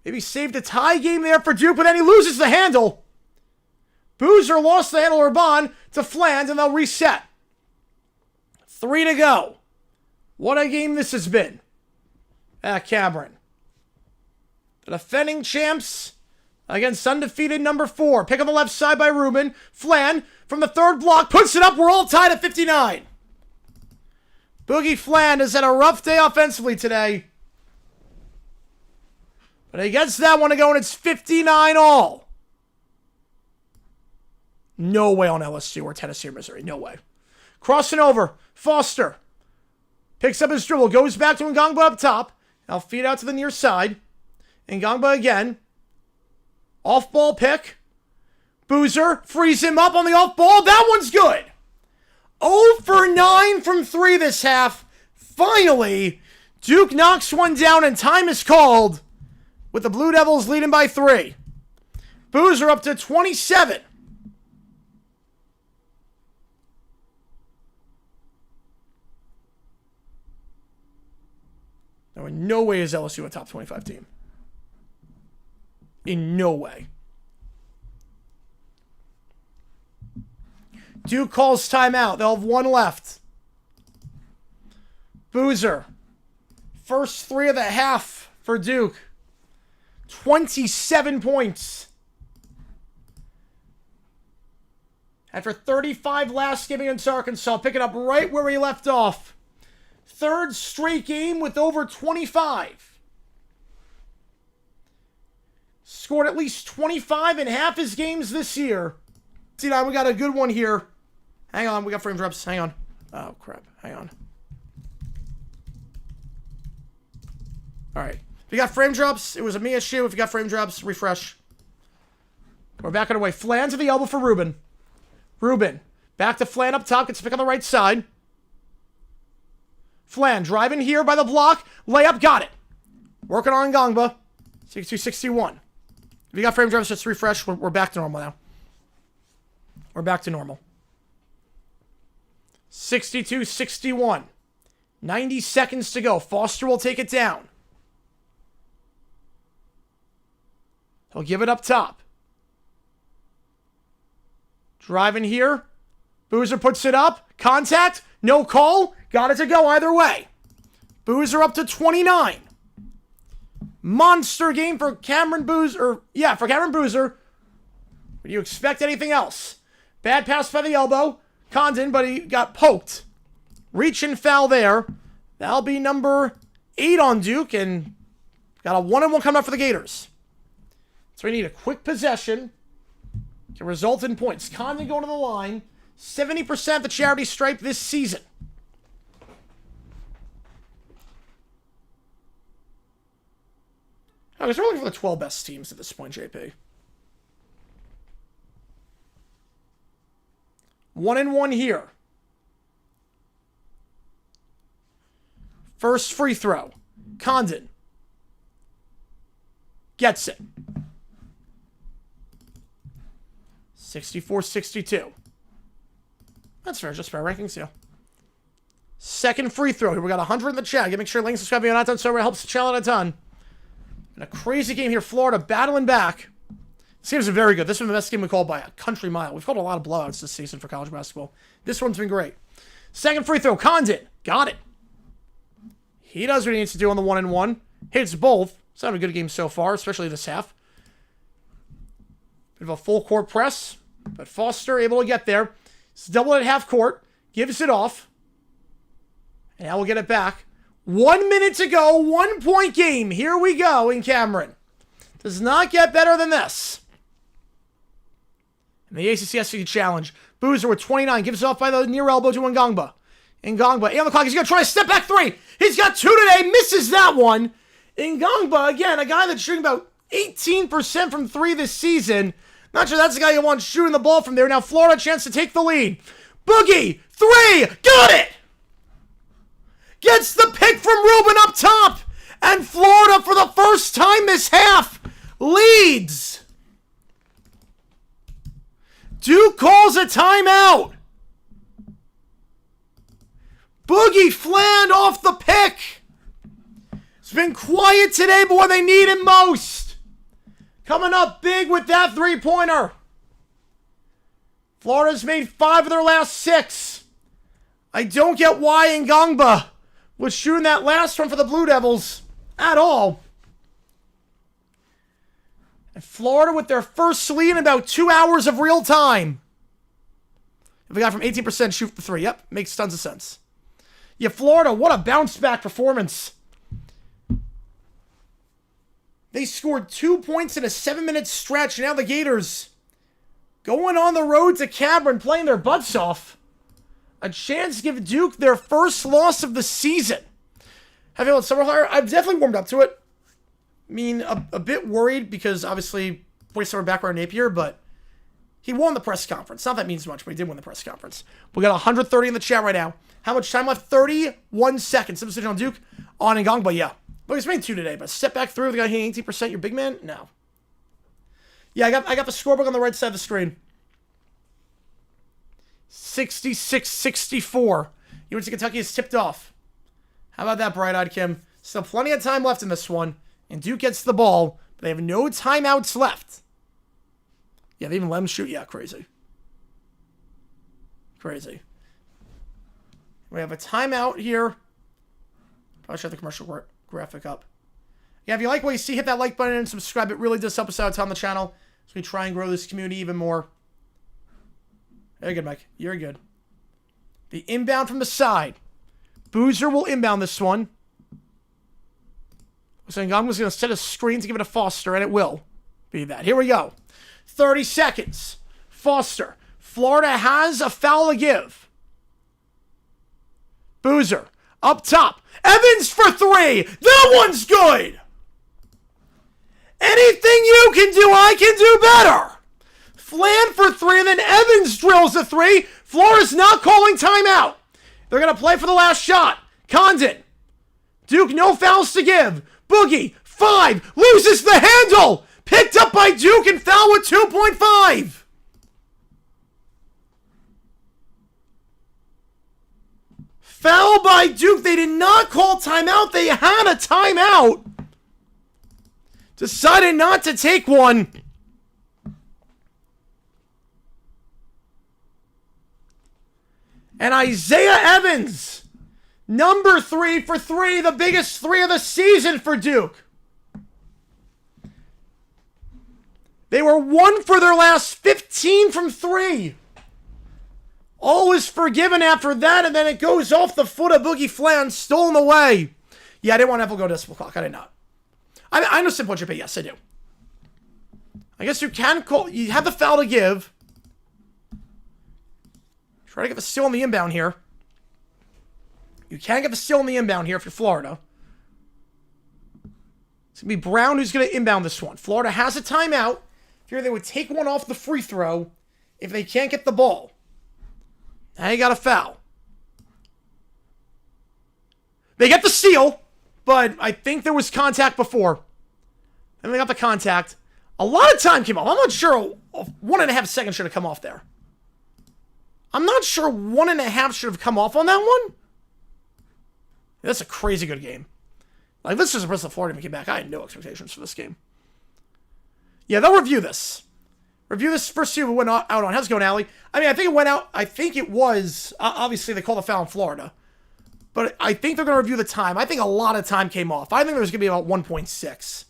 Maybe saved a tie game there for Duke, but then he loses the handle. Boozer lost the handle, Urban to Fland, and they'll reset. 3 to go. What a game this has been at Cameron. The defending champs against undefeated number 4. Pick on the left side by Rubin. Fland from the third block puts it up. We're all tied at 59. Boogie Fland has had a rough day offensively today. But he gets that one to go, and it's 59 all. No way on LSU or Tennessee or Missouri. No way. Crossing over. Foster. Picks up his dribble. Goes back to Ngongba up top. Now feed out to the near side. Ngongba again. Off-ball pick. Boozer frees him up on the off-ball. That one's good. 0 for 9 from 3 this half. Finally, Duke knocks one down and time is called with the Blue Devils leading by 3. Boozer up to 27. No, in no way is LSU a top 25 team. In no way. Duke calls timeout. They'll have 1 left. Boozer. First 3 of the half for Duke. 27 points. After 35 last game against Arkansas, picking up right where he left off. 3rd straight game with over 25. Scored at least 25 in half his games this year. See now, we got a good one here. Hang on, we got frame drops. Hang on. Oh, crap. Hang on. All right. If you got frame drops, it was a me issue. If you got frame drops, refresh. We're back away. Flan to the elbow for Rubin. Rubin. Back to Flan up top. Gets a pick on the right side. Flan driving here by the block. Layup. Got it. Working on Ngongba. 62-61. If you got frame drops, just refresh. We're back to normal now. We're back to normal. 62-61. 90 seconds to go. Foster will take it down. He'll give it up top. Driving here. Boozer puts it up. Contact. No call. Got it to go either way. Boozer up to 29. Monster game for Cameron Boozer. Yeah, for Cameron Boozer. Would you expect anything else? Bad pass by the elbow. Condon, but he got poked. Reach and foul there. That'll be number 8 on Duke, and got a 1-on-1 coming up for the Gators. So we need a quick possession to result in points. Condon going to the line. 70% the charity stripe this season. I was looking for the 12 best teams at this point, JP. 1-1 here. First free throw. Condon. Gets it. 64-62. That's fair, just fair rankings, yeah. Second free throw. Here we got 100 in the chat. Make sure link, subscribe, if you're not done so, it helps the channel out a ton. And a crazy game here. Florida battling back. This game's been very good. This has been the best game we called by a country mile. We've called a lot of blowouts this season for college basketball. This one's been great. Second free throw, Condit. Got it. He does what he needs to do on the 1-and-1. Hits both. It's not a good game so far, especially this half. Bit of a full court press, but Foster able to get there. It's double at half court. Gives it off. And now we'll get it back. 1 minute to go. 1 point game. Here we go in Cameron. Does not get better than this. In the ACC SEC Challenge, Boozer with 29 gives it off by the near elbow to Ngongba. Ngongba, 8 on the clock. He's going to try a step back three. He's got 2 today. Misses that one. Ngongba, again, a guy that's shooting about 18% from 3 this season. Not sure that's the guy you want shooting the ball from there. Now Florida, chance to take the lead. Boogie, 3. Got it. Gets the pick from Rubin up top. And Florida, for the first time this half, leads. Duke calls a timeout. Boogie Fland off the pick. It's been quiet today, but when they need it most. Coming up big with that three-pointer. Florida's made 5 of their last 6. I don't get why Ngongba was shooting that last one for the Blue Devils at all. And Florida with their first lead in about 2 hours of real time. If we got from 18% shoot for 3. Yep, makes tons of sense. Yeah, Florida, what a bounce back performance. They scored 2 points in a 7-minute stretch. Now the Gators going on the road to Cameron, playing their butts off. A chance to give Duke their first loss of the season. Have you felt summer fire? I've definitely warmed up to it. I mean, a bit worried because obviously voice over background Napier, but he won the press conference. Not that means much, but he did win the press conference. We got 130 in the chat right now. How much time left? 31 seconds. Some decision on Duke. On Ngongba, yeah. But he's made 2 today. But step back through. The guy hitting 18%. Your big man? No. Yeah, I got the scorebook on the right side of the screen. 66-64. University of Kentucky is tipped off. How about that, bright-eyed Kim? Still plenty of time left in this one. And Duke gets the ball. But they have no timeouts left. Yeah, they even let him shoot. Yeah, crazy. Crazy. We have a timeout here. Probably should have the commercial graphic up. Yeah, if you like what you see, hit that like button and subscribe. It really does help us out on the channel as we try and grow this community even more. Very good, Mike. You're good. The inbound from the side. Boozer will inbound this one. So Ngongba's going to set a screen to give it to Foster, and it will be that. Here we go. 30 seconds. Foster. Florida has a foul to give. Boozer. Up top. Evans for 3. That one's good. Anything you can do, I can do better. Flan for 3, and then Evans drills a 3. Florida's not calling timeout. They're going to play for the last shot. Condon. Duke, no fouls to give. Boogie, 5, loses the handle. Picked up by Duke and foul with 2.5. Foul by Duke. They did not call timeout. They had a timeout. Decided not to take one. And Isaiah Evans, number 3 for 3, the biggest 3 of the season for Duke. They were 1 for their last 15 from 3. All is forgiven after that, and then it goes off the foot of Boogie Flan, stolen away. Yeah, I didn't want to have to go decimal clock. I did not. I know simple chip, yes, I do. I guess you can call. You have the foul to give. Try to get the steal on the inbound here. You can get the steal on the inbound here if you're Florida. It's going to be Brown who's going to inbound this one. Florida has a timeout. Here they would take one off the free throw if they can't get the ball. Now you got a foul. They get the steal, but I think there was contact before. And they got the contact. A lot of time came off. I'm not sure 1.5 seconds should have come off there. I'm not sure 1.5 should have come off on that one. That's a crazy good game. Like, this is impressive. Florida came back. I had no expectations for this game. Yeah, they'll review this. Review this first two it went out on. How's it going, Allie? I mean, I think it went out. I think it was, obviously, they called a foul in Florida. But I think they're going to review the time. I think a lot of time came off. I think there's going to be about 1.6.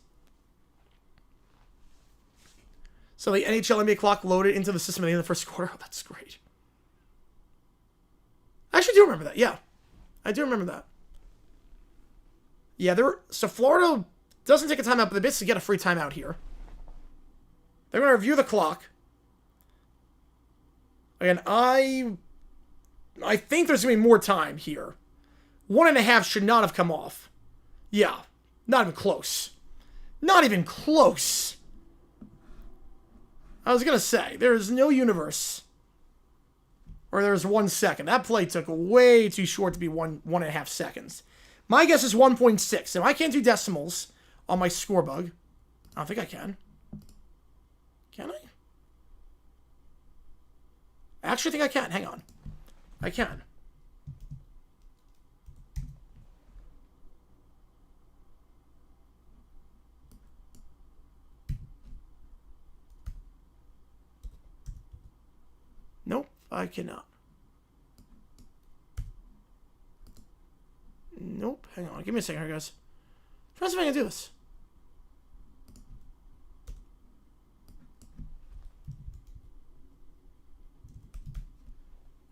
So the NHL NBA clock loaded into the system at the end of the first quarter. Oh, that's great. I actually do remember that. Yeah. I do remember that. Yeah, so Florida doesn't take a timeout, but they basically get a free timeout here. They're going to review the clock. And I think there's going to be more time here. 1.5 should not have come off. Yeah, not even close. Not even close. I was going to say, there is no universe where there's 1 second. That play took way too short to be 1.5 seconds. My guess is 1.6. Now, I can't do decimals on my score bug. I don't think I can. Can I? I actually think I can. Hang on. I can. Nope, I cannot. Nope, hang on. Give me a second here, guys. Try to see if I can do this.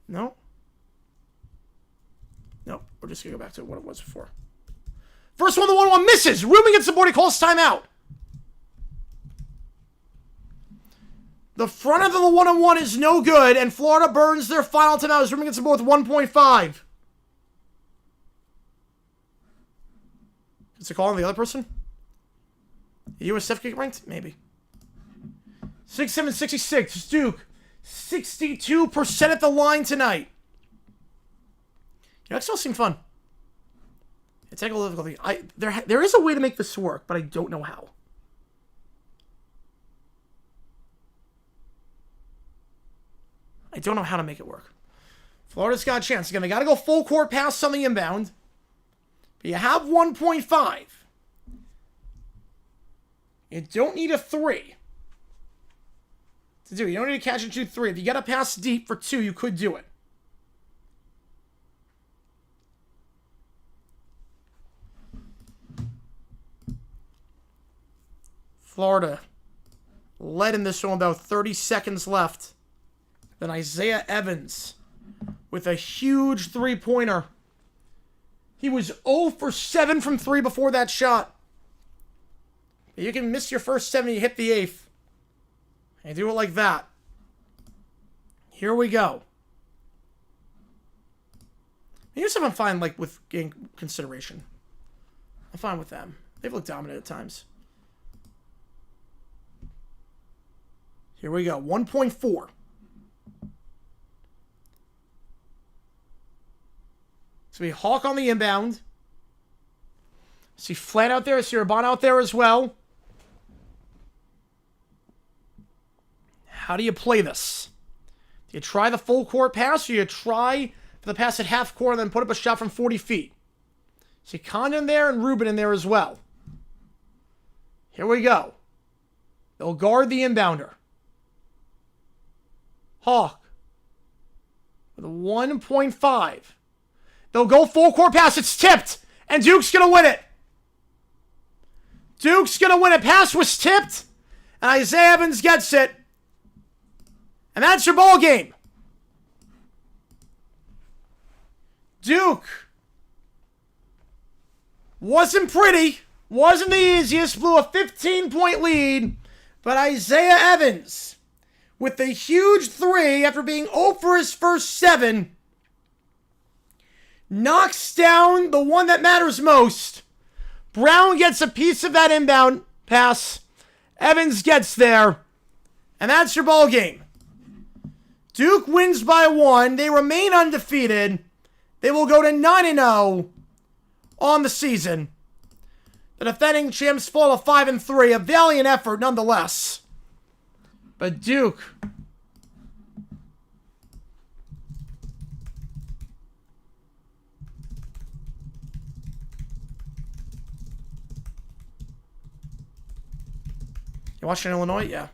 No. Nope, we're just going to go back to what it was before. First one, the 1-1 misses. Ruben gets the board. He calls timeout. The front of the 1-on-1 is no good, and Florida burns their final timeout as Ruben gets the board with 1.5. Is it calling the other person? USF get ranked? Maybe. 6-7, 66. Duke. 62% at the line tonight. Yeah, that still seemed fun. Technical difficulty. There is a way to make this work, but I don't know how. I don't know how to make it work. Florida's got a chance. Again, they got to go full court pass on the inbound. But you have 1.5. You don't need a 3 to do it. You don't need to catch and shoot 3. If you got to pass deep for 2, you could do it. Florida led in this one about 30 seconds left. Then Isaiah Evans with a huge three-pointer. He was 0 for 7 from 3 before that shot. You can miss your first 7 and you hit the 8th. And do it like that. Here we go. Here's something I'm fine like with getting consideration. I'm fine with them. They've looked dominant at times. Here we go. 1.4. So we Hawk on the inbound. See Flan out there. See Raban out there as well. How do you play this? Do you try the full court pass, or you try for the pass at half court and then put up a shot from 40 feet? See Condon there and Ruben in there as well. Here we go. They'll guard the inbounder. Hawk with a 1.5. They'll go full court pass. It's tipped. And Duke's going to win it. Duke's going to win it. Pass was tipped. And Isaiah Evans gets it. And that's your ball game. Duke wasn't pretty. Wasn't the easiest. Blew a 15-point lead. But Isaiah Evans, with the huge 3 after being 0 for his first 7, knocks down the one that matters most. Brown gets a piece of that inbound pass. Evans gets there. And that's your ball game. Duke wins by 1. They remain undefeated. They will go to 9-0 on the season. The defending champs fall to 5-3. A valiant effort nonetheless. But Duke... You watching Illinois? Yeah.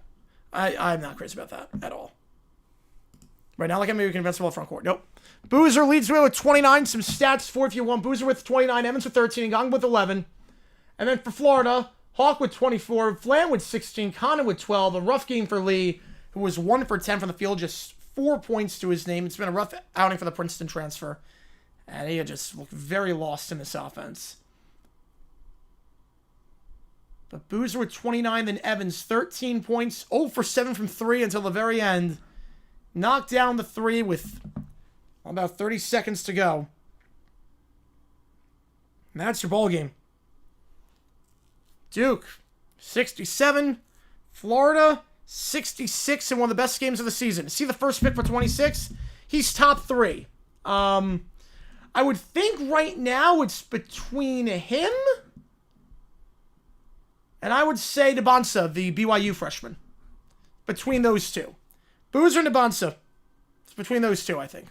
I'm not crazy about that at all. Right now, like maybe we can advance the ball front court. Nope. Boozer leads the way with 29. Some stats for if you want. Boozer with 29. Evans with 13. Gang with 11. And then for Florida, Hawk with 24. Flan with 16. Connor with 12. A rough game for Lee, who was 1 for 10 from the field. Just 4 points to his name. It's been a rough outing for the Princeton transfer. And he just looked very lost in this offense. But Boozer with 29. Then Evans, 13 points. 0 for 7 from 3 until the very end. Knocked down the 3 with about 30 seconds to go. And that's your ball game. Duke, 67. Florida, 66 in one of the best games of the season. See the first pick for 26? He's top 3. I would think right now it's between him and I would say Nabonsa, the BYU freshman. Between those two. Boozer and Nabonsa. It's between those two, I think.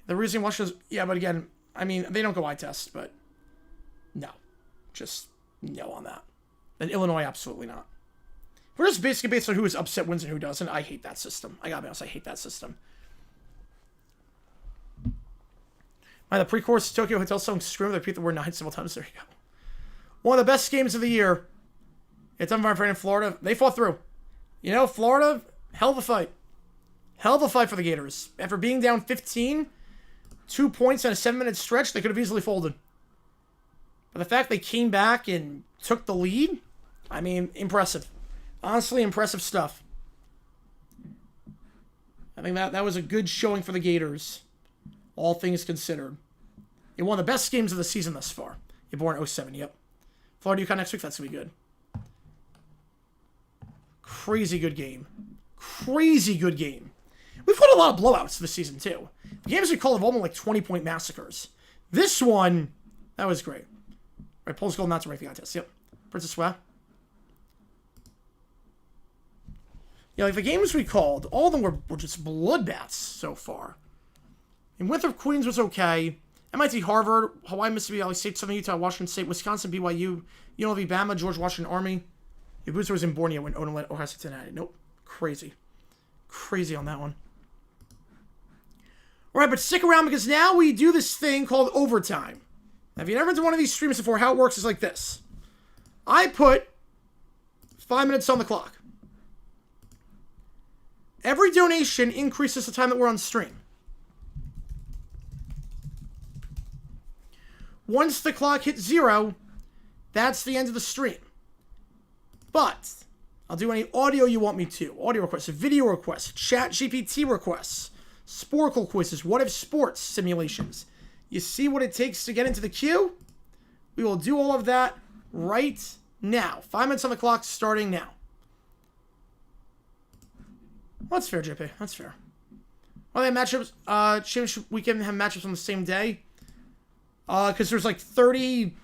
The reason Washington's... Yeah, but again, I mean, they don't go eye test, but... No. Just no on that. And Illinois, absolutely not. We're just basically based on who is upset wins and who doesn't. I hate that system. I gotta be honest, I hate that system. The pre-course Tokyo Hotel song Scream, they repeat the word 9 several times. There you go. One of the best games of the year. It's on my friend in Florida. They fought through. You know, Florida... Hell of a fight. Hell of a fight for the Gators. After being down 15, 2 points in a 7-minute stretch, they could have easily folded. But the fact they came back and took the lead, I mean, impressive. Honestly, impressive stuff. I think that was a good showing for the Gators, all things considered. It won the best games of the season thus far. You're born in 07, yep. Florida UConn next week, that's going to be good. Crazy good game. Crazy good game. We've got a lot of blowouts this season, too. The games we call have all been like 20-point massacres. This one, that was great. Right, Polish Gold, not to ranking contest. Yep. Princess Swag. Yeah, like the games we called, all of them were just bloodbaths so far. And Winthrop Queens was okay. MIT, Harvard, Hawaii, Mississippi, Valley State, Southern Utah, Washington State, Wisconsin, BYU, UNLV, Bama, George Washington Army. The Booster was in Borneo when Odin led Ohio State Cincinnati. Nope. Crazy. Crazy on that one. Alright, but stick around because now we do this thing called overtime. Now, if you've never done one of these streams before, how it works is like this. I put 5 minutes on the clock. Every donation increases the time that we're on stream. Once the clock hits 0, that's the end of the stream. But I'll do any audio you want me to. Audio requests, video requests, chat GPT requests, Sporkle quizzes, what if sports simulations. You see what it takes to get into the queue? We will do all of that right now. 5 minutes on the clock starting now. Well, that's fair, JP. That's fair. Well, they have matchups. Championship weekend have matchups on the same day. Because there's like 30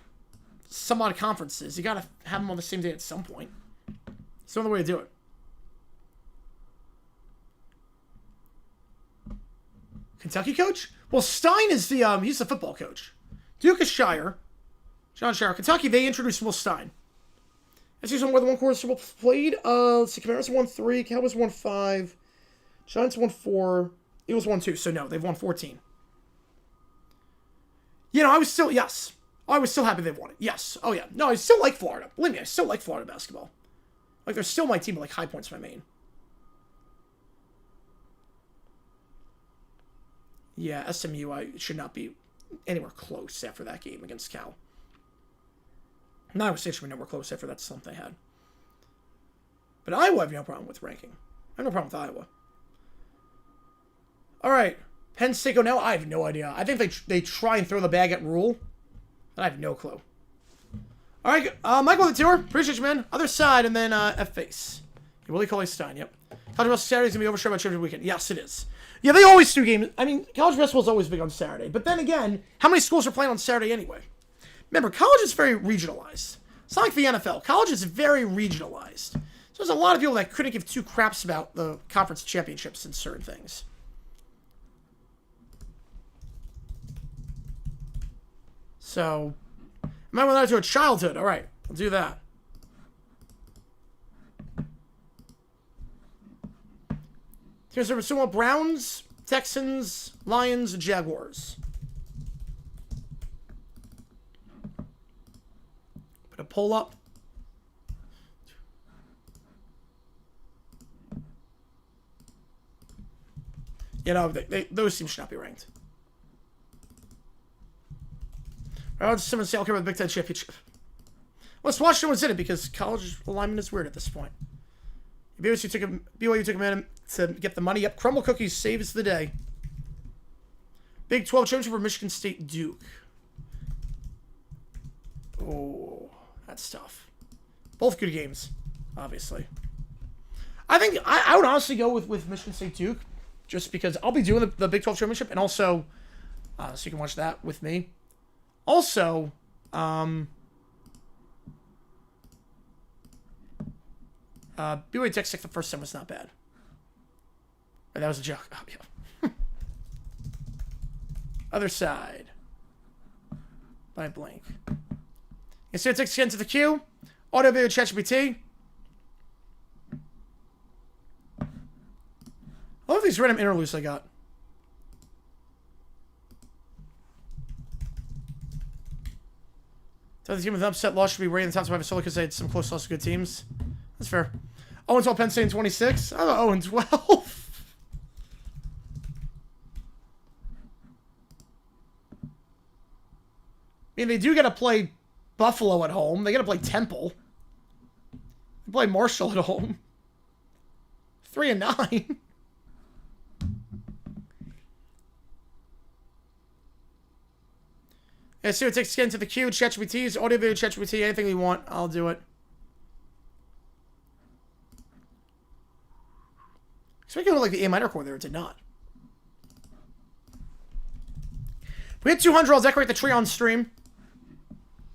some odd conferences. You gotta have them on the same day at some point. It's the only way to do it. Kentucky coach? Well, Stein is the he's the football coach. Duke is Shire. John Shire. Kentucky, they introduced Will Stein. Let's see some where the one quarter played. Let's see, Commanders won 3, Cowboys won 5, Giants won 4, Eagles won 2. So no, they've won 14. You know, I was still happy they won it. Yes. Oh yeah. No, I still like Florida. Believe me, I still like Florida basketball. Like they're still my team, but like High Point's my main. Yeah, SMU, I should not be anywhere close after that game against Cal. No, Iowa State should be nowhere close after that slump they had. But Iowa, I have no problem with ranking. I have no problem with Iowa. All right. Penn State go now? I have no idea. I think they try and throw the bag at Rule. But I have no clue. All right, Michael the tour. Appreciate you, man. Other side, and then F-Face. Willie Cauley-Stein, yep. College basketball Saturday is going to be overshadowed by championship weekend. Yes, it is. Yeah, they always do games. I mean, college basketball is always big on Saturday. But then again, how many schools are playing on Saturday anyway? Remember, college is very regionalized. It's not like the NFL. College is very regionalized. So there's a lot of people that couldn't give two craps about the conference championships and certain things. So, might want to do a childhood. All right, we'll do that. Here's the Sumo Browns, Texans, Lions, Jaguars. Put a poll up. You know, those teams should not be ranked. I'll just say I'll care about the Big Ten Championship. Let's watch no one's in it because college alignment is weird at this point. BYU took a minute to get the money up. Crumble Cookies saves the day. Big 12 championship for Michigan State Duke. Oh, that's tough. Both good games, obviously. I think I would honestly go with Michigan State Duke just because I'll be doing the Big 12 championship and also so you can watch that with me. Also, BYU Texas Tech the first time was not bad. That was a joke. Oh, yeah. Other side. By blank. You see it takes again to the queue. Audio video ChatGPT. I love these random interludes I got. So the team with an upset loss should be rated in the top 5 solely because they had some close loss to good teams. That's fair. 0-12 Penn State in 26. I thought 0-12. I mean, they do get to play Buffalo at home. They got to play Temple. They play Marshall at home. 3-9. Yeah, see what it takes to get into the queue. ChatGPT's audio video ChatGPT. Anything we want, I'll do it. Speaking of like the A minor chord there, it did not. If we hit 200, I'll decorate the tree on stream.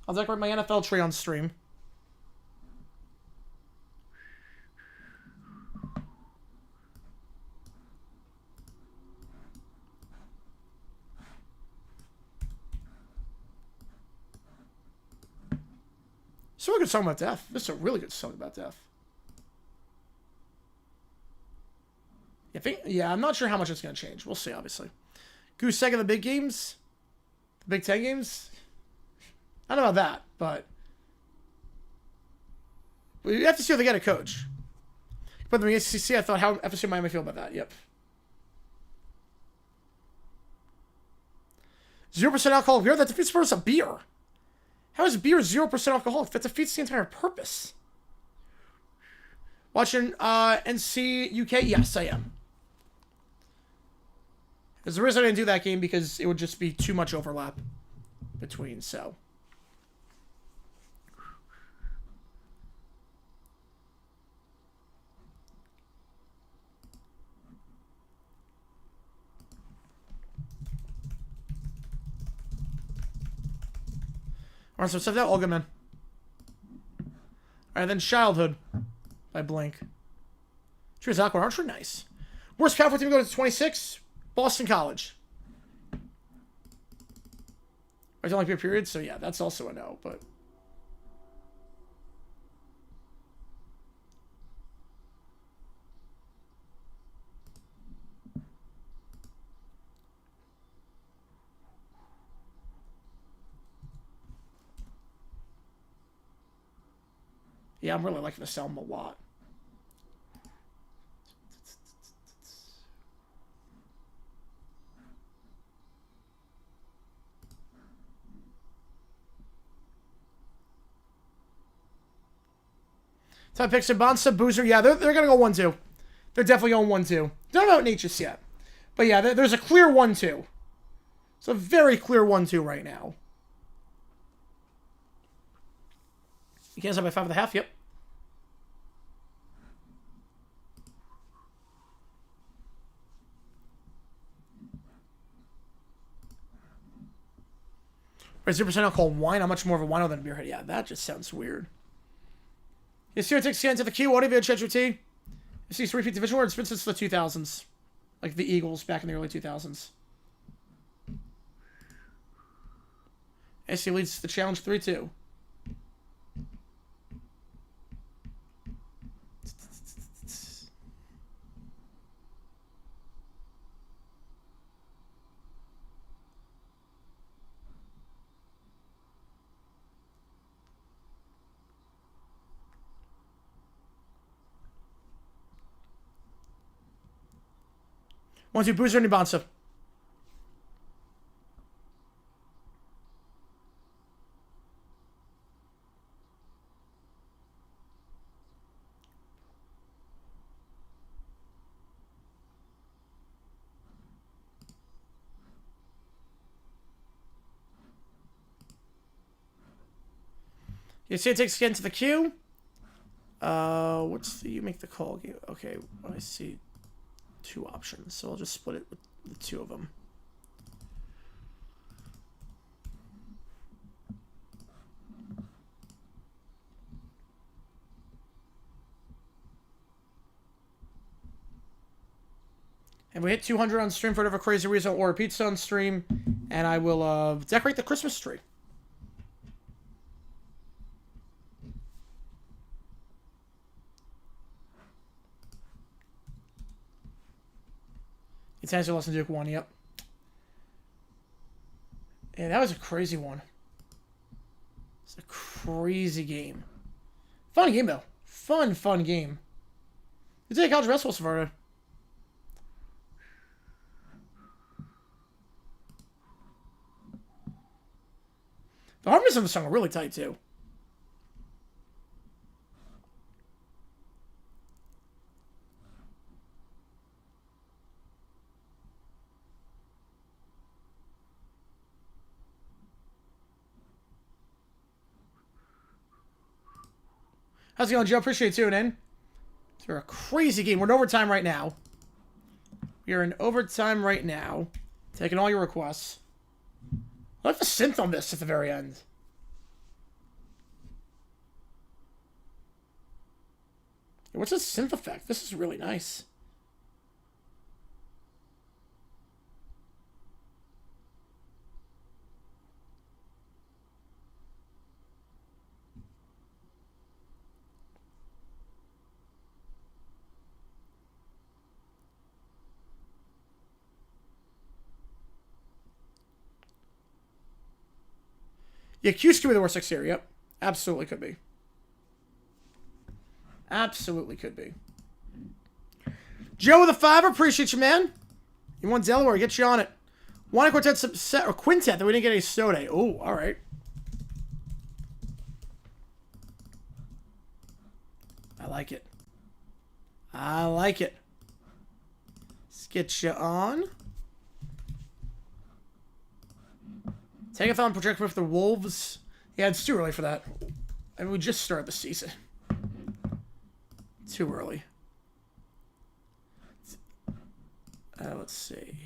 I'll decorate my NFL tree on stream. So a good song about death. This is a really good song about death. Yeah, I'm not sure how much it's going to change. We'll see, obviously. Goose egg of the big games? The Big Ten games? I don't know about that, but we have to see if they get a coach. But the SEC, I thought, how FSU Miami feel about that? Yep. 0% alcohol beer? That defeats the purpose of beer. How is beer 0% alcoholic? That defeats the entire purpose. Watching NC UK? Yes, I am. There's the reason I didn't do that game because it would just be too much overlap between, so. Alright, so that all good, man. Alright, then Childhood by Blink. Cheers, Aqua Archer, nice. Worst Cowboy team goes to 26. Boston College. I don't like beer period, so yeah, that's also a no, but. Yeah, I'm really liking this album a lot. Top picks of Bonsa, Boozer. Yeah, they're going to go 1-2. They're definitely going 1-2. Don't know Nate just yet. But yeah, there's a clear 1-2. It's a very clear 1-2 right now. You can't stop by 5.5. Yep. Right, 0% alcohol wine. I'm much more of a wino than a beerhead. Yeah, that just sounds weird. You see what takes to the queue. Audio video ChatGPT. You see 3-feet division where it's been since the 2000s. Like the Eagles back in the early 2000s. SC leads the challenge 3-2. Want to booster any Bonsa? You see it takes again to the queue. What's the, you make the call game? Okay, I see 2 options, so I'll just split it with the 2 of them. And we hit 200 on stream for whatever crazy reason, or a pizza on stream, and I will decorate the Christmas tree. It's answer less than Duke 1, yep. Yeah, that was a crazy one. It's a crazy game. Fun game, though. Fun game. You take college basketball so far. The harmonies of the song are really tight, too. How's it going, Joe? Appreciate you tuning in. It's a crazy game. We're in overtime right now. We are in overtime right now. Taking all your requests. I like the synth on this at the very end. What's this synth effect? This is really nice. Yeah, Q's could be the worst exterior. Yep. Absolutely could be. Absolutely could be. Joe with a 5, appreciate you, man. You want Delaware, get you on it. Want a quartet set or quintet that we didn't get any Sode. Oh, all right. I like it. I like it. Let's get you on. Take-a-thon project with the Wolves. Yeah, it's too early for that. I mean, we just started the season. Too early. Let's see.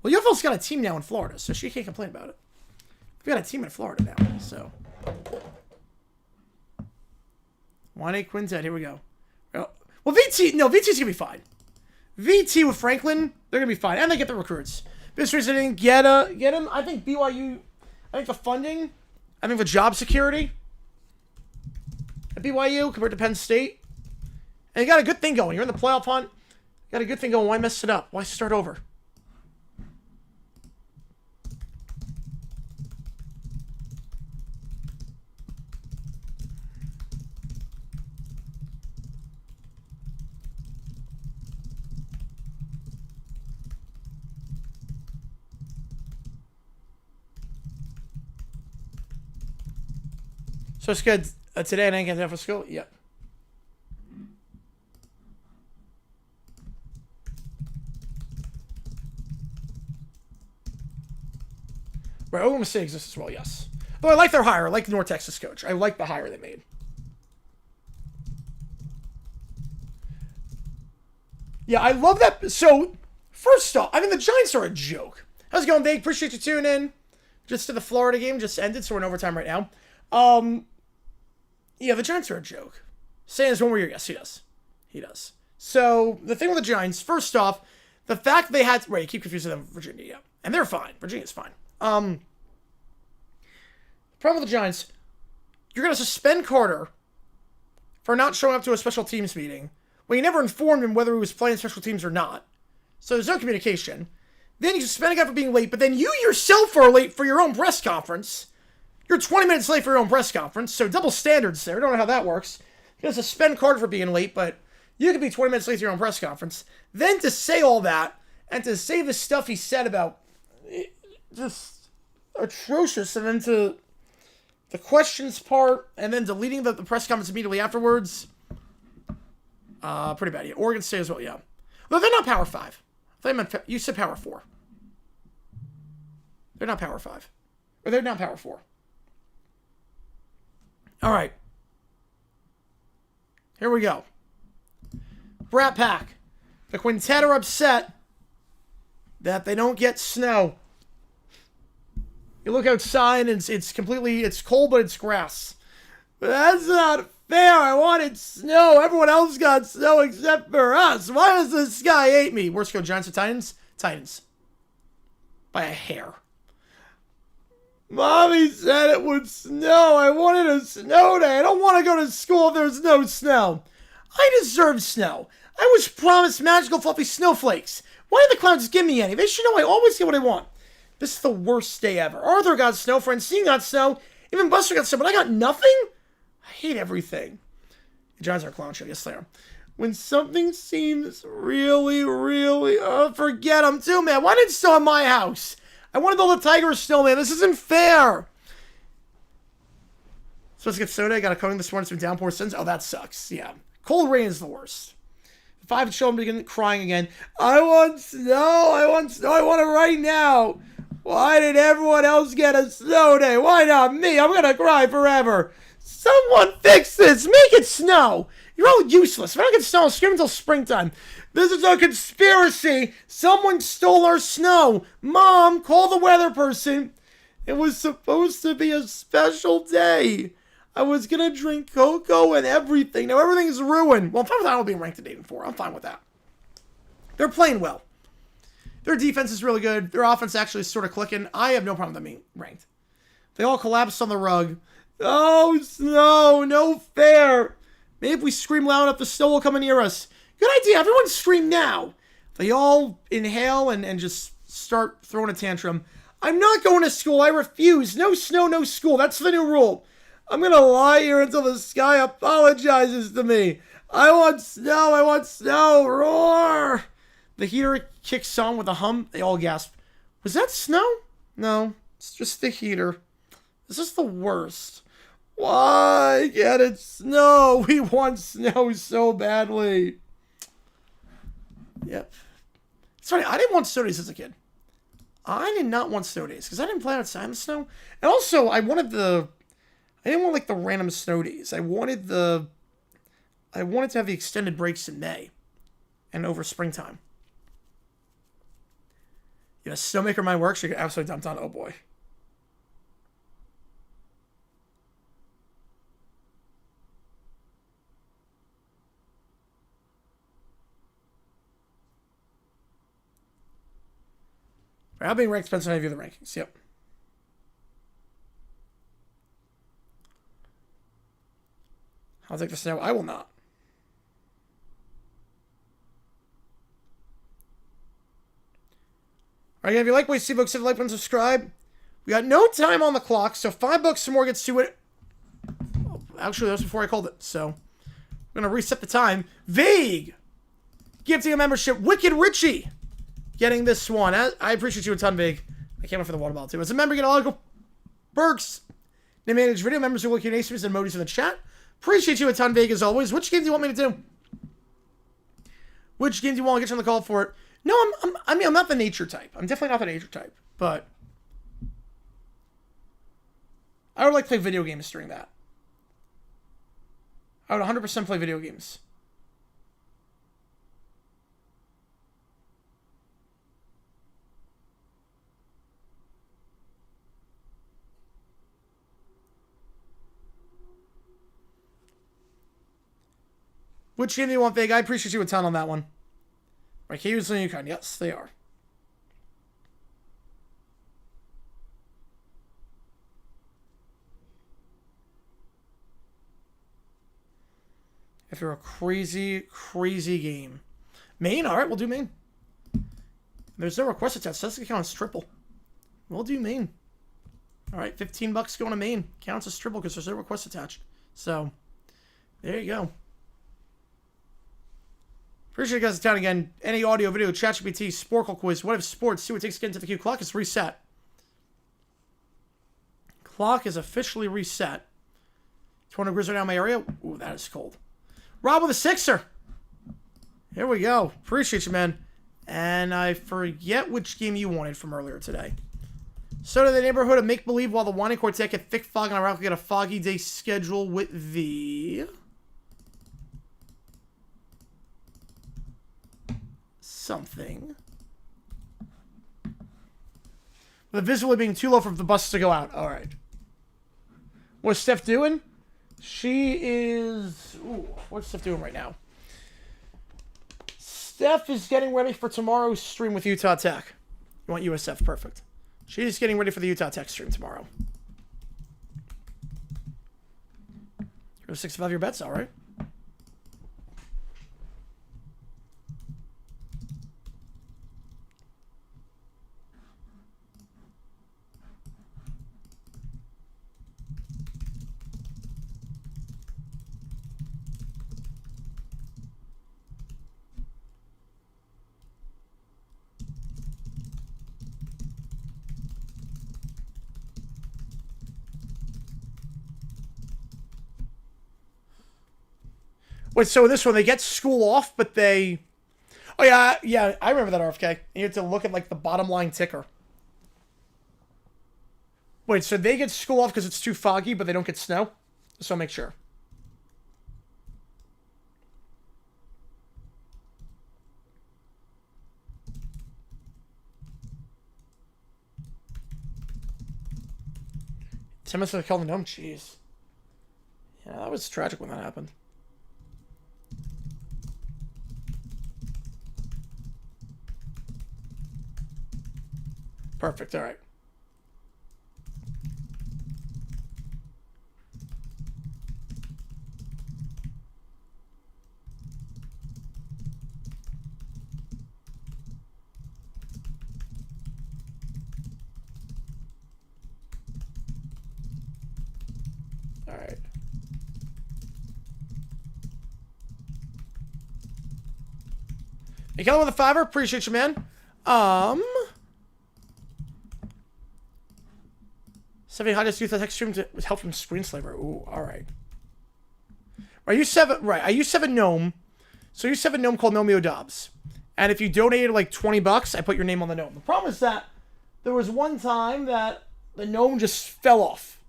Well, UFL's got a team now in Florida, so she can't complain about it. We've got a team in Florida now, so. 1-8 quintet, here we go. Well, VT's going to be fine. VT with Franklin, they're going to be fine. And they get the recruits. Mysteries they didn't get him. I think BYU, I think the funding, I think the job security at BYU compared to Penn State. And you got a good thing going. You're in the playoff hunt. You got a good thing going. Why mess it up? Why start over? So it's good today and I can have for school? Yep. Right, Oklahoma State exists as well, yes. But I like their hire. I like the North Texas coach. I like the hire they made. Yeah, I love that. So, first off, I mean, the Giants are a joke. How's it going, Dave? Appreciate you tuning in. Just to the Florida game. Just ended, so we're in overtime right now. Yeah, the Giants are a joke. Sans one more year. Yes, he does. He does. So, the thing with the Giants, first off, the fact they had... Right, you keep confusing them with Virginia, yeah. And they're fine. Virginia's fine. The problem with the Giants, you're going to suspend Carter for not showing up to a special teams meeting when you never informed him whether he was playing special teams or not. So there's no communication. Then you suspend a guy for being late, but then you yourself are late for your own press conference. You're 20 minutes late for your own press conference, so double standards there. I don't know how that works. You're going to suspend Carter for being late, but You could be 20 minutes late to your own press conference. Then to say all that, and to say the stuff he said about just atrocious, and then to the questions part, and then deleting the press conference immediately afterwards. Pretty bad. Yeah, Oregon State as well, yeah. Well, they're not Power 5. You said Power 4. They're not Power 5. Or they're not Power 4. All right. Here we go. Brat Pack. The Quintet are upset that they don't get snow. You look outside and it's cold, but it's grass. But that's not fair. I wanted snow. Everyone else got snow except for us. Why does this guy hate me? Worst go Giants or Titans? Titans. By a hair. Mommy said it would snow. I wanted a snow day. I don't want to go to school if there's no snow. I deserve snow. I was promised magical fluffy snowflakes. Why did the clouds give me any? They should know I always get what I want. This is the worst day ever. Arthur got snow, Francine got snow, even Buster got snow, but I got nothing? I hate everything. The Giants are a clown show. Yes, they are. When something seems really, forget them too, man. Why didn't it snow in my house? I wanted all the Tigers snow, man. This isn't fair. Supposed to get snow day. Got a coating this morning. Some downpour since. Oh, that sucks. Yeah. Cold rain is the worst. 5 children begin crying again. I want snow. I want snow. I want it right now. Why did everyone else get a snow day? Why not me? I'm going to cry forever. Someone fix this. Make it snow. You're all useless. If I don't get snow, I'll scream until springtime. This is a conspiracy. Someone stole our snow. Mom, call the weather person. It was supposed to be a special day. I was going to drink cocoa and everything. Now everything's ruined. Well, I'm fine with that being ranked at 8-4. I'm fine with that. They're playing well. Their defense is really good. Their offense actually is sort of clicking. I have no problem with them being ranked. They all collapsed on the rug. Oh, snow. No fair. Maybe if we scream loud enough, the snow will come near us. Good idea. Everyone scream now. They all inhale and just start throwing a tantrum. I'm not going to school. I refuse. No snow, no school. That's the new rule. I'm going to lie here until the sky apologizes to me. I want snow. I want snow. Roar. The heater kicks on with a hum. They all gasp. Was that snow? No, it's just the heater. This is the worst. Why can't it snow? We want snow so badly. Yep. It's funny, I didn't want snow days as a kid. I did not want snow days because I didn't play outside in the snow. And also, I didn't want like the random snow days. I wanted to have the extended breaks in May and over springtime. Yeah, Snowmaker my work. She got absolutely dumped on. Oh boy. I'll be ranked depends on how you view the rankings. Yep. I'll take the snow. I will not. All right, if you like what you see, folks, hit the like button, subscribe. We got no time on the clock, so $5 or more gets to it. Oh, actually, that was before I called it, so I'm going to reset the time. Vague! Gifting a membership. Wicked Richie getting this one. I appreciate you a ton, Vague. I can't wait for the water bottle, too. As a member, get a lot of perks. They manage video. Members are looking at names and emojis in the chat. Appreciate you a ton, Vague, as always. Which game do you want me to do? Which game do you want to get you on the call for it? No, I'm not the nature type. I'm definitely not the nature type, but I would like to play video games during that. I would 100% play video games. Which game do you want, Vig? I appreciate you a ton on that one. Right, Kiwis and Yukon. Yes, they are. If you're a crazy, crazy game. Main? Alright, we'll do main. There's no request attached. That's going to count as triple. We'll do main. Alright, $15 going to main. Counts as triple because there's no request attached. So, there you go. Appreciate you guys' time again. Any audio, video, ChatGPT, Sporkle quiz, what if sports? See what it takes to get into the queue. Clock is reset. Clock is officially reset. 200 degrees right now in my area. Ooh, that is cold. Rob with a sixer. Here we go. Appreciate you, man. And I forget which game you wanted from earlier today. So to the neighborhood of make-believe while the winding quartet get thick fog and I get a foggy day schedule with the... something. The visibility being too low for the buses to go out. All right. What's Steph doing? She is... Ooh, what's Steph doing right now? Steph is getting ready for tomorrow's stream with Utah Tech. You want USF? Perfect. She's getting ready for the Utah Tech stream tomorrow. Go 65 your bets, all right. Wait, so this one, they get school off, but they... Oh, yeah, I remember that, RFK. You have to look at, like, the bottom line ticker. Wait, so they get school off because it's too foggy, but they don't get snow? So I'll make sure. Ten minutes to kill the gnome? Jeez. Yeah, that was tragic when that happened. Perfect, all right. All right. Hey, Keller with a $5. Appreciate you, man. 70 hottest youth tech stream with help from Screenslaver. Ooh, all right. I use 7 gnome. So I use 7 gnome called Nomeo Dobbs. And if you donated like $20, I put your name on the gnome. The problem is that there was one time that the gnome just fell off.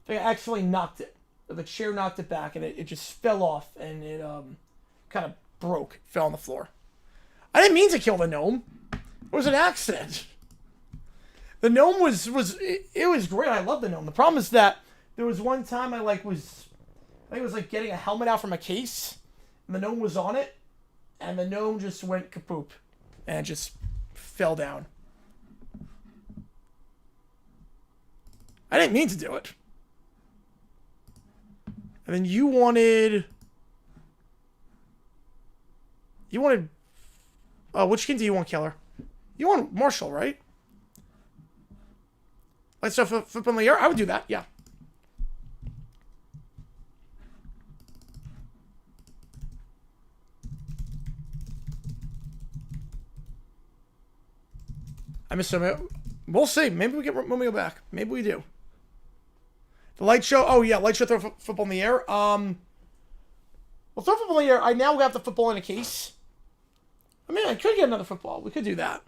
I accidentally knocked it. The chair knocked it back and it just fell off and it kind of broke, fell on the floor. I didn't mean to kill the gnome. It was an accident. The gnome was great. I love the gnome. The problem is that there was one time I was like getting a helmet out from a case, and the gnome was on it, and the gnome just went kapoop, and just fell down. I didn't mean to do it. And then you wanted, which skin do you want, Keller? You want Marshall, right? Like, so flip on the air? I would do that, yeah. I miss Romeo. We'll see. Maybe we get Romeo back. Maybe we do. The light show. Oh, yeah. Light show, throw football in the air. Well, throw football in the air. I now have the football in a case. I mean, I could get another football. We could do that.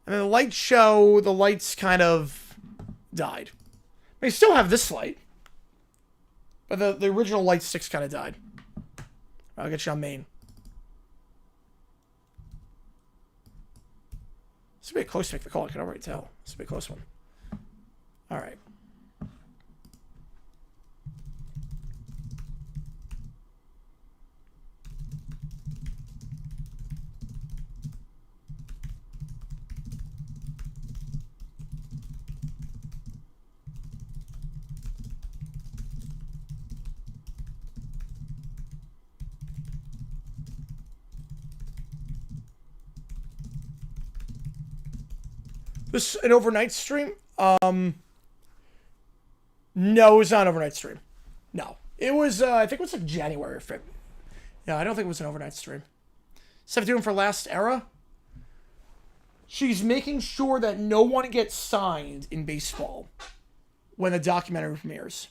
And then the light show, the lights kind of died. I mean, still have this light. But the original light sticks kind of died. I'll get you on main. This would be a close to make the call. I can already tell. This would be a close one. All right. This an overnight stream? No, it was not an overnight stream. No. It was, I think it was like January or February. Yeah, I don't think it was an overnight stream. 7 for Last Era. She's making sure that no one gets signed in baseball when the documentary premieres.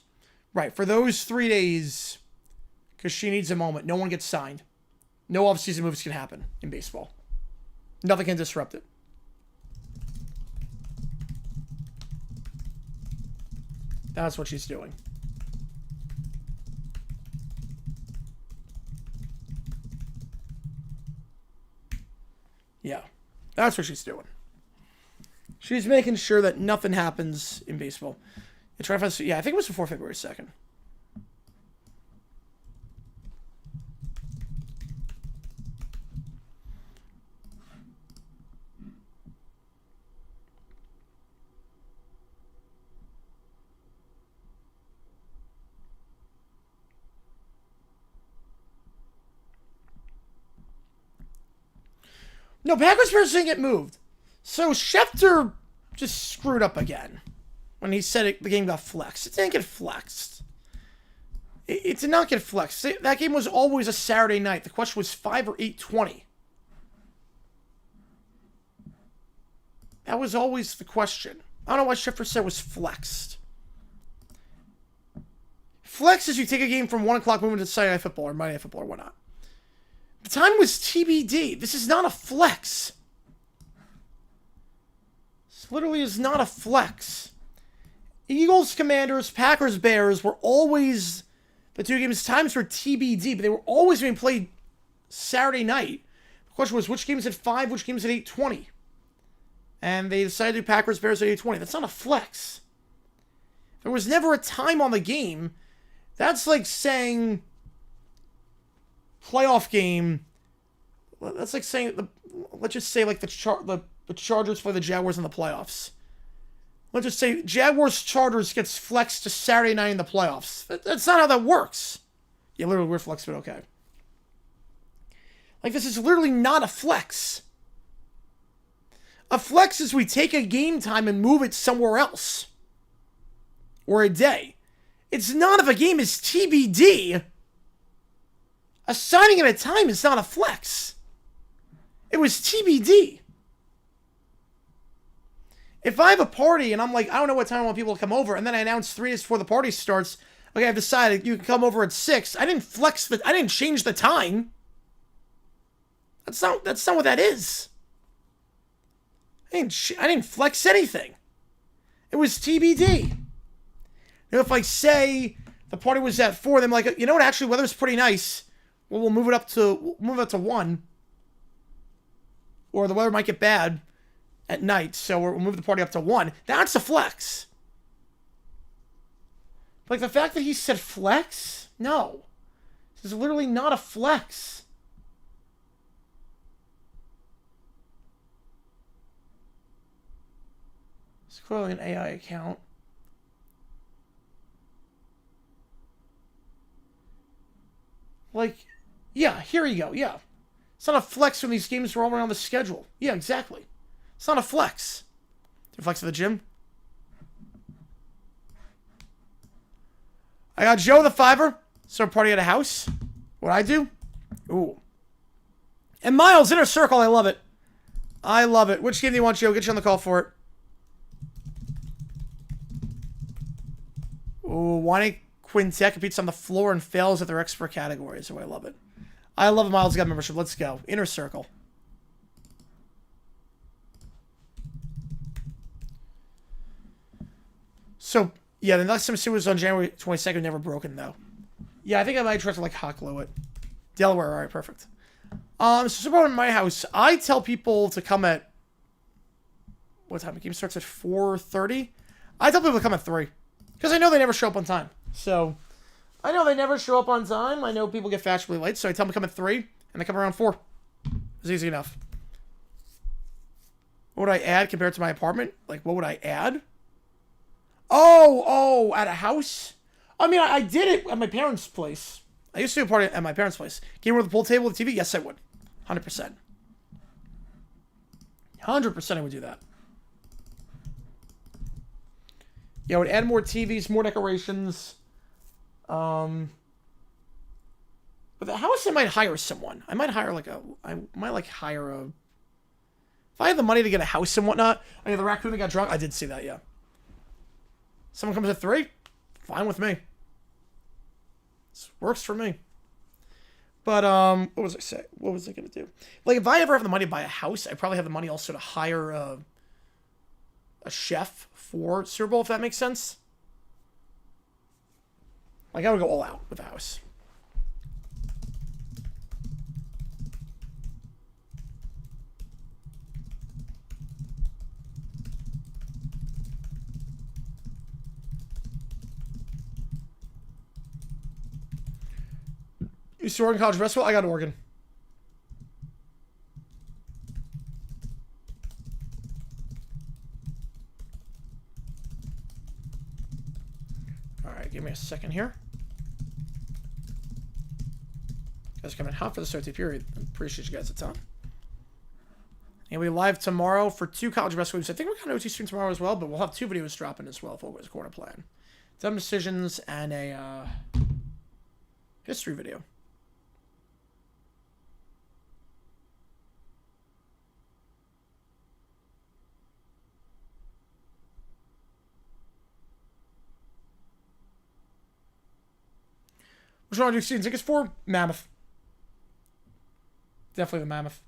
Right, for those 3 days, because she needs a moment, no one gets signed. No off-season moves can happen in baseball. Nothing can disrupt it. That's what she's doing. Yeah, that's what she's doing. She's making sure that nothing happens in baseball. Yeah, I think it was before February 2nd. No, Packers players didn't get moved. So Schefter just screwed up again when he said the game got flexed. It didn't get flexed. It did not get flexed. That game was always a Saturday night. The question was 5 or 8:20. That was always the question. I don't know why Schefter said it was flexed. Flex is you take a game from 1 o'clock moving to Saturday Night Football or Monday Night Football or whatnot. The time was TBD. This is not a flex. This literally is not a flex. Eagles, Commanders, Packers, Bears were always the 2 games. Times were TBD, but they were always being played Saturday night. The question was which games at 5, which games at 8:20. And they decided to do Packers, Bears at 8:20. That's not a flex. There was never a time on the game. That's like saying playoff game. That's like saying let's just say like the Chargers play the Jaguars in the playoffs. Let's just say Jaguars Chargers gets flexed to Saturday night in the playoffs. That's not how that works. Yeah, literally we're flexed, but okay. Like this is literally not a flex. A flex is we take a game time and move it somewhere else. Or a day. It's not if a game is TBD. Assigning it a time is not a flex. It was TBD. If I have a party and I'm like, I don't know what time I want people to come over, and then I announce 3 days before the party starts, okay, I've decided you can come over at 6. I didn't I didn't change the time. That's not what that is. I didn't flex anything. It was TBD. Now, if I say the party was at 4, then I'm like, you know what? Actually, weather's pretty nice. Well, we'll move it up to 1, or the weather might get bad at night, so we'll move the party up to 1. That's a flex. Like the fact that he said flex, no, this is literally not a flex. It's clearly an AI account. Like, yeah, here you go, yeah. It's not a flex when these games are all around the schedule. Yeah, exactly. It's not a flex. Do you flex at the gym? I got Joe the Fiver. Start party at a house. What I do? Ooh. And Miles, Inner Circle, I love it. I love it. Which game do you want, Joe? Get you on the call for it. Ooh, Wani Quintet competes on the floor and fails at their expert categories. Oh, I love it. I love a Miles Got membership. Let's go. Inner Circle. So, yeah, the next time it was on January 22nd, never broken, though. Yeah, I think I might try to, like, hot glue it. Delaware, all right, perfect. So suppose in my house, I tell people to come at... What time? The game starts at 4:30? I tell people to come at 3. Because I know they never show up on time. So, I know they never show up on time. I know people get fashionably late, so I tell them to come at 3, and they come around 4. It's easy enough. What would I add compared to my apartment? Like, what would I add? Oh, at a house? I mean, I did it at my parents' place. I used to do a party at my parents' place. Game with the pool table, the TV? Yes, I would. 100%. 100% I would do that. Yeah, I would add more TVs, more decorations. With a house, I might hire someone. I might hire like a... I might like hire a... If I had the money to get a house and whatnot... Oh yeah, the raccoon that got drunk? I did see that, yeah. Someone comes at 3? Fine with me. This works for me. But, what was I saying? What was I going to do? Like, if I ever have the money to buy a house, I probably have the money also to hire a chef for Super Bowl, if that makes sense. Like, I would go all out with the house. You see Oregon College basketball? I got Oregon. All right, give me a second here. Guys coming hot for the OT period. I appreciate you guys a ton. And we'll be live tomorrow for 2 college basketball games. I think we're going to OT stream tomorrow as well, but we'll have 2 videos dropping as well if all goes according to plan. Dumb decisions and a history video. Which one do you see tickets for? Mammoth. Definitely the Mammoth.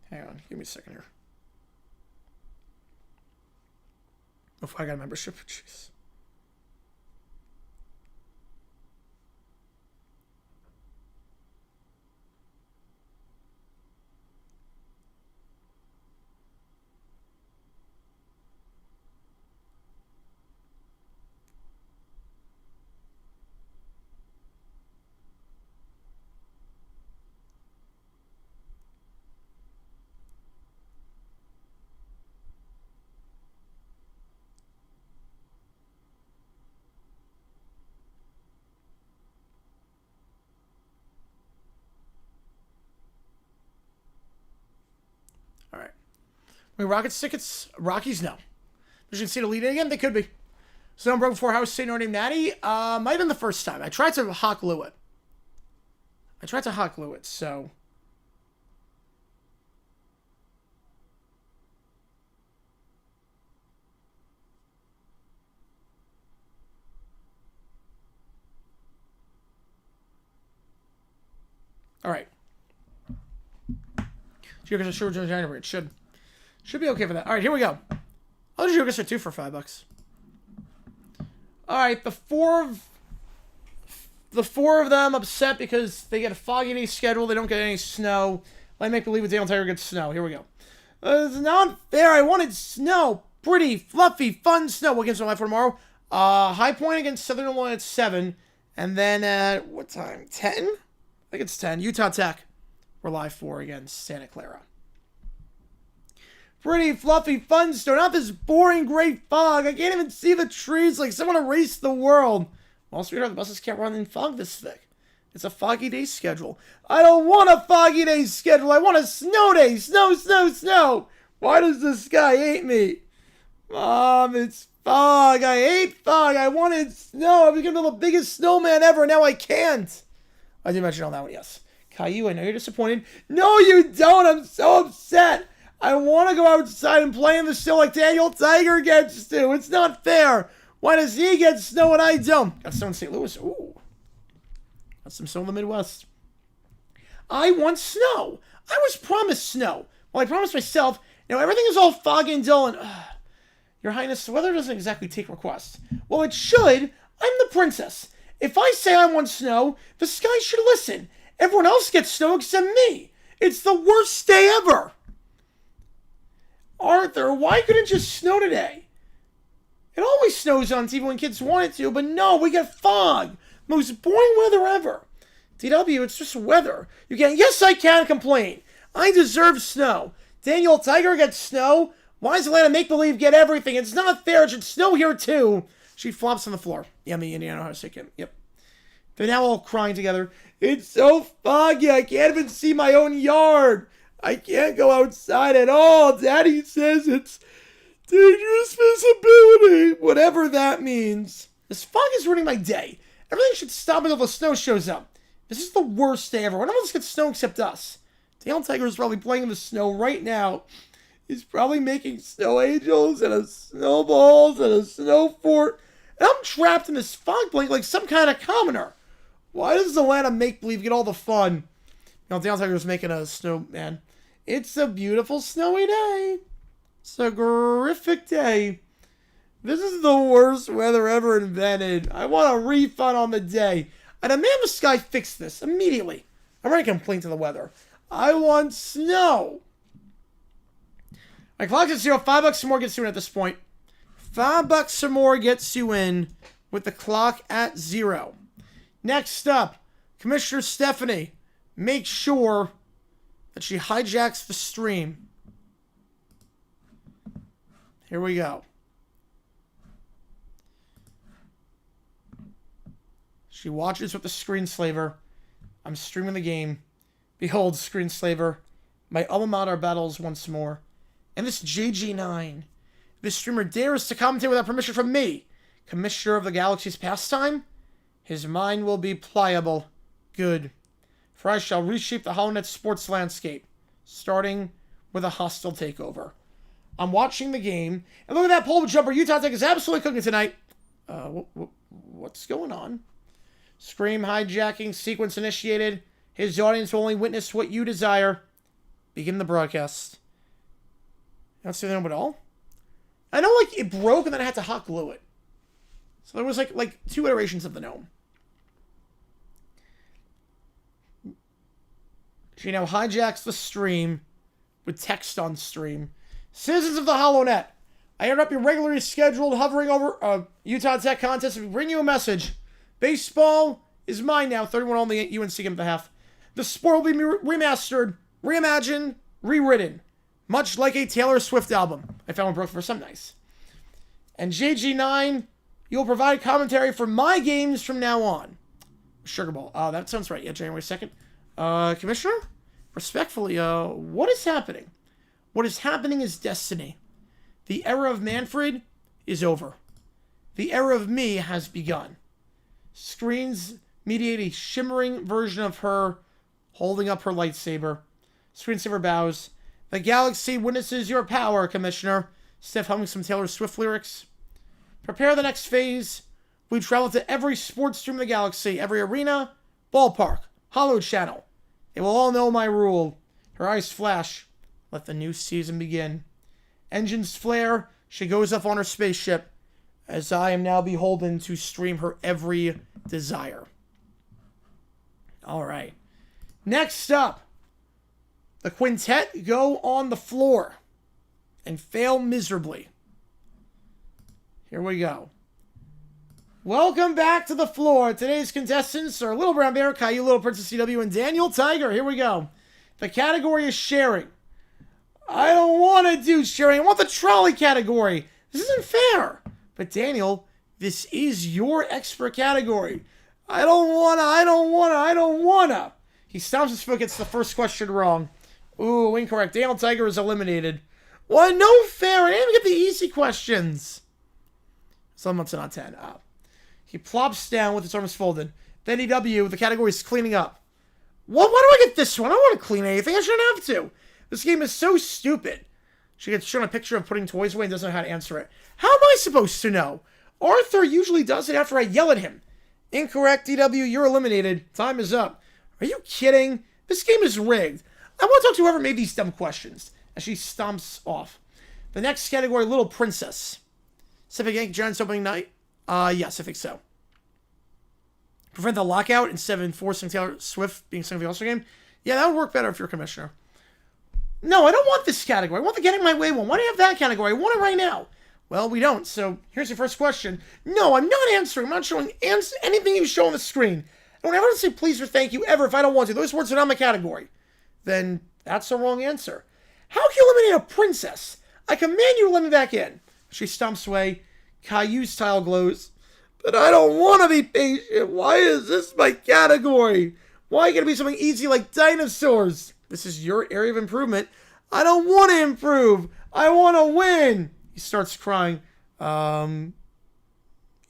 Hang on, give me a second here. Oh, I got a membership. Jeez. All right. I mean, Rockets tickets? Rockies, no. Michigan State elite again? They could be. So I'm broke before House State Notre Dame Natty. Might have been the first time. I tried to hot glue it. So. All right. Geocache sure January. It should be okay for that. All right, here we go. I'll do Geocache 2 for $5. All right, the four of them upset because they get a foggy day schedule. They don't get any snow. Let make believe Daniel Tiger gets snow. Here we go. It's not fair. I wanted snow. Pretty, fluffy, fun snow. What game's on live for tomorrow? High Point against Southern Illinois at 7. And then at, what time? 10? I think it's 10. Utah Tech. We're live for against Santa Clara. Pretty, fluffy, fun snow. Not this boring, great fog. I can't even see the trees like someone erased the world. Well, sweetheart, the buses can't run in fog this thick. It's a foggy day schedule. I don't want a foggy day schedule. I want a snow day. Snow, snow, snow. Why does the sky hate me? Mom, it's fog. I hate fog. I wanted snow. I was going to build the biggest snowman ever. Now I can't. I did mention on that one, yes. Caillou, I know you're disappointed. No, you don't. I'm so upset. I want to go outside and play in the snow like Daniel Tiger gets to. It's not fair. Why does he get snow and I don't? Got snow in St. Louis. Ooh. Got some snow in the Midwest. I want snow. I was promised snow. Well, I promised myself, everything is all foggy and dull and... Your Highness, the weather doesn't exactly take requests. Well, it should. I'm the princess. If I say I want snow, the sky should listen. Everyone else gets snow except me. It's the worst day ever. Arthur, why couldn't it just snow today? It always snows on TV when kids want it to, but no, we get fog. Most boring weather ever. DW, it's just weather. You can't. Yes, I can complain. I deserve snow. Daniel Tiger gets snow. Why does Atlanta make-believe get everything? It's not fair. It should snow here, too. She flops on the floor. Yummy, Indiana, how to say Kim. Yep. They're now all crying together. It's so foggy. I can't even see my own yard. I can't go outside at all. Daddy says it's Dangerous visibility. Whatever that means. This fog is ruining my day. Everything should stop until the snow shows up. This is the worst day ever. When else gets snow except us? Daniel Tiger is probably playing in the snow right now. He's probably making snow angels and a snowballs and a snow fort. And I'm trapped in this fog blanket like some kind of commoner. Why does the land of make-believe get all the fun? You know, Daniel Tiger's making a snowman. It's a beautiful snowy day. It's a horrific day. This is the worst weather ever invented. I want a refund on the day. I demand the sky fix this immediately. I'm ready to complain to the weather. I want snow. My clock's at 0. $5 or more gets you in at this point. $5 or more gets you in with the clock at 0. Next up, Commissioner Stephanie. Make sure that she hijacks the stream. Here we go. She watches with the screenslaver. I'm streaming the game. Behold, screenslaver. My alma mater battles once more. And this JG9. This streamer dares to commentate without permission from me, Commissioner of the Galaxy's pastime. His mind will be pliable. Good. For I shall reshape the HoloNet sports landscape, starting with a hostile takeover. I'm watching the game, and look at that pole jumper. Utah Tech is absolutely cooking tonight. What's going on? Scream hijacking sequence initiated. His audience will only witness what you desire. Begin the broadcast. You don't see the gnome at all? I know, like, it broke and then I had to hot glue it. So there was, like 2 iterations of the gnome. She now hijacks the stream with text on stream. Citizens of the HoloNet, I interrupt your regularly scheduled hovering over Utah Tech contest to bring you a message. Baseball is mine now. 31 only at UNC game at the half. The sport will be remastered, reimagined, rewritten. Much like a Taylor Swift album. I found one broke for some nice. And JG9, you'll provide commentary for my games from now on. Sugar Bowl. That sounds right. Yeah, January 2nd. Commissioner? Respectfully, what is happening? What is happening is destiny. The era of Manfred is over. The era of me has begun. Screens mediate a shimmering version of her holding up her lightsaber. Screensaver bows. The galaxy witnesses your power, Commissioner. Steph humming some Taylor Swift lyrics. Prepare the next phase. We travel to every sports stream in the galaxy, every arena, ballpark, holo channel. They will all know my rule. Her eyes flash. Let the new season begin. Engines flare. She goes up on her spaceship, as I am now beholden to stream her every desire. All right. Next up, the quintet go on the floor and fail miserably. Here we go. Welcome back to the floor. Today's contestants are Little Brown Bear, Caillou, Little Princess CW, and Daniel Tiger. Here we go. The category is sharing. I don't want to do sharing. I want the trolley category. This isn't fair. But Daniel, this is your expert category. I don't wanna. He stomps his foot, gets the first question wrong. Ooh, incorrect. Daniel Tiger is eliminated. What? No fair. I didn't even get the easy questions. Someone's not 10. He plops down with his arms folded. Then EW, the category is cleaning up. What? Why do I get this one? I don't want to clean anything. I shouldn't have to. This game is so stupid. She gets shown a picture of putting toys away and doesn't know how to answer it. How am I supposed to know? Arthur usually does it after I yell at him. Incorrect, EW. You're eliminated. Time is up. Are you kidding? This game is rigged. I want to talk to whoever made these dumb questions. As she stomps off. The next category, Little Princess. Pacific Yankee Giants opening night? Yes, I think so. Prevent the lockout instead of enforcing Taylor Swift being sung for the All-Star game? Yeah, that would work better if you're a commissioner. No, I don't want this category. I want the Getting My Way one. Why do you have that category? I want it right now. Well, we don't, so here's your first question. No, I'm not answering. I'm not showing anything you show on the screen. I don't ever say please or thank you ever if I don't want to. Those words are not my category. Then that's the wrong answer. How can you eliminate a princess? I command you to let me back in. She stomps away. Caillou's tile glows. But I don't want to be patient. Why is this my category? Why can't it be something easy like dinosaurs? This is your area of improvement. I don't want to improve. I want to win. He He starts crying.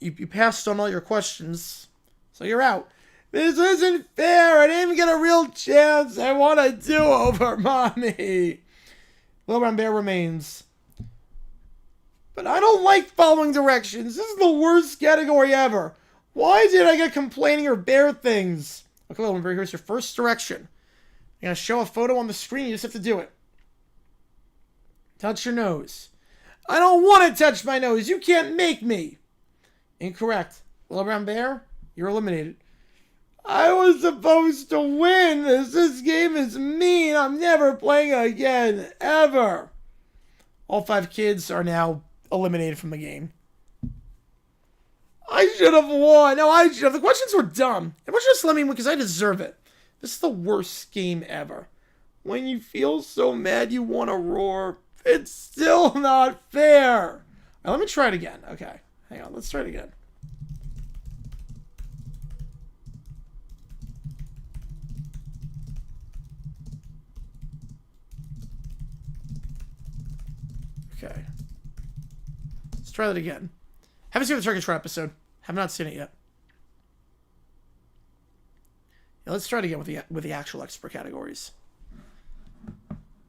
You passed on all your questions, so you're out. This isn't fair. I didn't even get a real chance. I want a do-over, Mommy. Little Brown Bear remains. But I don't like following directions. This is the worst category ever. Why did I get complaining or bear things? Okay, Little Brown Bear, here's your first direction. I'm going to show a photo on the screen. You just have to do it. Touch your nose. I don't want to touch my nose. You can't make me. Incorrect. Little Brown Bear, you're eliminated. I was supposed to win. This game is mean. I'm never playing again. Ever. All 5 kids are now eliminated from the game. I should have won. No, I should have. The questions were dumb. And why just let me win? Because I deserve it. This is the worst game ever. When you feel so mad you want to roar, it's still not fair. Now, let me try it again. Okay. Hang on. Let's try it again. Okay. Let's try that again. Haven't seen the Turkish Run episode. Have not seen it yet. Yeah, let's try it again with the actual expert categories.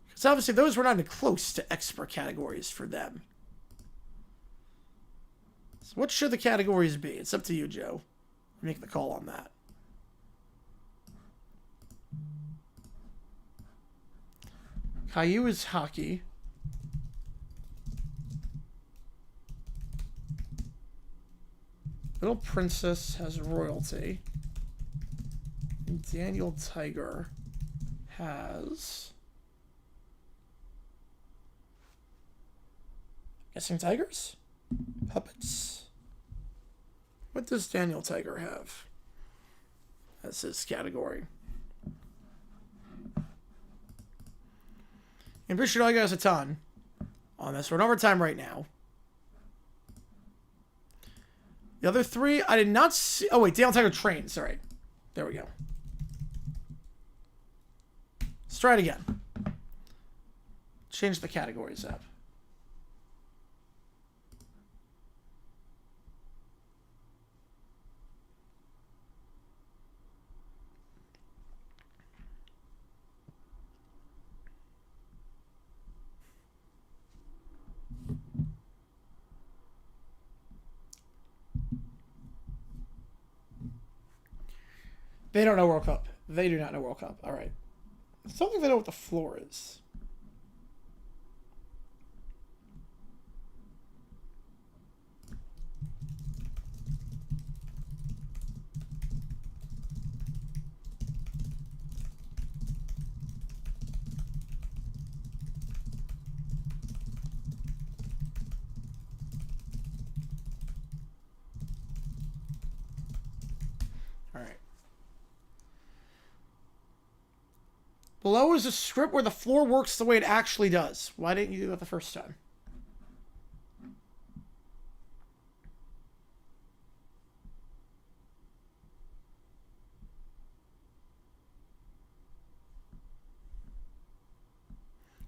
Because obviously those were not even close to expert categories for them. So what should the categories be? It's up to you, Joe. Make the call on that. Caillou is hockey. Little Princess has royalty. And Daniel Tiger has... Guessing tigers? Puppets? What does Daniel Tiger have? That's his category. I'm pretty sure all you guys a ton on this. We're in overtime right now. The other 3, I did not see... Oh, wait. Daniel Tiger trained. Sorry. There we go. Let's try it again. Change the categories up. They don't know World Cup. They do not know World Cup. All right. I don't think they know what the floor is. Below is a script where the floor works the way it actually does. Why didn't you do that the first time?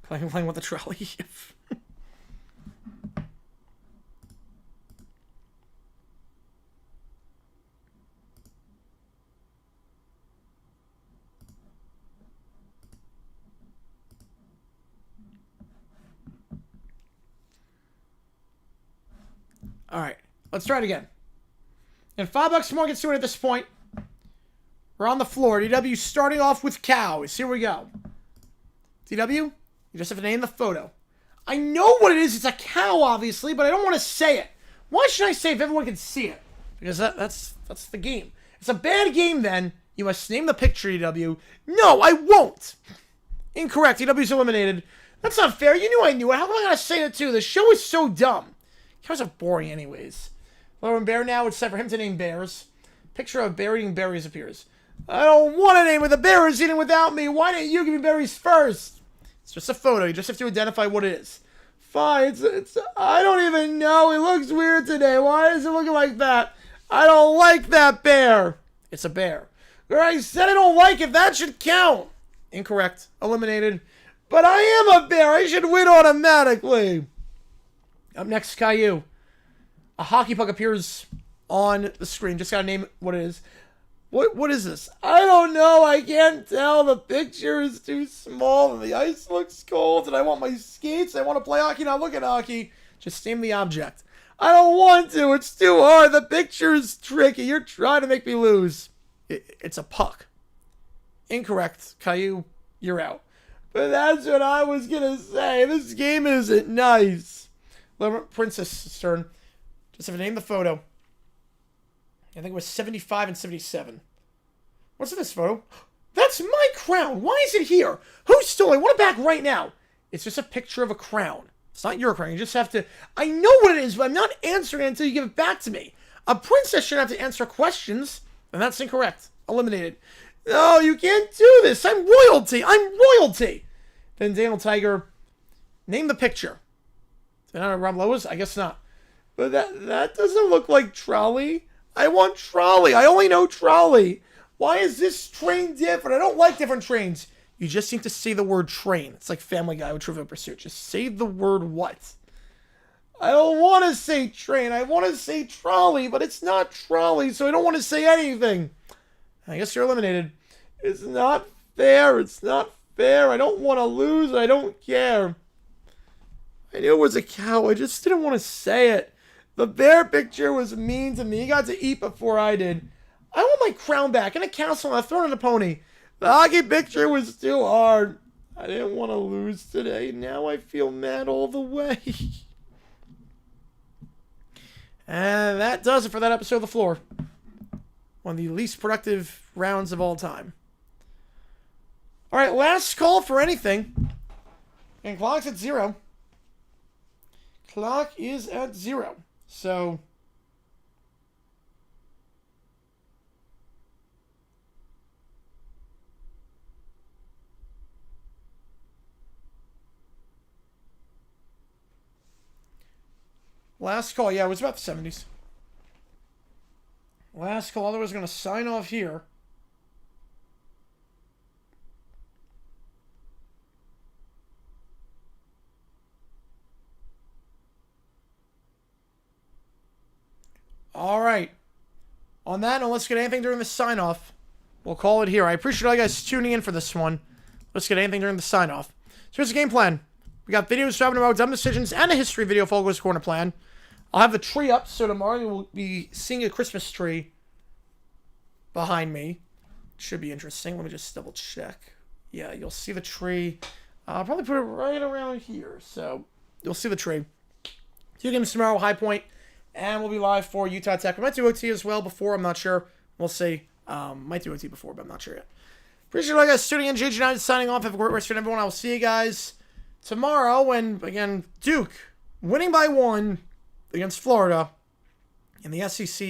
Playing with the trolley. All right, let's try it again. And $5 more gets to it at this point. We're on the floor. DW starting off with cows. Here we go. DW, you just have to name the photo. I know what it is. It's a cow, obviously, but I don't want to say it. Why should I say if everyone can see it? Because that's the game. It's a bad game, then. You must name the picture, DW. No, I won't. Incorrect. DW's eliminated. That's not fair. You knew I knew it. How am I going to say it, too? The show is so dumb. Cows are boring anyways. Lower Bear now, it's time for him to name bears. Picture of bear eating berries appears. I don't want to name it. The bear is eating without me. Why didn't you give me berries first? It's just a photo. You just have to identify what it is. Fine. I don't even know. It looks weird today. Why is it looking like that? I don't like that bear. It's a bear. I said I don't like it. That should count. Incorrect. Eliminated. But I am a bear. I should win automatically. Up next, Caillou. A hockey puck appears on the screen. Just gotta name what it is. What is this? I don't know. I can't tell. The picture is too small and the ice looks cold and I want my skates. I want to play hockey, not look at hockey. Just name the object. I don't want to. It's too hard. The picture is tricky. You're trying to make me lose. It's a puck. Incorrect. Caillou, you're out. But that's what I was going to say. This game isn't nice. Princess' turn. Just have to name the photo. I think it was 75 and 77. What's in this photo? That's my crown. Why is it here? Who stole it? I want it back right now. It's just a picture of a crown. It's not your crown. You just have to... I know what it is, but I'm not answering it until you give it back to me. A princess shouldn't have to answer questions. And that's incorrect. Eliminated. No, you can't do this. I'm royalty. I'm royalty. Then Daniel Tiger, name the picture. Is that Rob Lowe's? I guess not. But that doesn't look like trolley. I want trolley. I only know trolley. Why is this train different? I don't like different trains. You just need to say the word train. It's like Family Guy with Trivial Pursuit. Just say the word what? I don't want to say train. I want to say trolley, but it's not trolley, so I don't want to say anything. I guess you're eliminated. It's not fair. It's not fair. I don't want to lose. I don't care. I knew it was a cow. I just didn't want to say it. The bear picture was mean to me. He got to eat before I did. I want my crown back and a castle and a throne and a pony. The hockey picture was too hard. I didn't want to lose today. Now I feel mad all the way. And that does it for that episode of The Floor. One of the least productive rounds of all time. All right, last call for anything. And clock's at 0. Clock is at 0. So... last call. Yeah, it was about the 70s. Last call. Otherwise, going to sign off here. All right. On that note, let's get anything during the sign-off. We'll call it here. I appreciate all you guys tuning in for this one. Let's get anything during the sign-off. So here's the game plan. We got videos talking about dumb decisions and a history video for Algo's Corner plan. I'll have the tree up, so tomorrow you'll be seeing a Christmas tree behind me. Should be interesting. Let me just double check. Yeah, you'll see the tree. I'll probably put it right around here, so you'll see the tree. 2 games tomorrow, High Point, and we'll be live for Utah Tech. We might do OT as well before, I'm not sure. We'll see. Might do OT before, but I'm not sure yet. Appreciate all you guys tuning in. JG United signing off. Have a great rest of everyone. I will see you guys tomorrow when, again, Duke winning by 1 against Florida in the SEC